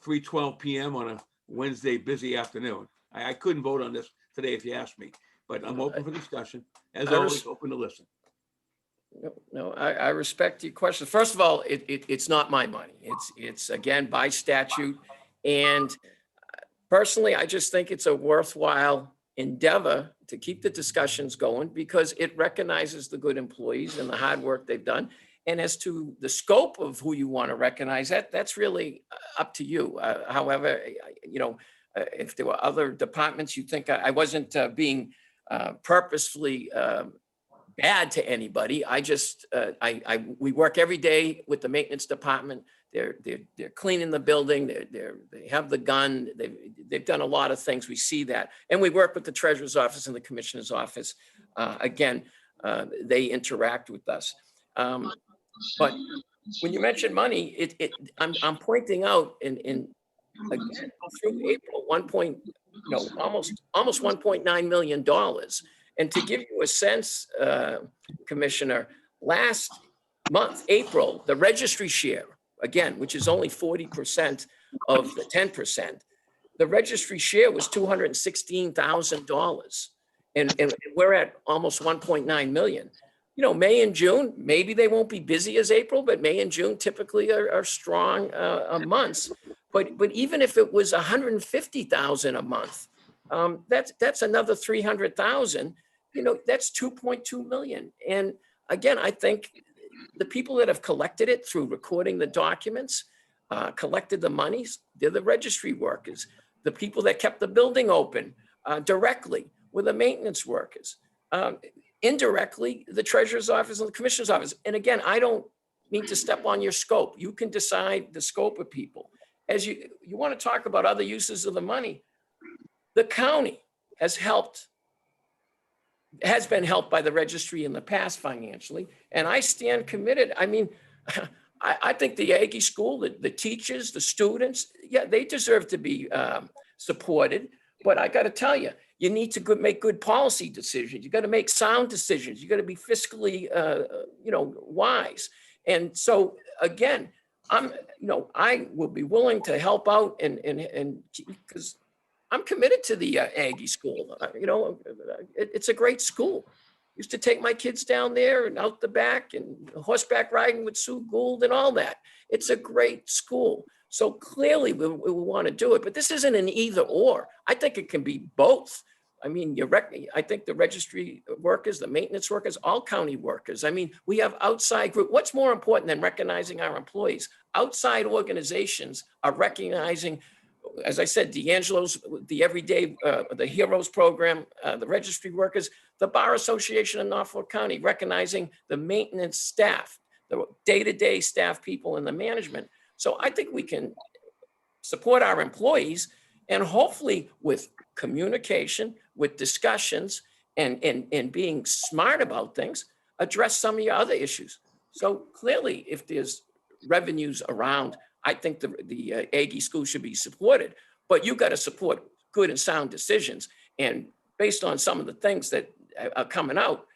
3:12 p.m. on a Wednesday busy afternoon. I couldn't vote on this today if you asked me, but I'm open for discussion. As always, open to listen. No, I respect your question. First of all, it's not my money. It's again by statute. And personally, I just think it's a worthwhile endeavor to keep the discussions going because it recognizes the good employees and the hard work they've done. And as to the scope of who you want to recognize, that's really up to you. However, if there were other departments you think I wasn't being purposefully bad to anybody. I just we work every day with the maintenance department. They're cleaning the building. They have the gun. They've done a lot of things. We see that, and we work with the treasurer's office and the commissioner's office. Again, they interact with us. But when you mention money, I'm pointing out in again, through April, almost $1.9 million. And to give you a sense, Commissioner, last month, April, the registry share, again, which is only 40% of the 10%, the registry share was $216,000. And we're at almost 1.9 million. May and June, maybe they won't be busy as April, but May and June typically are strong months. But even if it was 150,000 a month, that's another 300,000. That's 2.2 million. And again, I think the people that have collected it through recording the documents, collected the monies, they're the registry workers. The people that kept the building open directly were the maintenance workers. Indirectly, the treasurer's office and the commissioner's office. And again, I don't mean to step on your scope. You can decide the scope of people. As you want to talk about other uses of the money, the county has been helped by the registry in the past financially, and I stand committed. I mean, I think the Aggie School, the teachers, the students, yeah, they deserve to be supported. But I got to tell you, you need to make good policy decisions. You got to make sound decisions. You got to be fiscally, wise. And so again, I will be willing to help out and because I'm committed to the Aggie School. It's a great school. Used to take my kids down there and out the back and horseback riding with Sue Gould and all that. It's a great school. So clearly we want to do it, but this isn't an either or. I think it can be both. I mean, I think the registry workers, the maintenance workers, all county workers. I mean, we have outside group. What's more important than recognizing our employees? Outside organizations are recognizing, as I said, D'Angelo's, the Everyday, the Heroes Program, the registry workers, the Bar Association of Norfolk County, recognizing the maintenance staff, the day-to-day staff people and the management. So I think we can support our employees and hopefully with communication, with discussions and being smart about things, address some of your other issues. So clearly, if there's revenues around, I think the Aggie School should be supported, but you got to support good and sound decisions. And based on some of the things that are coming out,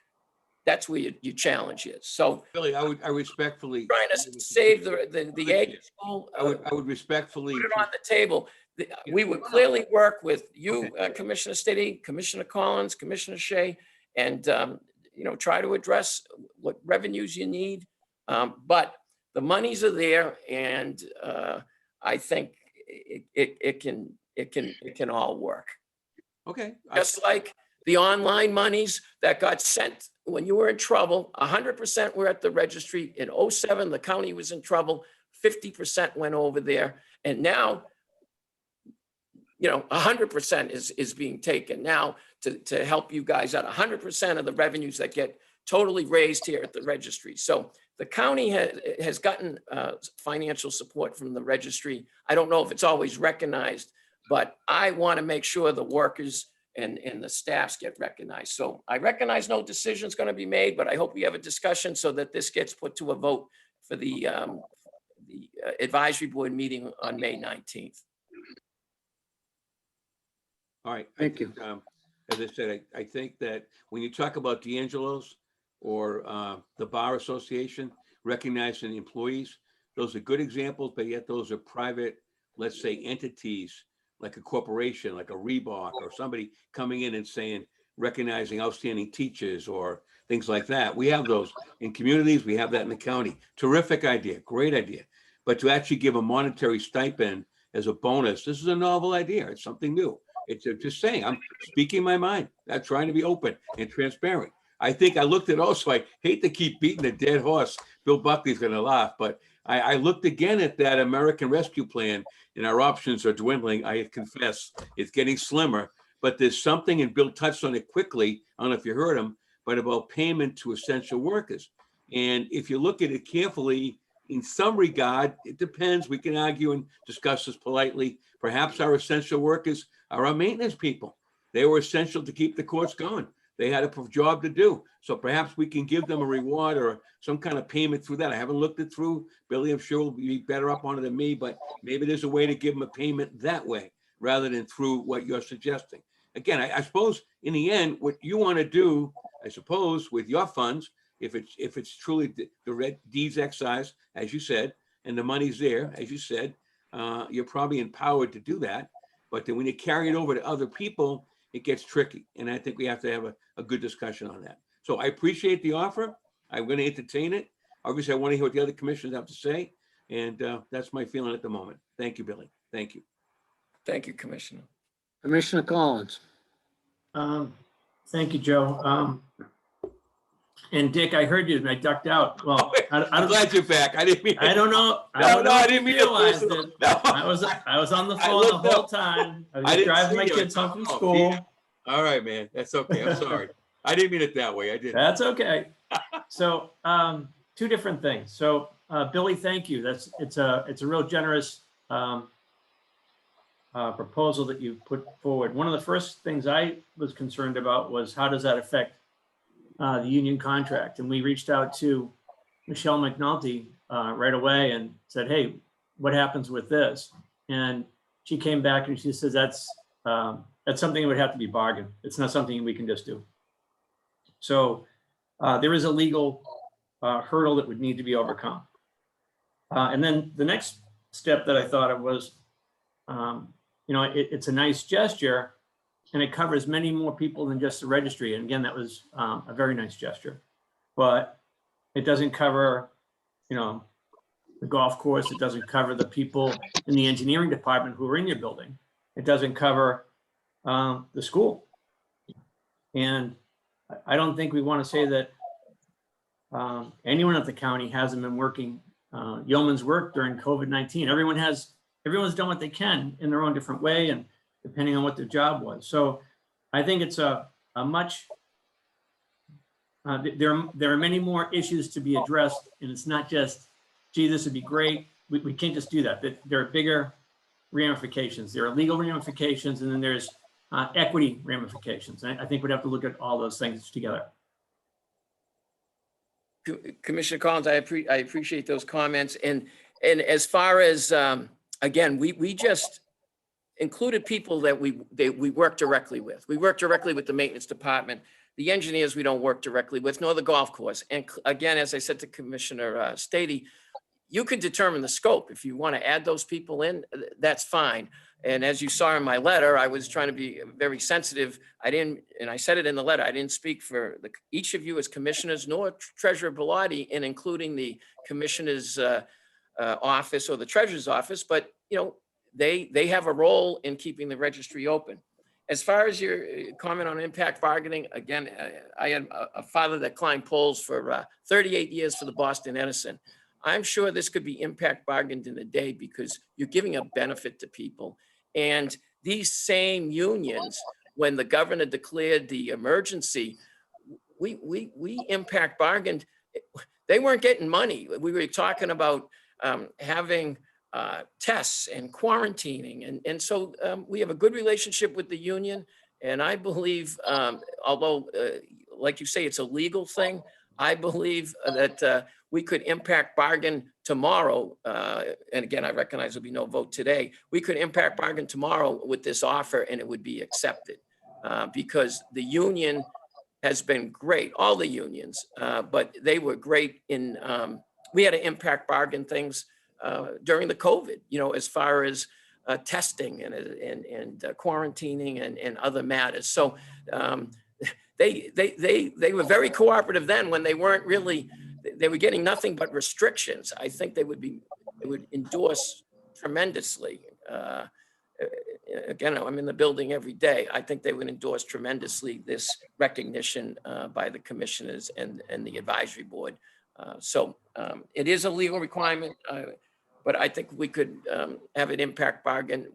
that's where your challenge is. So Billy, I respectfully trying to save the Aggie School. I would respectfully put it on the table. We would clearly work with you, Commissioner Stiddy, Commissioner Collins, Commissioner Shea, and try to address what revenues you need. But the monies are there, and I think it can all work. Okay. Just like the online monies that got sent when you were in trouble, 100% were at the registry. In 2007, the county was in trouble, 50% went over there. And now, 100% is being taken now to help you guys out. 100% of the revenues that get totally raised here at the registry. So the county has gotten financial support from the registry. I don't know if it's always recognized, but I want to make sure the workers and the staffs get recognized. So I recognize no decision is going to be made, but I hope we have a discussion so that this gets put to a vote for the advisory board meeting on May 19th. All right. Thank you. As I said, I think that when you talk about D'Angelo's or the Bar Association recognizing the employees, those are good examples, but yet those are private, let's say, entities like a corporation, like a Reebok or somebody coming in and saying, recognizing outstanding teachers or things like that. We have those in communities. We have that in the county. Terrific idea. Great idea. But to actually give a monetary stipend as a bonus, this is a novel idea. It's something new. It's just saying, I'm speaking my mind. I'm trying to be open and transparent. I think I looked at also, I hate to keep beating a dead horse. Bill Buckley's going to laugh, but I looked again at that American Rescue Plan and our options are dwindling. I confess it's getting slimmer, but there's something, and Bill touched on it quickly. I don't know if you heard him, but about payment to essential workers. And if you look at it carefully, in some regard, it depends. We can argue and discuss this politely. Perhaps our essential workers are our maintenance people. They were essential to keep the courts going. They had a job to do. So perhaps we can give them a reward or some kind of payment through that. I haven't looked it through. Billy, I'm sure will be better up on it than me, but maybe there's a way to give them a payment that way rather than through what you're suggesting. Again, I suppose in the end, what you want to do, I suppose, with your funds, if it's truly the red deeds excise, as you said, and the money's there, as you said, you're probably empowered to do that. But then when you carry it over to other people, it gets tricky. And I think we have to have a good discussion on that. So I appreciate the offer. I'm going to entertain it. Obviously, I want to hear what the other commissioners have to say. And that's my feeling at the moment. Thank you, Billy. Thank you. Thank you, Commissioner. Commissioner Collins. Thank you, Joe. And Dick, I heard you and I ducked out. Well, I'm glad you're back. I didn't mean. I don't know. I didn't mean to realize personal. it. No. I was on the phone the whole time. I was driving my kids home from school. All right, man. That's okay. I'm sorry. I didn't mean it that way. I didn't. That's okay. So two different things. So Billy, thank you. It's a real generous proposal that you put forward. One of the first things I was concerned about was how does that affect the union contract? And we reached out to Michelle McNulty right away and said, hey, what happens with this? And she came back and she says, that's something that would have to be bargained. It's not something we can just do. So there is a legal hurdle that would need to be overcome. And then the next step that I thought of was, it's a nice gesture and it covers many more people than just the registry. And again, that was a very nice gesture, but it doesn't cover, the golf course. It doesn't cover the people in the engineering department who are in your building. It doesn't cover the school. And I don't think we want to say that anyone at the county hasn't been working yeoman's work during COVID-19. Everyone's done what they can in their own different way and depending on what their job was. So I think it's a much, there are many more issues to be addressed, and it's not just, gee, this would be great. We can't just do that. There are bigger ramifications. There are legal ramifications, and then there's equity ramifications. And I think we'd have to look at all those things together. Commissioner Collins, I appreciate those comments. And as far as, again, we just included people that we work directly with. We work directly with the maintenance department. The engineers we don't work directly with, nor the golf course. And again, as I said to Commissioner Stady, you can determine the scope. If you want to add those people in, that's fine. And as you saw in my letter, I was trying to be very sensitive. And I said it in the letter, I didn't speak for each of you as commissioners, nor Treasurer Bellotti in including the commissioner's office or the treasurer's office, but they have a role in keeping the registry open. As far as your comment on impact bargaining, again, I had a father that climbed poles for 38 years for the Boston Edison. I'm sure this could be impact bargained in a day because you're giving a benefit to people. And these same unions, when the governor declared the emergency, we impact bargained. They weren't getting money. We were talking about having tests and quarantining. And so we have a good relationship with the union. And I believe, although, like you say, it's a legal thing, I believe that we could impact bargain tomorrow. And again, I recognize there'll be no vote today. We could impact bargain tomorrow with this offer and it would be accepted because the union has been great, all the unions, but they were great in, we had to impact bargain things during the COVID, as far as testing and quarantining and other matters. So they were very cooperative then when they weren't really, they were getting nothing but restrictions. I think they would endorse tremendously. Again, I'm in the building every day. I think they would endorse tremendously this recognition by the commissioners and the advisory board. So it is a legal requirement, but I think we could have an impact bargain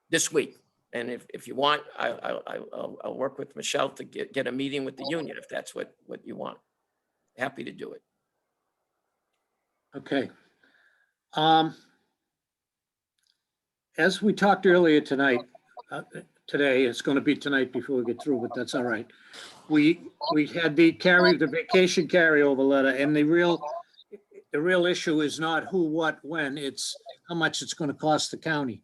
this week. And if you want, I'll work with Michelle to get a meeting with the union if that's what you want. Happy to do it. Okay. As we talked earlier tonight, today. It's going to be tonight before we get through, but that's all right. We had the vacation carryover letter, and the real issue is not who, what, when, it's how much it's going to cost the county.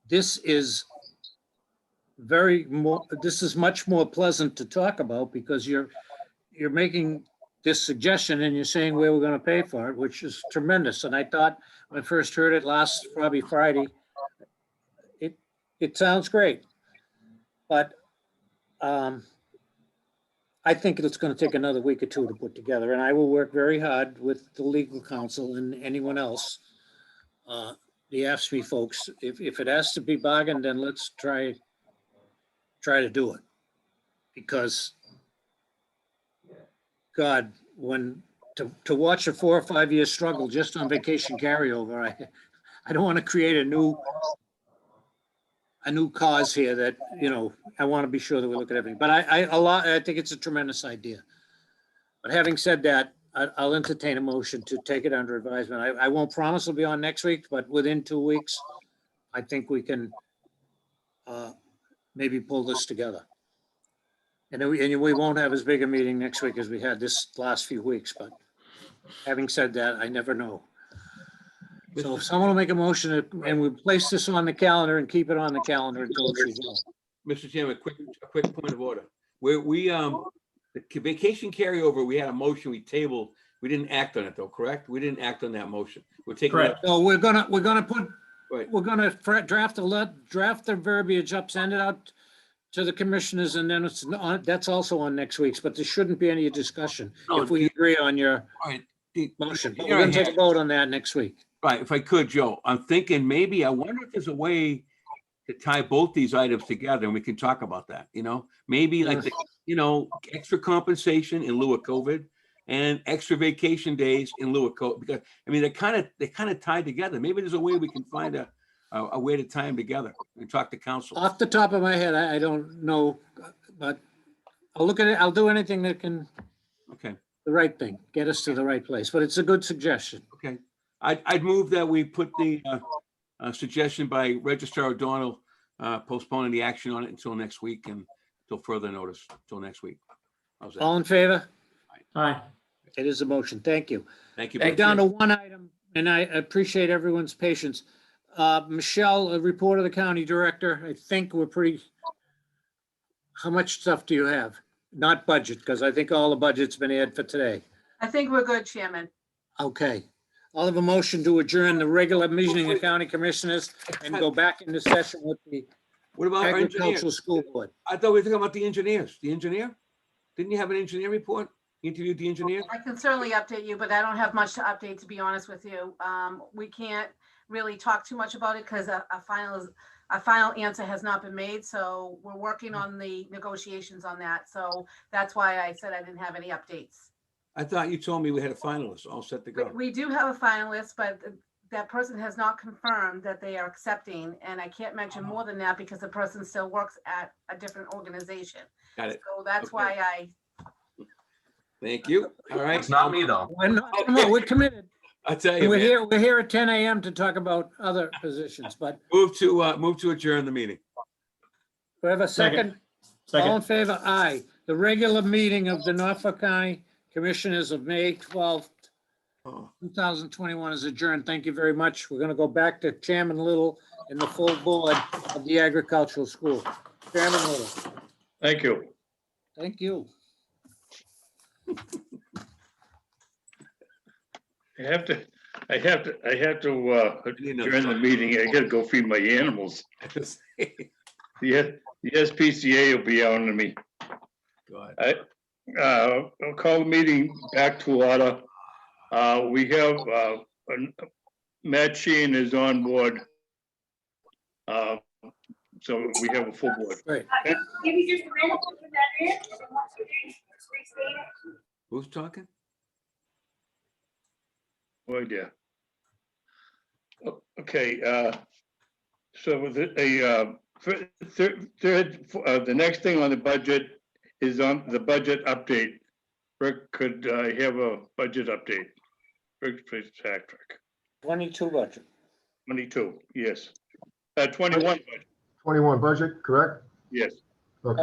This is much more pleasant to talk about because you're making this suggestion and you're saying where we're going to pay for it, which is tremendous. And I thought when I first heard it last, probably Friday, it sounds great. But I think it's going to take another week or two to put together, and I will work very hard with the legal counsel and anyone else. The AFSCME folks, if it has to be bargained, then let's try to do it. Because God, to watch a 4 or 5 year struggle just on vacation carryover, I don't want to create a new cause here that, I want to be sure that we look at everything. But I think it's a tremendous idea. But having said that, I'll entertain a motion to take it under advisement. I won't promise it'll be on next week, but within 2 weeks, I think we can maybe pull this together. And we won't have as big a meeting next week as we had this last few weeks, but having said that, I never know. So if someone will make a motion and we place this on the calendar and keep it on the calendar until it's resolved. Mr. Chairman, a quick point of order. The vacation carryover, we had a motion we tabled. We didn't act on it though, correct? We didn't act on that motion. We're taking. Correct. No, we're gonna put, Right. we're gonna draft the verbiage up, send it out to the commissioners, and then that's also on next week's, but there shouldn't be any discussion No, if we agree on your All right. motion. But we're gonna take a vote on that next week. Right, if I could, Joe, I'm thinking I wonder if there's a way to tie both these items together and we can talk about that, maybe like, extra compensation in lieu of COVID and extra vacation days in lieu of COVID, because they're kind of tied together. Maybe there's a way we can find a way to tie them together and talk to council. Off the top of my head, I don't know, but I'll look at it. I'll do anything that can, Okay, the right thing, get us to the right place, but it's a good suggestion. okay. I'd move that we put the suggestion by Registrar O'Donnell postponing the action on it until next week and until further notice, until next week. How's that? All in favor? Aye. It is a motion. Thank you. Thank you. We're down to one item, and I appreciate everyone's patience. Michelle, a report of the county director. I think we're pretty, how much stuff do you have? Not budget, because I think all the budget's been aired for today. I think we're good, Chairman. Okay. I'll have a motion to adjourn the regular meeting of county commissioners and go back into session with the What about our agricultural engineers? school board. I thought we were talking about the engineers. The engineer? Didn't you have an engineer report? You interviewed the engineer? I can certainly update you, but I don't have much to update, to be honest with you. We can't really talk too much about it because a final answer has not been made. So we're working on the negotiations on that. So that's why I said I didn't have any updates. I thought you told me we had a finalist all set to go. We do have a finalist, but that person has not confirmed that they are accepting. And I can't mention more than that because the person still works at a different organization. Got it. So that's Okay. why Thank you. All right. It's not me though. We're committed. I tell you, We're here at 10 a.m. to talk about other positions, but move to adjourn the meeting. we have a second. All in favor? Aye. The regular meeting of the Norfolk County Commissioners of May 12th, 2021 is adjourned. Thank you very much. We're going to go back to Chairman Little and the full board of the agricultural school. Chairman Little. Thank you. Thank you. I have to adjourn the meeting. I gotta go feed my animals. The SPCA will be on to me. I'll call the meeting back to order. We have, Matt Sheehan is on board. So we have a full board. Right. Who's talking? Oh, yeah. Okay, so with the next thing on the budget is on the budget update. Rick, could I have a budget update? Rick Fitzpatrick. 22 budget. 22, yes. 21 budget. 21 budget, correct? Yes. Okay,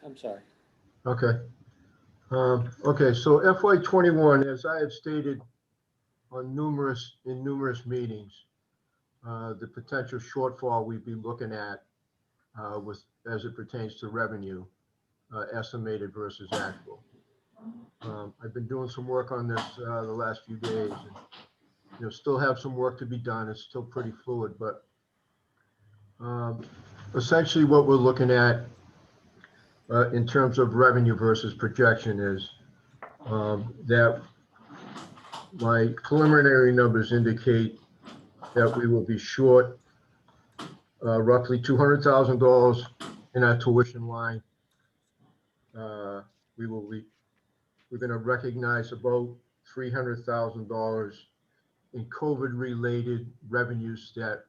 I'm sorry. okay. Okay, so FY 21, as I have stated in numerous meetings, the potential shortfall we'd be looking at as it pertains to revenue, estimated versus actual. I've been doing some work on this the last few days, and still have some work to be done. It's still pretty fluid, but essentially what we're looking at in terms of revenue versus projection is that my preliminary numbers indicate that we will be short roughly $200,000 in our tuition line. We're going to recognize about $300,000 in COVID-related revenues that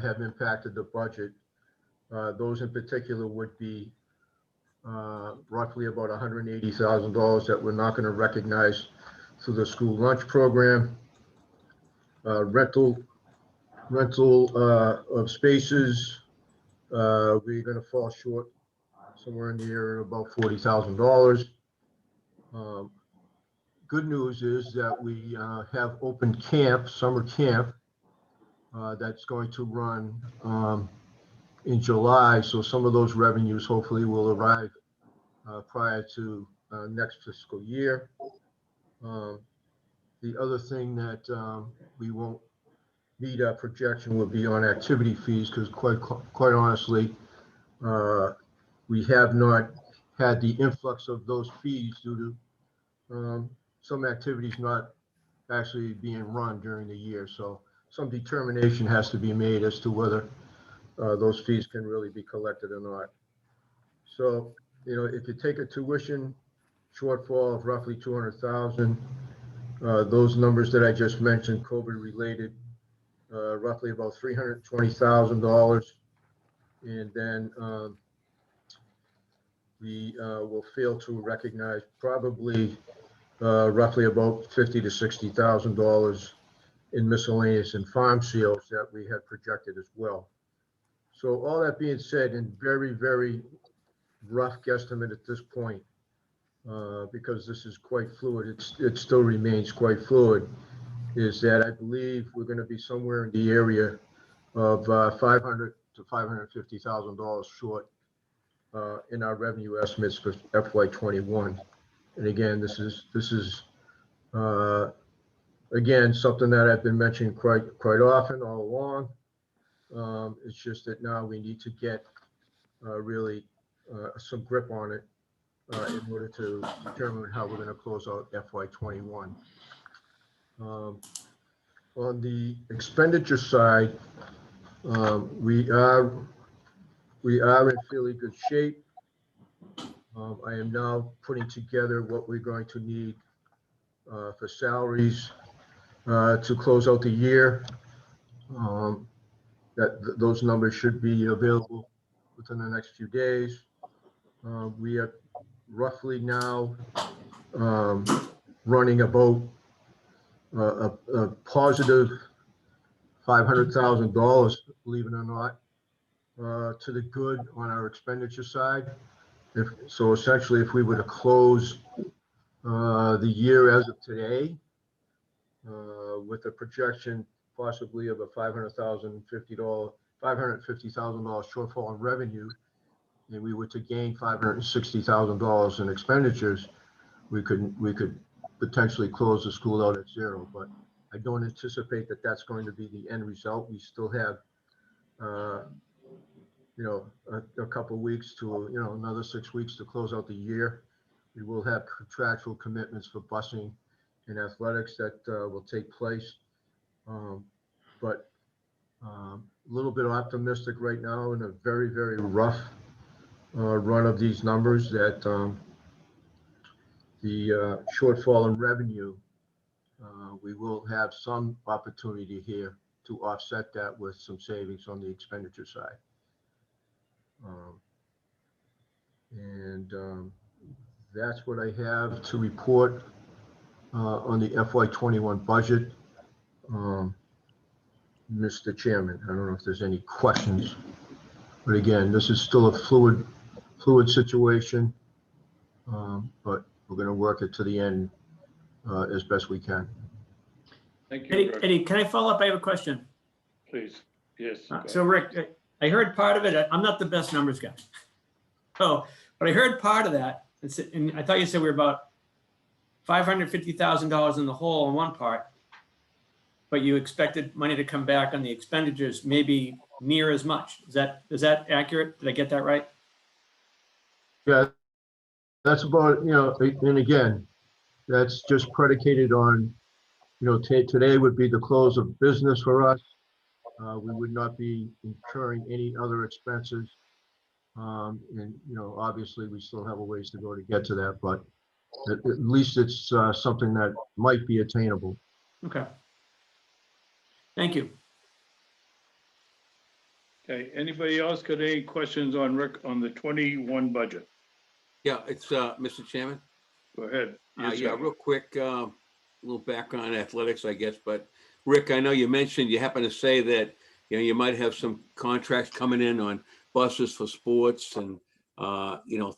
have impacted the budget. Those in particular would be roughly about $180,000 that we're not going to recognize through the school lunch program, rental of spaces. We're going to fall short somewhere in the area of about $40,000. Good news is that we have open camp, summer camp, that's going to run in July. So some of those revenues hopefully will arrive prior to next fiscal year. The other thing that we won't meet our projection will be on activity fees, because quite honestly, we have not had the influx of those fees due to some activities not actually being run during the year. So some determination has to be made as to whether those fees can really be collected or not. So, if you take a tuition shortfall of roughly 200,000, those numbers that I just mentioned, COVID related, roughly about $320,000. And then we will fail to recognize probably roughly about $50,000 to $60,000 in miscellaneous and farm sales that we had projected as well. So all that being said, in very, very rough guesstimate at this point, because this is quite fluid, it still remains quite fluid, is that I believe we're going to be somewhere in the area of $500,000 to $550,000 short in our revenue estimates for FY21. And again, this is again something that I've been mentioning quite often all along. It's just that now we need to get really some grip on it in order to determine how we're going to close out FY21. On the expenditure side, we are in fairly good shape. I am now putting together what we're going to need for salaries to close out the year. Those numbers should be available within the next few days. We are roughly now running about a positive $500,000, believe it or not, to the good on our expenditure side. So essentially, if we were to close the year as of today with a projection possibly of a $550,000 shortfall in revenue, and we were to gain $560,000 in expenditures, we could potentially close the school out at zero. But I don't anticipate that that's going to be the end result. We still have a couple of weeks to another 6 weeks to close out the year. We will have contractual commitments for busing and athletics that will take place. But a little bit optimistic right now in a very, very rough run of these numbers that the shortfall in revenue, we will have some opportunity here to offset that with some savings on the expenditure side. That's what I have to report on the FY21 budget. Mr. Chairman, I don't know if there's any questions. But again, this is still a fluid situation. But we're gonna work it to the end as best we can. Thank you, Eddie, Rick. Eddie, can I follow up? I have a question. Please. Yes. go So ahead. Rick, I heard part of it. I'm not the best numbers guy. So, but I heard part of that. And I thought you said we were about $550,000 in the hole on one part, but you expected money to come back on the expenditures, maybe near as much. Is that accurate? Did I get that right? Yeah, that's about, and again, that's just predicated on, today would be the close of business for us. We would not be incurring any other expenses. And, obviously we still have a ways to go to get to that, but at least it's something that might be attainable. Okay. Thank you. Okay, anybody else got any questions on Rick on the 21 budget? Yeah, it's Mr. Chairman. Go ahead. Yes, Yeah, sir. real quick, a little background on athletics, I guess. But Rick, I know you mentioned, you happen to say that, you might have some contracts coming in on buses for sports and,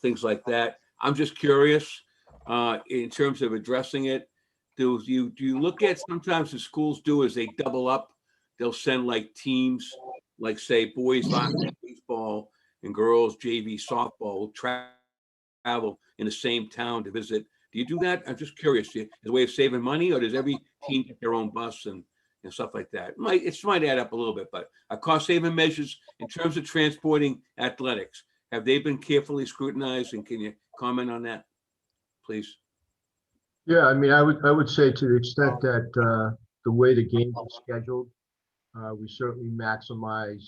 things like that. I'm just curious, in terms of addressing it, do you look at sometimes the schools do is they double up? They'll send like teams, like say boys varsity baseball and girls JV softball travel in the same town to visit. Do you do that? I'm just curious. Is it a way of saving money, or does every team get their own bus and stuff like that? It might add up a little bit, but cost saving measures in terms of transporting athletics, have they been carefully scrutinized, and can you comment on that, please? Yeah, I mean, I would say to the extent that the way the games are scheduled, we certainly maximize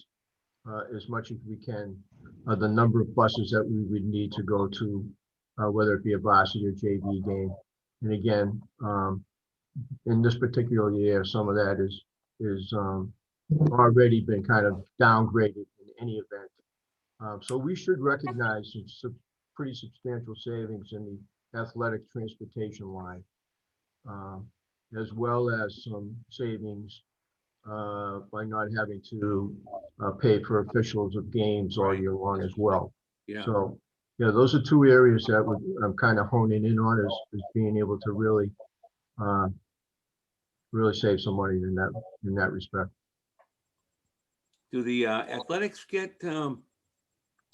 as much as we can the number of buses that we would need to go to, whether it be a varsity or JV game. And again, in this particular year, some of that is already been kind of downgraded in any event. So we should recognize some pretty substantial savings in the athletic transportation line, as well as some savings by not having to pay for officials of games all year long as well. Yeah. So, those are two areas that I'm kind of honing in on is being able to really save some money in that respect. Do the athletics get, I'm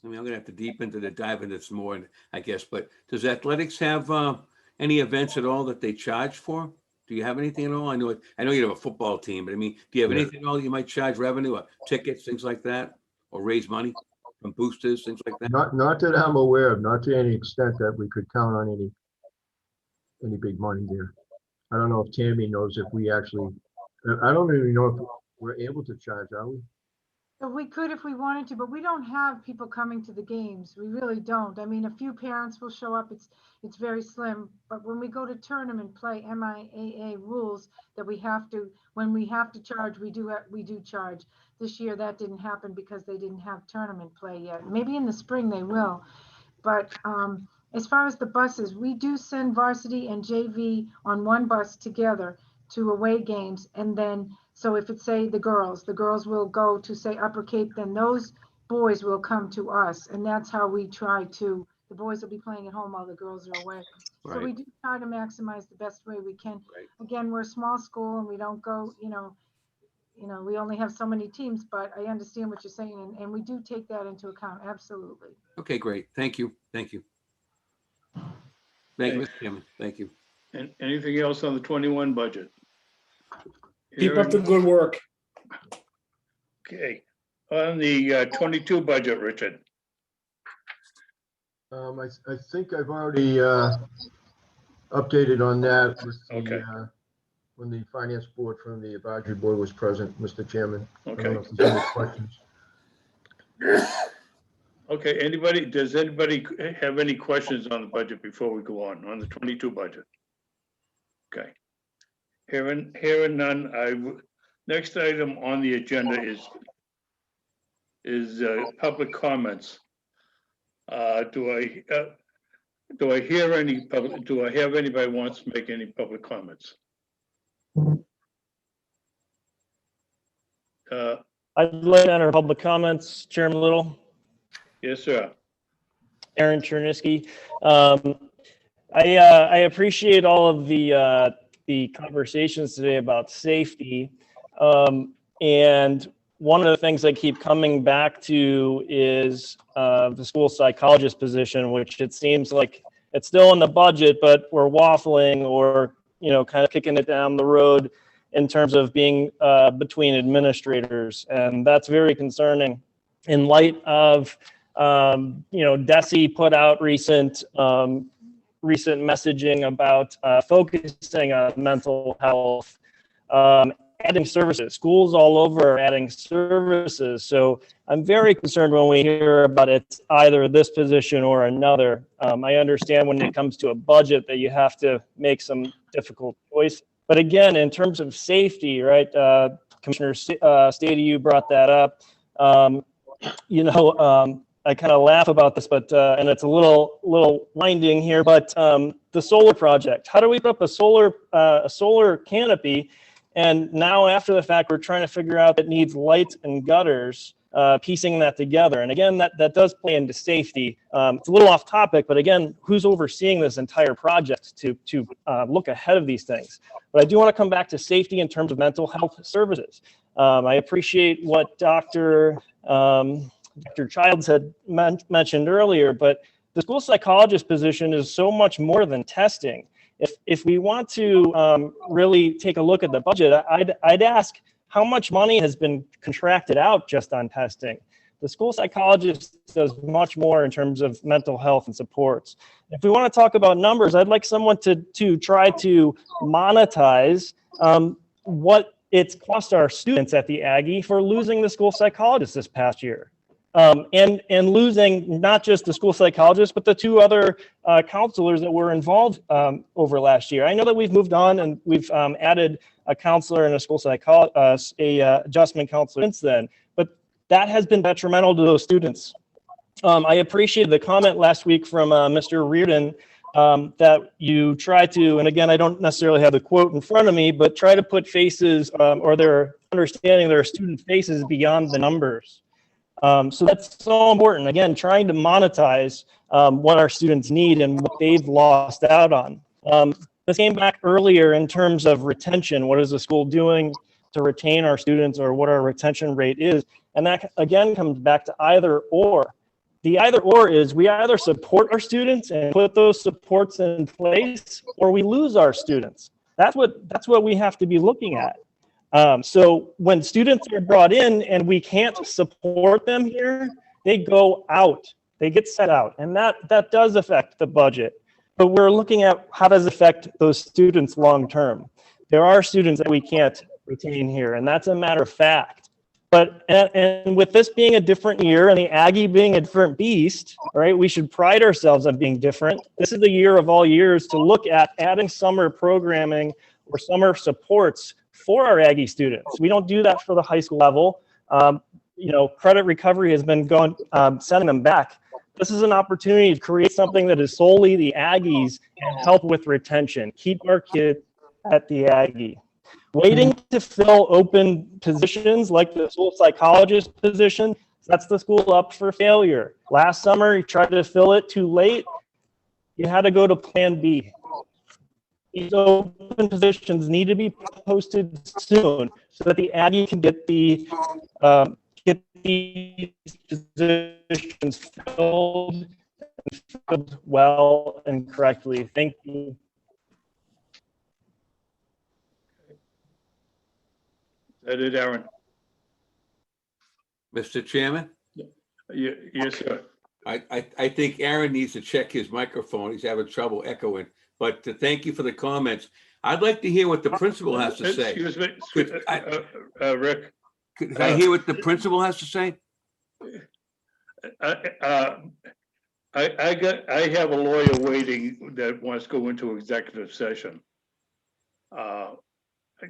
gonna have to dive into this more, I guess, but does athletics have any events at all that they charge for? Do you have anything at all? I know you have a football team, but I mean, do you have anything at all you might charge revenue, or tickets, things like that, or raise money from boosters, things like that? Not that I'm aware of, not to any extent that we could count on any big money there. I don't know if Tammy knows if we actually, I don't even know if we're able to charge, are we? We could if we wanted to, but we don't have people coming to the games. We really don't. I mean, a few parents will show up. It's very slim. But when we go to tournament play, MIAA rules that when we have to charge, we do charge. This year that didn't happen because they didn't have tournament play yet. Maybe in the spring they will. But as far as the buses, we do send varsity and JV on one bus together to away games, and then so if it's say the girls will go to say Upper Cape, then those boys will come to us, and that's how we try to. The boys will be playing at home while the girls are away. Right. So we do try to maximize the best way we can. Right. Again, we're a small school and we don't go, we only have so many teams, but I understand what you're saying, and we do take that into account. Absolutely. Okay, great. Thank you. Thank you, Mr. Chairman. Thank you. And anything else on the 21 budget? Keep up the good work. Okay, on the 22 budget, Richard. I think I've already updated on that with when the finance board from the advisory board was present, Mr. Chairman. I don't know if there's any questions. Okay, does anybody have any questions on the budget before we go on the 22 budget? Okay. Hearing none, next item on the agenda is public comments. Do I hear any public? Do I have anybody who wants to make any public comments? I'd like to enter public comments, Chairman Little. Yes, sir. Aaron Chernisky. I appreciate all of the conversations today about safety. And one of the things I keep coming back to is the school psychologist position, which it seems like it's still in the budget, but we're waffling or, kind of kicking it down the road in terms of being between administrators. And that's very concerning in light of, DESE put out recent messaging about focusing on mental health, adding services. Schools all over are adding services. So I'm very concerned when we hear about it's either this position or another. I understand when it comes to a budget that you have to make some difficult choice. But again, in terms of safety, right? Commissioner Stady, you brought that up. I kind of laugh about this, but and it's a little winding here. But the solar project, how do we put up a solar canopy? And now after the fact, we're trying to figure out that it needs lights and gutters, piecing that together. And again, that does play into safety. It's a little off topic, but again, who's overseeing this entire project to look ahead of these things? But I do want to come back to safety in terms of mental health services. I appreciate what Dr. Childs had mentioned earlier, but the school psychologist position is so much more than testing. If we want to really take a look at the budget, I'd ask how much money has been contracted out just on testing. The school psychologist does much more in terms of mental health and supports. If we want to talk about numbers, I'd like someone to try to monetize what it's cost our students at the Aggie for losing the school psychologist this past year. And losing not just the school psychologist, but the two other counselors that were involved over last year. I know that we've moved on and we've added a counselor and a school psychologist, adjustment counselor since then, but that has been detrimental to those students. I appreciated the comment last week from Mr. Reardon that you try to, and again, I don't necessarily have the quote in front of me, but try to put faces or their understanding their student faces beyond the numbers. So that's so important. Again, trying to monetize what our students need and what they've lost out on. This came back earlier in terms of retention. What is the school doing to retain our students, or what our retention rate is? And that again comes back to either or. The either or is we either support our students and put those supports in place, or we lose our students. That's what we have to be looking at. So when students are brought in and we can't support them here, they go out, they get set out, and that does affect the budget. But we're looking at how does it affect those students long-term. There are students that we can't retain here, and that's a matter of fact. But, and with this being a different year and the Aggie being a different beast, right, we should pride ourselves on being different. This is the year of all years to look at adding summer programming or summer supports for our Aggie students. We don't do that for the high school level. Credit recovery has been sending them back. This is an opportunity to create something that is solely the Aggies and help with retention. Keep our kids at the Aggie. Waiting to fill open positions like the school psychologist position sets the school up for failure. Last summer, you tried to fill it too late. You had to go to plan B. These open positions need to be posted soon so that the Aggie can get these positions filled well and correctly. Thank you. That it, Aaron? Mr. Chairman? Yes, sir. I think Aaron needs to check his microphone. He's having trouble echoing. But thank you for the comments. I'd like to hear what the principal has to say. Excuse me, Rick. Could I hear what the principal has to say? I have a lawyer waiting that wants to go into executive session.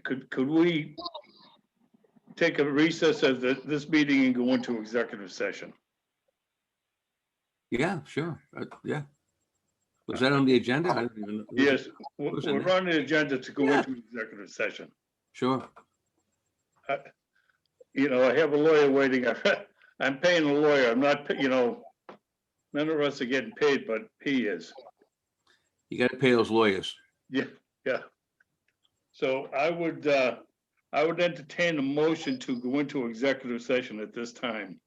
Could we take a recess of this meeting and go into executive session? Yeah, sure. Yeah. Was that on the agenda? I don't even know. Yes, we're on the agenda to go into executive session. Sure. I have a lawyer waiting. I'm paying a lawyer. I'm not, none of us are getting paid, but he is. You gotta pay those lawyers. Yeah, yeah. So I would entertain a motion to go into executive session at this time.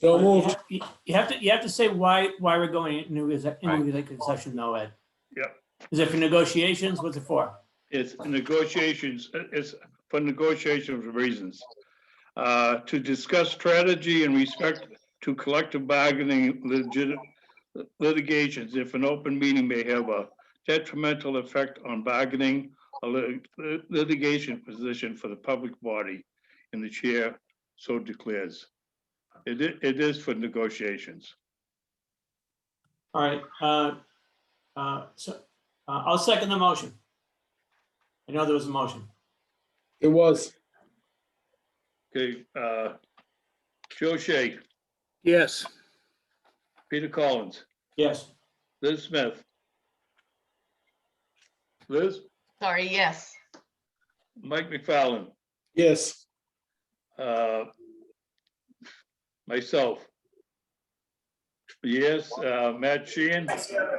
So moved. You have to say why we're going into executive session though, Ed. Yep. Is it for negotiations? What's it for? It's negotiations, it's for negotiation reasons. To discuss strategy in respect to collective bargaining litigations if an open meeting may have a detrimental effect on bargaining or litigation position for the public body, and the chair so declares. It is for negotiations. All right, I'll second the motion. I know there was a motion. It was. Okay, Joe Shea, Yes. Peter Collins, Yes. Liz Smith. Liz, Sorry, yes. Mike McFarland, Yes. myself. Yes, Matt Sheehan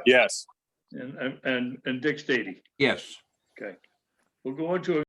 Yes. and Dick Stady. Yes. Okay, we'll go into